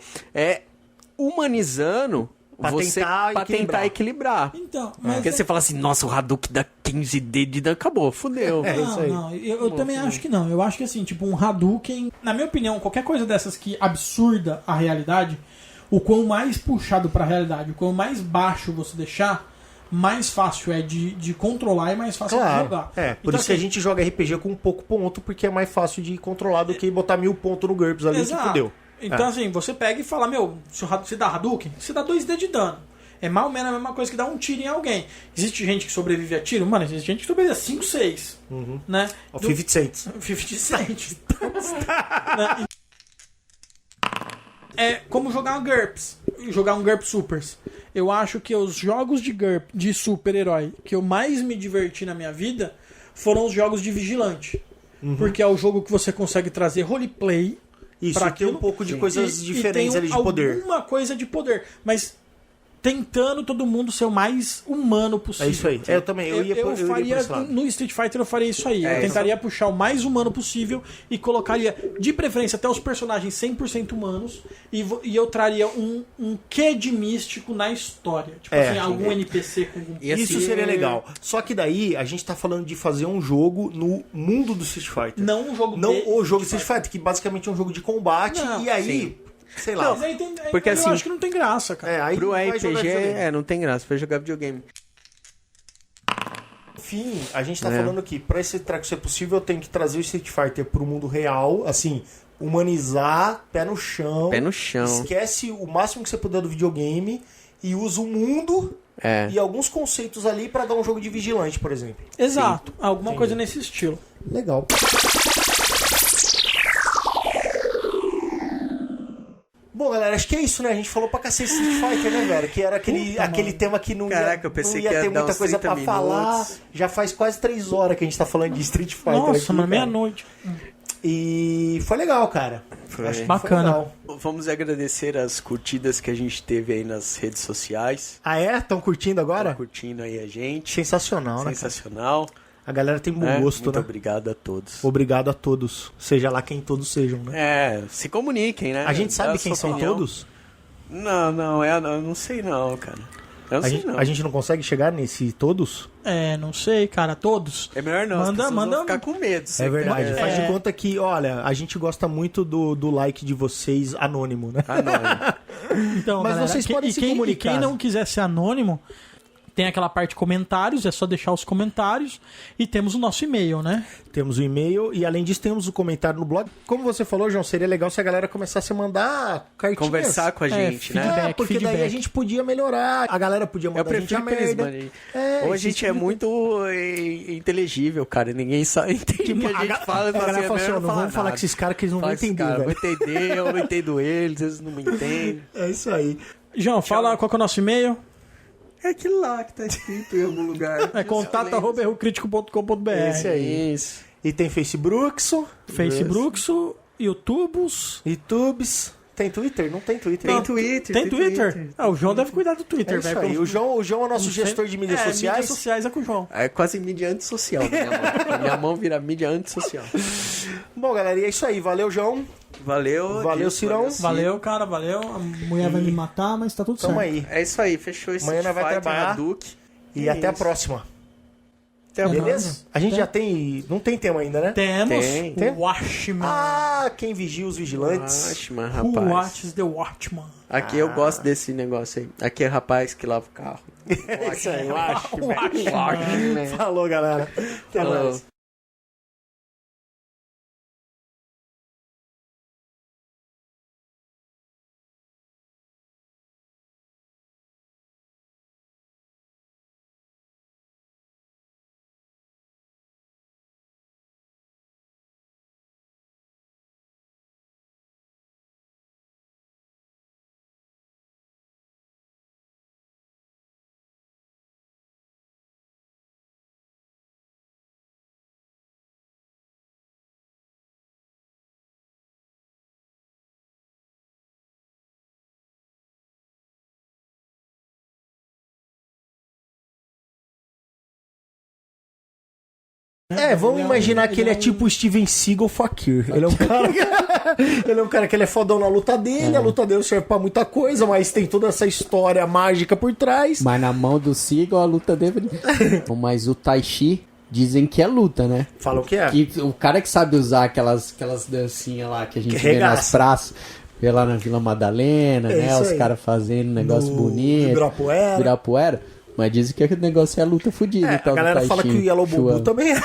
Humanizando pra tentar equilibrar. Então, porque você fala assim, nossa, o Hadouken dá 15 dedos, acabou, fudeu. Isso aí. Não, eu também acho que não. Eu acho que assim, tipo, um Hadouken, na minha opinião, qualquer coisa dessas que absurda a realidade, o quão mais puxado pra realidade, o quão mais baixo você deixar, mais fácil é de controlar e mais fácil de jogar. Por então, isso que a gente joga RPG com pouco ponto, porque é mais fácil de controlar do que botar 1000 pontos no GURPS ali, que fudeu. Então, assim, você pega e fala, se dá Hadouken, você dá 2D de dano. É mais ou menos a mesma coisa que dar um tiro em alguém. Existe gente que sobrevive a tiro? Mano, existe gente que sobrevive a 5, 6. Né? 50 Cent. 50 Cent. Né? É como jogar um GURPS. Jogar um GURPS Supers. Eu acho que os jogos de GURPS, de super-herói, que eu mais me diverti na minha vida, foram os jogos de vigilante. porque é o jogo que você consegue trazer roleplay. Isso, pra tem um aquilo. pouco de coisas diferentes tem ali de poder. Alguma coisa de poder, mas tentando todo mundo ser o mais humano possível. É isso aí. Eu também, eu ia por faria esse lado. no Street Fighter eu faria isso aí. Eu tentaria puxar o mais humano possível e colocaria, de preferência, até os personagens 100% humanos e eu traria um quê de místico na história. Tipo assim, algum NPC com algum... Isso seria legal. Só que daí a gente tá falando de fazer um jogo no mundo do Street Fighter. Não um jogo Não de o jogo Street Fighter, que basicamente é um jogo de combate. Não, e aí, sei lá. Mas aí Porque eu assim, acho que não tem graça, cara. Aí Pro vai jogar RPG, videogame. não tem graça pra jogar videogame. Enfim, a gente tá falando que pra esse treco ser possível, eu tenho que trazer o Street Fighter pro mundo real, assim, humanizar, pé no chão. Pé no chão. Esquece o máximo que você puder do videogame e usa o mundo e alguns conceitos ali pra dar um jogo de vigilante, por exemplo. Exato. Alguma coisa nesse estilo. Legal. Bom, galera, acho que é isso, né? A gente falou pra cacete Street Fighter, né, velho? Que era aquele tema que não Caraca, eu pensei não ia que ia ter dar muita uns coisa 30 pra falar. minutos. Já faz quase 3 horas que a gente tá falando de Street Fighter Nossa, aqui, mas cara. meia-noite. E foi legal, cara. Foi. Acho que Bacana. Foi legal. Vamos agradecer as curtidas que a gente teve aí nas redes sociais. Ah, é? Estão curtindo agora? Tá curtindo aí a gente. Sensacional, né? Sensacional. A galera tem bom né? gosto, Muito né? obrigado a todos. Obrigado a todos. Seja lá quem todos sejam, né? Se comuniquem, né? A gente Dá sabe a quem sua são opinião. todos? Não, eu não sei não, cara. Eu não sei não. A gente não consegue chegar nesse todos? Não sei, cara, todos. É melhor não, as pessoas manda vão ficar com medo. É verdade. entendeu? Faz de conta que, olha, a gente gosta muito do like de vocês anônimo, né? Anônimo. Então, Mas galera, vocês podem se comunicar. E quem não quiser ser anônimo, tem aquela parte comentários, é só deixar os comentários. E temos o nosso e-mail, né? Temos o e-mail e, além disso, temos o comentário no blog. Como você falou, João, seria legal se a galera começasse a mandar cartinhas. Conversar com a gente, né? feedback, Porque daí a gente podia melhorar. A galera podia Eu mandar a gente a prefiro que eles merda. mandem. É, Ou a esse gente tipo é de muito inteligível, cara. Ninguém sabe entende o que a gente fala. A galera fala assim, melhor ó, não vamos falar nada. com esses caras que eles não vão Fala com esses entender, caras, velho. vou entender, eu não entendo eles, eles não me entendem. É isso aí. João, fala qual que é o nosso e-mail. É aquilo lá que tá escrito em algum lugar. É contato@errocritico.com.br. Esse aí. Isso. E tem Facebooks, Facebooks, YouTubes. YouTubes. Tem Twitter? Não tem Twitter. Tem Twitter. Tem Twitter? O João deve cuidar do É Twitter, isso velho. aí. O João é o nosso gestor de mídias sociais. Mídias sociais é com o João. É quase mídia antissocial na minha mão. Minha mão vira mídia antissocial. Bom, galera, e é isso aí. Valeu, João. Valeu. Valeu, Cirão. Ciro. Valeu, cara, valeu. A mulher vai me matar, mas tá tudo Tamo certo. aí. É isso aí, fechou esse Amanhã nós vai trabalhar. Hadouken. E até a próxima. Até a próxima. Beleza? A gente já tem... Não tem tema ainda, né? Temos Tem. o Watchman. Ah, quem vigia os vigilantes. Watchman, Who rapaz. watches the Watchman? Aqui eu gosto desse negócio aí. Aqui é rapaz que lava o carro. É isso aí, eu acho. Watchman. Falou, galera. Até Falou. mais. Vamos imaginar que ele é tipo o Steven Seagal Fakir. Ele é um cara ele é um cara que ele é fodão na luta dele, a luta dele serve pra muita coisa, mas tem toda essa história mágica por trás. Mas na mão do Seagal a luta dele... Mas o Tai Chi dizem que é luta, né? Fala o que é? Que o cara que sabe usar aquelas dancinhas lá que a gente vê nas praças, vê lá na Vila Madalena, né? isso Os aí. caras fazendo negócio bonito. Ibirapuera. Mas dizem que o negócio é a luta fodida. A galera fala que o Yellow Bubu também é.